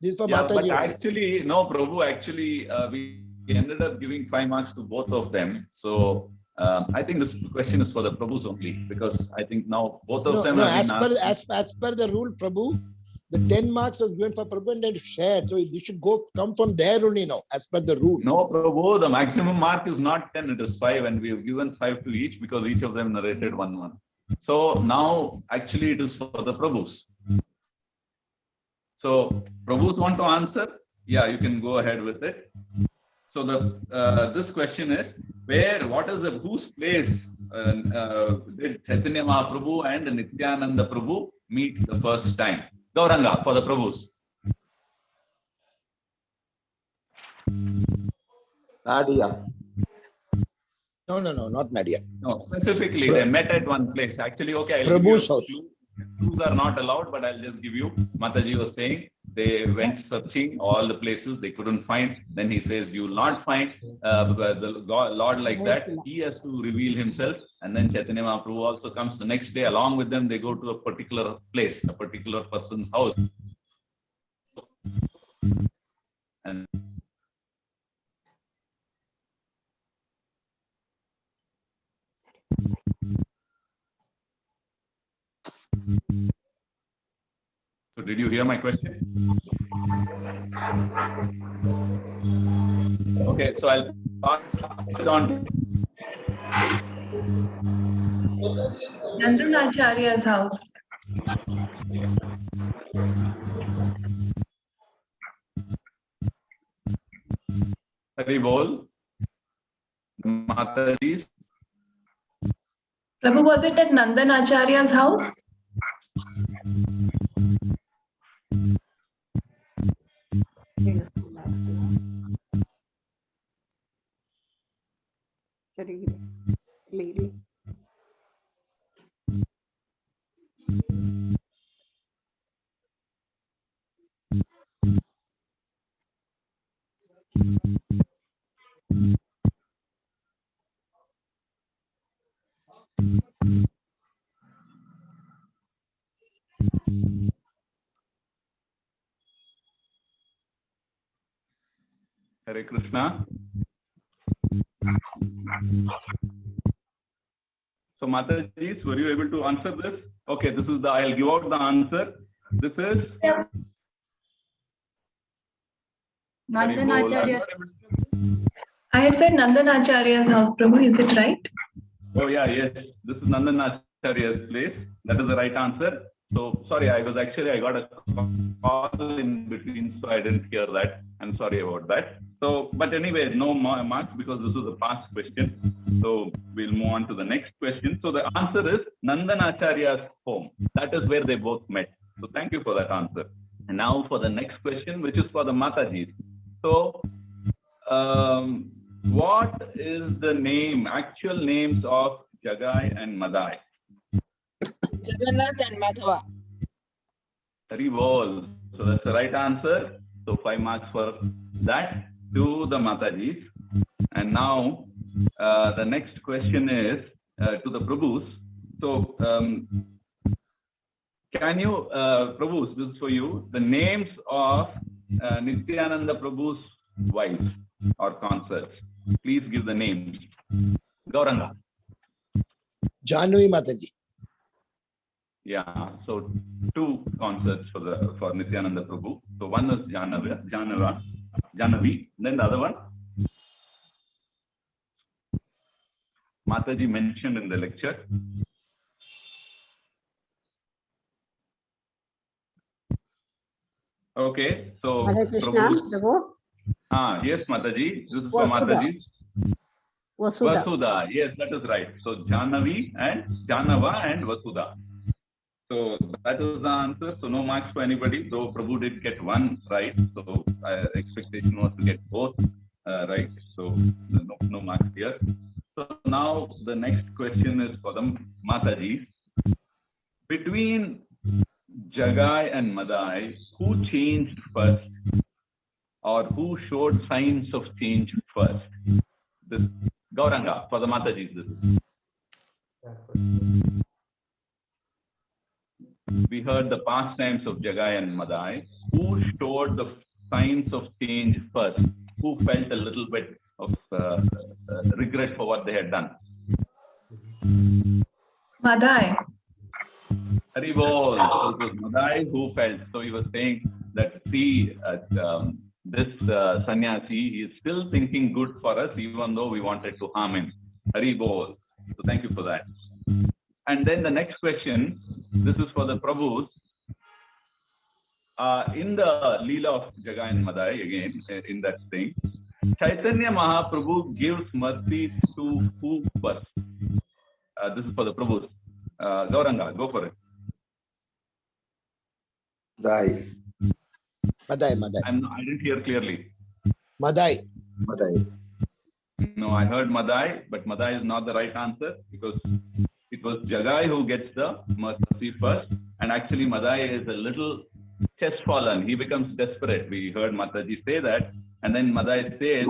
This is for Mataji. But actually, no, Prabhu, actually we ended up giving 5 marks to both of them. So I think this question is for the Prabhus only, because I think now both of them have been asked. As per the rule, Prabhu, the 10 marks was given for Prabhu and then shared. So it should come from there only now, as per the rule. No, Prabhu, the maximum mark is not 10, it is 5, and we have given 5 to each because each of them narrated 1. So now actually it is for the Prabhus. So Prabhus want to answer? Yeah, you can go ahead with it. So this question is whose place did Chaitanya Mahaprabhu and Nityananda Prabhu meet the first time? Gauranga for the Prabhus. Nadia. No, not Nadia. No, specifically they met at one place. Actually, okay, I'll Prabhu's give house. you a clue. Clues are not allowed, but I'll just give you. Mataji was saying they went searching all the places they couldn't find. Then he says, "You will not find the Lord like that. He has to reveal himself." And then Chaitanya Mahaprabhu also comes the next day. Along with them, they go to a particular place, a particular person's house. And so, did you hear my question? Okay, so I'll pass it on. Nandanacharya's house. Hari Bol. Mataji's. Prabhu, was it at Nandanacharya's house? Hare Krishna. So Mataji, were you able to answer this? Okay, this is I'll give out the answer. This is Nandanacharya's. I had said Nandanacharya's house, Prabhu. Is it right? Oh yeah, yes. This is Nandanacharya's place. That is the right answer. So sorry, I got a call in between, so I didn't hear that. I'm sorry about that. So, but anyway, no marks because this was a past question. So we'll move on to the next question. So the answer is Nandanacharya's home. That is where they both met. So thank you for that answer. And now for the next question, which is for the Matajis. So, what is the actual names of Jagai and Madai? Jagannath and Madhava. Hari Bol. So that's the right answer. So 5 marks for that to the Matajis. And now the next question is to the Prabhus. So can you, Prabhus, this is for you, the names of Nityananda Prabhu's wives or consorts. Please give the names. Gauranga. Janvi Mataji. Yeah, so 2 concerts for Nityananda Prabhu. So one is Janavi, then the other one Mataji mentioned in the lecture. Okay, so Hare Krishna, Prabhu. Yes, Mataji. This is for Mataji. Vasudha. Yes, that is right. So Janavi and Janava and Vasudha. So that is the answer. So no marks for anybody, though Prabhu did get 1 right. So expectation was to get both right. So no marks here. So now the next question is for the Matajis. Between Jagai and Madai, who changed first? Or who showed signs of change first? This Gauranga for the Matajis. This is. We heard the pastimes of Jagai and Madai. Who showed the signs of change first? Who felt a little bit of regret for what they had done? Madai. Hari Bol. So it was Madai who felt. So he was saying that, see, this sannyasi, he is still thinking good for us, even though we wanted to harm him. Hari Bol. So thank you for that. And then the next question, this is for the Prabhus. In the Leela of Jagai and Madai, again, in that thing, Chaitanya Mahaprabhu gives mercy to who first? This is for the Prabhus. Gauranga, go for it. Madai. Madai. I didn't hear clearly. Madai. No, I heard Madai, but Madai is not the right answer because it was Jagai who gets the mercy first. And actually, Madai is a little chestfallen. He becomes desperate. We heard Mataji say that. And then Madai says,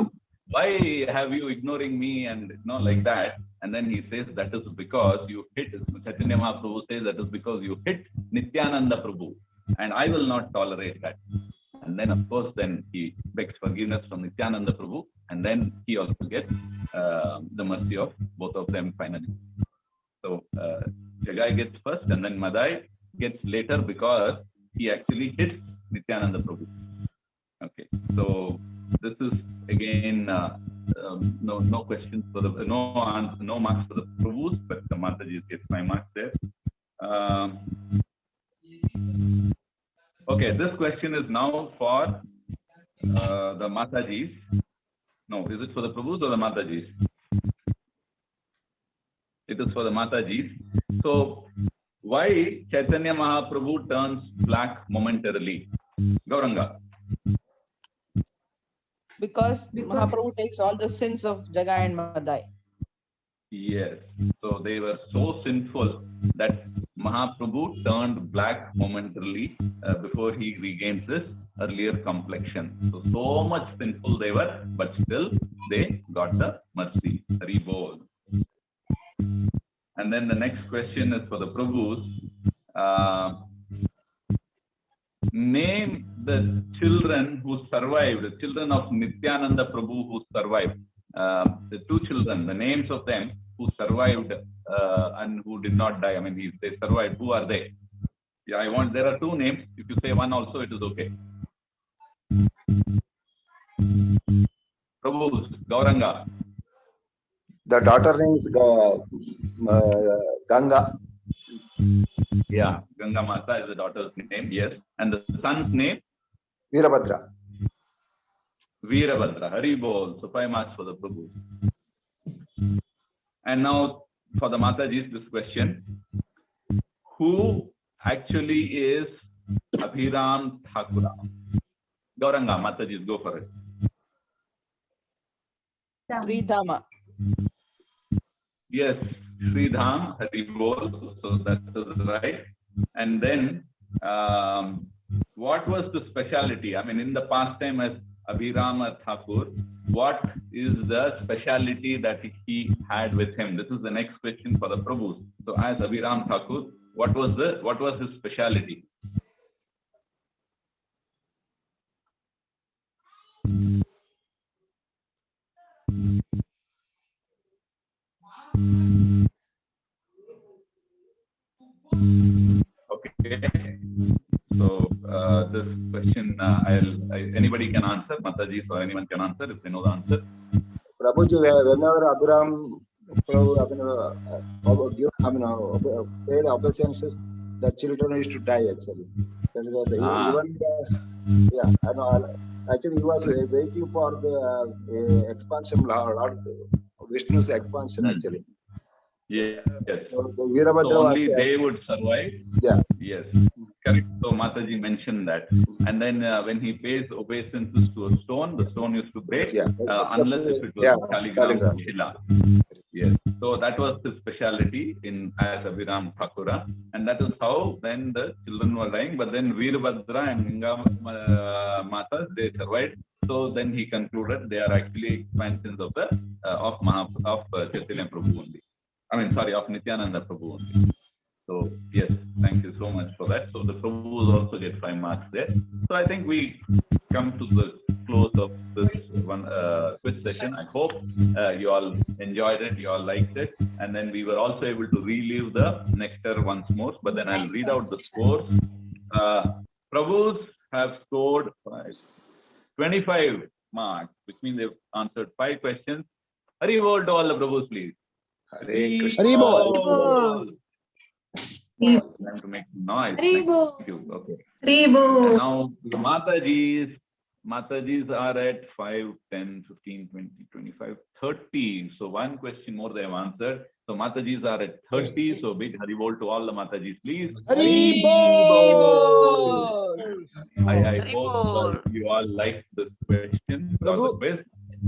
why have you ignoring me? And like that. And then he says, that is because you hit, Chaitanya Mahaprabhu says, that is because you hit Nityananda Prabhu. And I will not tolerate that. And then, of course, then he begs forgiveness from Nityananda Prabhu. And then he also gets the mercy of both of them finally. So Jagai gets first and then Madai gets later because he actually hits Nityananda Prabhu. Okay, so this is again no questions for the no marks for the Prabhus, but the Mataji gets 5 marks there. Okay, this question is now for the Matajis. No, is it for the Prabhus or the Matajis? It is for the Matajis. So, why Chaitanya Mahaprabhu turns black momentarily? Gauranga. Because Mahaprabhu takes all the sins of Jagai and Madai. Yes. So they were so sinful that Mahaprabhu turned black momentarily before he regains his earlier complexion. So much sinful they were, but still they got the mercy. Hari Bol. And then the next question is for the Prabhus. Name the children who survived, the children of Nityananda Prabhu who survived. The 2 children, the names of them who survived and who did not die. I mean, they survived. Who are they? Yeah, there are 2 names. If you say one also, it is okay. Prabhus, Gauranga. The daughter name is Ganga. Yeah, Ganga Mata is the daughter's name, yes. And the son's name? Virabhadra. Virabhadra, Hari Bol. So 5 marks for the Prabhu. And now for the Matajis, this question. Who actually is Abhiram Thakura? Gauranga, Matajis, go for it. Sri Dhama. Yes, Sri Dham, Hari Bol. So that is right. And then, what was the speciality? I mean, in the past time as Abhirama Thakur, what is the speciality that he had with him? This is the next question for the Prabhus. So, as Abhiram Thakur, what was his speciality? Okay. So this question, anybody can answer. Mataji or anyone can answer if they know the answer. Prabhuji, whenever Abhiram paid obeisances, the children used to die actually. Yeah, I know. Actually, he was waiting for the expansion, Lord Vishnu's expansion actually. Yes. So only they would survive. Yeah. Yes. Correct. So Mataji mentioned that. And then when he pays obeisances to a stone, the stone used to break unless if it was Shaligram Shila. Yes. So that was his speciality as Abhiram Thakura. And that is how then the children were dying. But then Virabhadra and Ganga Mata, they survived. So then he concluded they are actually expansions of Chaitanya Prabhu only. I mean, sorry, of Nityananda Prabhu only. So, yes, thank you so much for that. So, the Prabhus also get 5 marks there. So, I think we come to the close of this one quiz session. I hope you all enjoyed it, you all liked it. And then we were also able to relive the nectar once more. But then I'll read out the scores. Prabhus have scored 25 marks, which means they've answered 5 questions. Hari Bol to all the Prabhus, please. Hare Krishna. Hari Bol. Time to make noise. Hari Bol. Thank you. Okay. Hari Bol. And now the Matajis. Matajis are at 5, 10, 15, 20, 25, 30. So one question more they have answered. So Matajis are at 30. So big Haribol to all the Matajis, please. Haribol! I hope you all like this question or the quiz.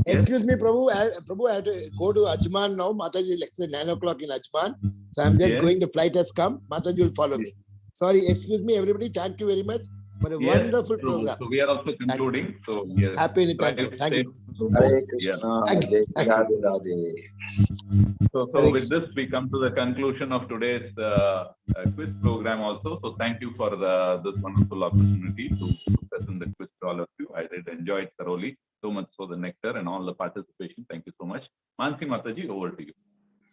Excuse me, Prabhu. Prabhu, I have to go to Ajman now. Mataji lecture 9 o'clock in Ajman. So I'm just going. The flight has come. Mataji will follow me. Sorry, excuse me, everybody. Thank you very much for a wonderful program. So we are also concluding. So yes. Happy Nityanand. Thank you. Hare Krishna. Jai Radhe Radhe. So with this, we come to the conclusion of today's quiz program also. So thank you for this wonderful opportunity to present the quiz to all of you. I did enjoy it thoroughly. So much so the nectar and all the participation. Thank you so much. Mansi Mataji, over to you.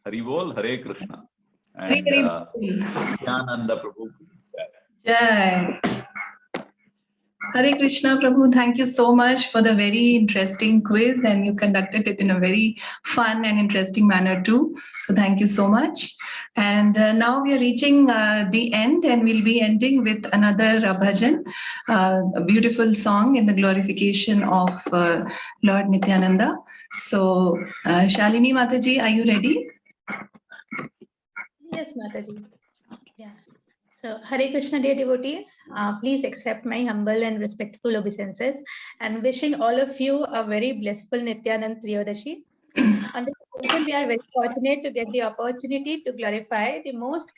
Hari Bol, Hare Krishna. And Nityananda Prabhu. Jai. Hare Krishna, Prabhu. Thank you so much for the very interesting quiz, and you conducted it in a very fun and interesting manner too. So thank you so much. And now we are reaching the end, and we'll be ending with another bhajan, a beautiful song in the glorification of Lord Nityananda. So Shalini Mataji, are you ready? Yes, Mataji. Yeah. So, Hare Krishna, dear devotees, please accept my humble and respectful obeisances, and wishing all of you a very blissful Nityanand Trayodashi. On this occasion, we are very fortunate to get the opportunity to glorify the most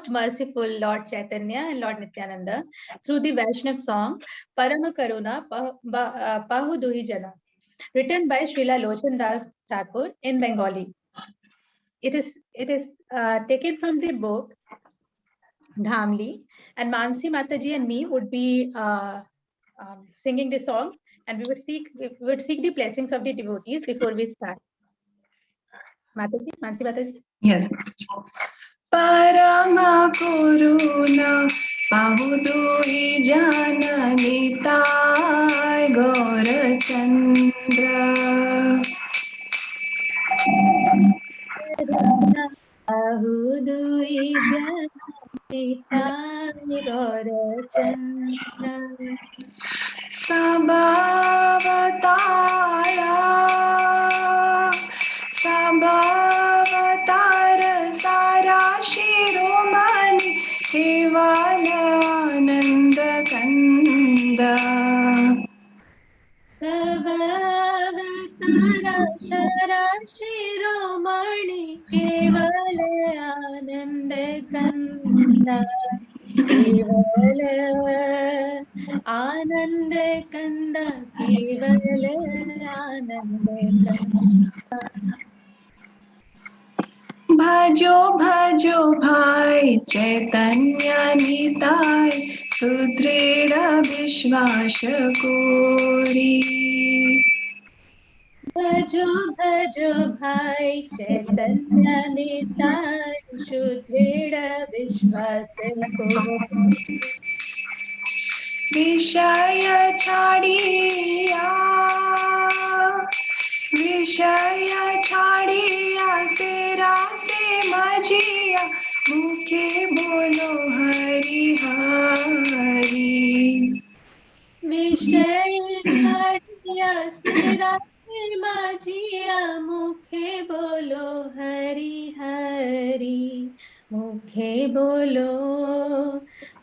merciful Lord Chaitanya and Lord Nityananda through the Vaishnav song Parama Karuna Pahu Duhi Jana, written by Srila Lochan Das Thakur in Bengali. It is taken from the book Dhamli, and Mansi Mataji and me would be singing the song, and we would seek the blessings of the devotees before we start. Mataji, Mansi Mataji. Yes. Parama Karuna Pahuduhi Jana Nitai Gaura Chandra Pahudui Jana Nitai Gaura Chandra Sabhavatara Sara Shiromani Kevala Ananda Kanda Sabhavatara Sara Shiromani Kevala Ananda Kanda Kevala Ananda Kanda Kevala Ananda Kanda Bhajo bhajo bhai Chaitanya Nitai Sudreda Vishwasha Kori Bhajo bhajo bhai Chaitanya Nitai Sudreda Vishwas Kori Vishaya Chadiya Vishaya Chadiya Tera Se Majiya Mukhe Bolo Hari Hari Vishay chadiya stira majiya mukhe bolo hari hari mukhe bolo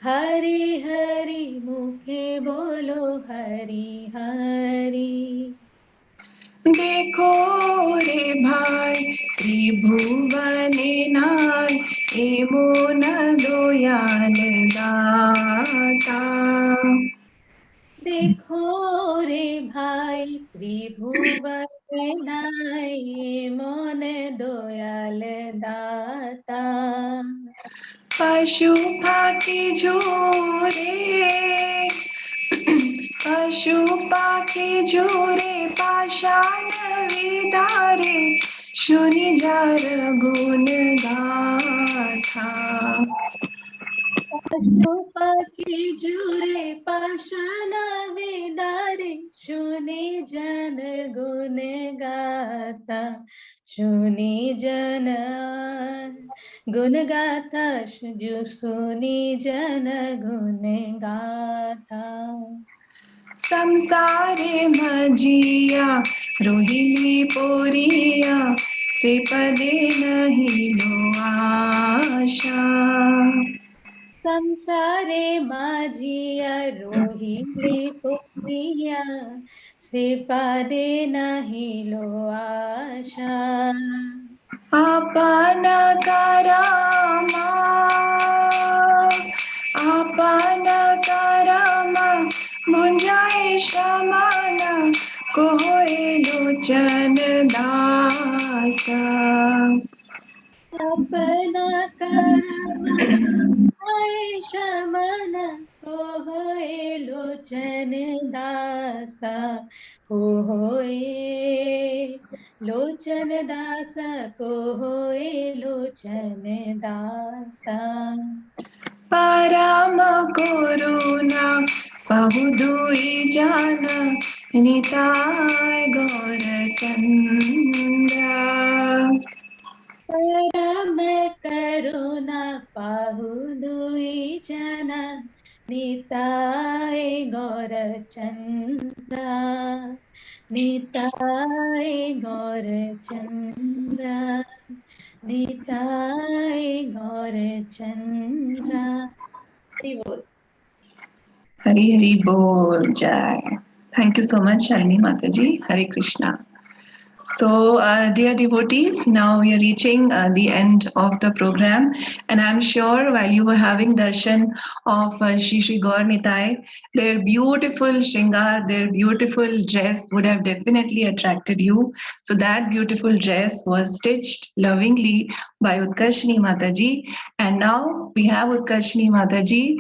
hari hari mukhe bolo hari hari देखो रे भाई त्रिभुवने नाय ए मोन दयाल दाता देखो रे भाई त्रिभुवन नाय मन दयाल दाता पशु पाखी झूरे पशु पाखी झूरे पाषाण विदारे शुनि जार गुण गाथा पशु पक्षी जुरे पाषाण विदारे शुनि जन गुण गाता शुनि जन गुण गाता जो सुनि जन गुण गाता संसारे मजिया रोहिली पोरिया श्रीपदे नहीं लो आशा संसारे माझिया रोहिली पोरिया श्रीपादे नहीं लो आशा आपन करामा मुंजाए शमन कोय लोचन दासा अपना कर्म आए शमन को होए लोचन दासा को होए लोचन दासा को होए लोचन दासा परम करुणा बहुदुई जन निताय गौर चंद्र परम करुणा पाहु दुई जना निताय गौर चंद्रा निताय गौर चंद्रा निताय गौर चंद्रा हरि बोल हरि हरि बोल जय thank you so much Shalini Mataji Hare Krishna. So, dear devotees, now we are reaching the end of the program, and I'm sure while you were having darshan of Shri Gaur Nitai, their beautiful shringar, their beautiful dress would have definitely attracted you. So that beautiful dress was stitched lovingly by Utkarshini Mataji, and now we have Utkarshini Mataji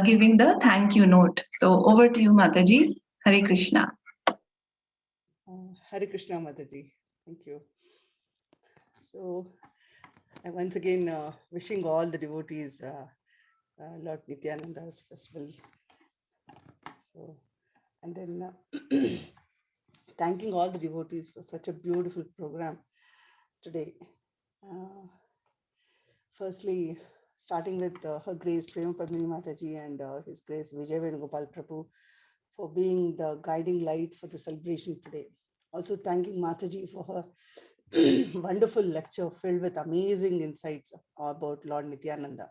giving the thank you note. So over to you, Mataji. Hare Krishna. Hare Krishna, Mataji. Thank you. So, I once again wishing all the devotees Lord Nityananda's festival. So, and then thanking all the devotees for such a beautiful program today. Firstly, starting with Her Grace Prema Padmini Mataji and His Grace Vijay Venugopal Prabhu for being the guiding light for the celebration today. Also thanking Mataji for her wonderful lecture filled with amazing insights about Lord Nityananda.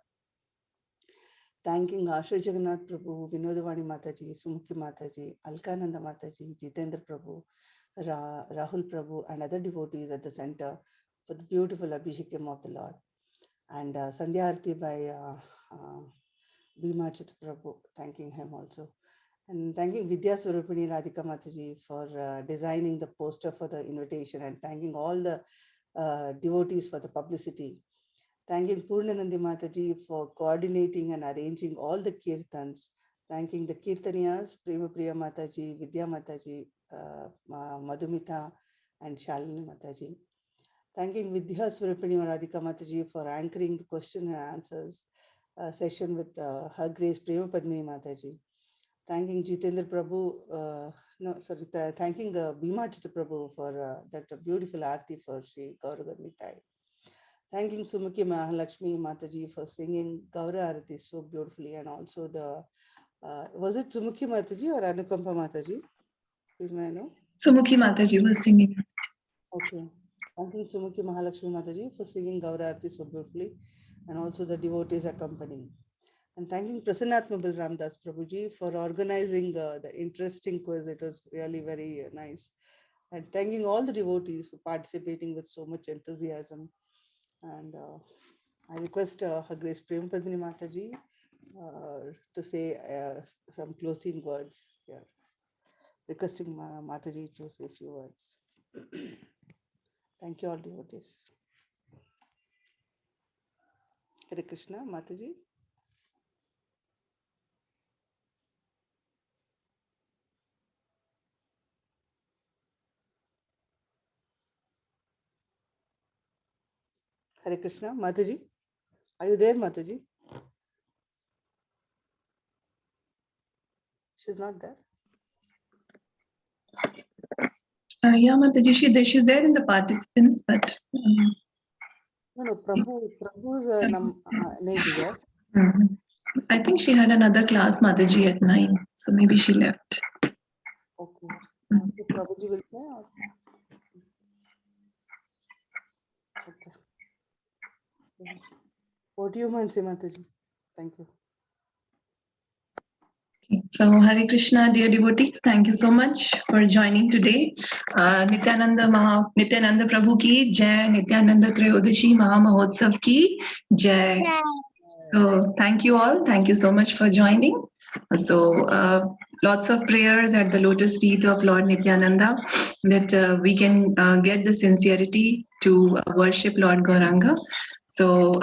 Thanking Ashray Jagannath Prabhu, Vinodavani Mataji, Sumukhi Mataji, Alkananda Mataji, Jitendra Prabhu, Rahul Prabhu and other devotees at the center for the beautiful Abhishekam of the Lord. And Sandhya Arti by Bhima Chit Prabhu, thanking him also. And thanking Vidya Swarupini Radhika Mataji for designing the poster for the invitation, and thanking all the devotees for the publicity. Thanking Purnanandi Mataji for coordinating and arranging all the kirtans. Thanking the kirtaniyas, Prema Priya Mataji, Vidya Mataji, Madhumita and Shalini Mataji. Thanking Vidya Swarupini Radhika Mataji for anchoring the question and answers session with Her Grace Prema Padmini Mataji. Thanking Jitendra Prabhu, thanking Bhima Chitra Prabhu for that beautiful arti for Shri Gaur Nitai. Thanking Sumukhi Mahalakshmi Mataji for singing Gaura Arati so beautifully, and also the, was it Sumukhi Mataji or Anukampa Mataji? Please may I know? Sumukhi Mataji was singing. Okay. Thanking Sumukhi Mahalakshmi Mataji for singing Gaura Arati so beautifully, and also the devotees accompanying. And thanking Prasannatma Balram Das Prabhuji for organizing the interesting quiz. It was really very nice. And thanking all the devotees for participating with so much enthusiasm. And I request Her Grace Prema Padmini Mataji to say some closing words here. Requesting Mataji to say a few words. Thank you all devotees. Hare Krishna, Mataji. Hare Krishna, Mataji. Are you there, Mataji? She's not there. Yeah, Mataji, she's there in the participants, but No, Prabhu's name is there. I think she had another class, Mataji, at 9, so maybe she left. Okay. So Prabhuji will say or? Okay. What do you mind, Mataji? Thank you. So Hare Krishna, dear devotees, thank you so much for joining today. Nityananda Prabhu ki Jai, Nityananda Trayodashi Maha Mahotsav ki Jai. So thank you all. Thank you so much for joining. So lots of prayers at the lotus feet of Lord Nityananda that we can get the sincerity to worship Lord Gauranga. So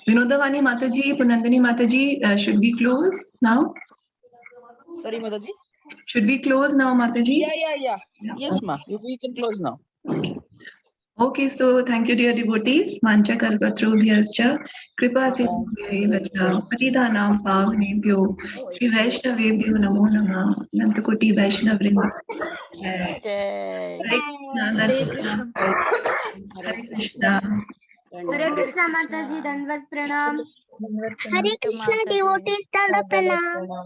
Vinodavani Mataji, Punandani Mataji, should we close now? Sorry, Mataji. Should we close now, Mataji? Yeah. Yes, ma. We can close now. Okay, so thank you, dear devotees. Mancha kalpatrubhyascha kripa sindhubhyaeva patidhanam pavanebhyo Shri Vaishnavebhyo namo namah Nantakoti Vaishnavrinda. Hare Krishna. Hare Krishna. Hare Krishna Mataji, Dandavat Pranam. Hare Krishna devotees, Dandavat Pranam.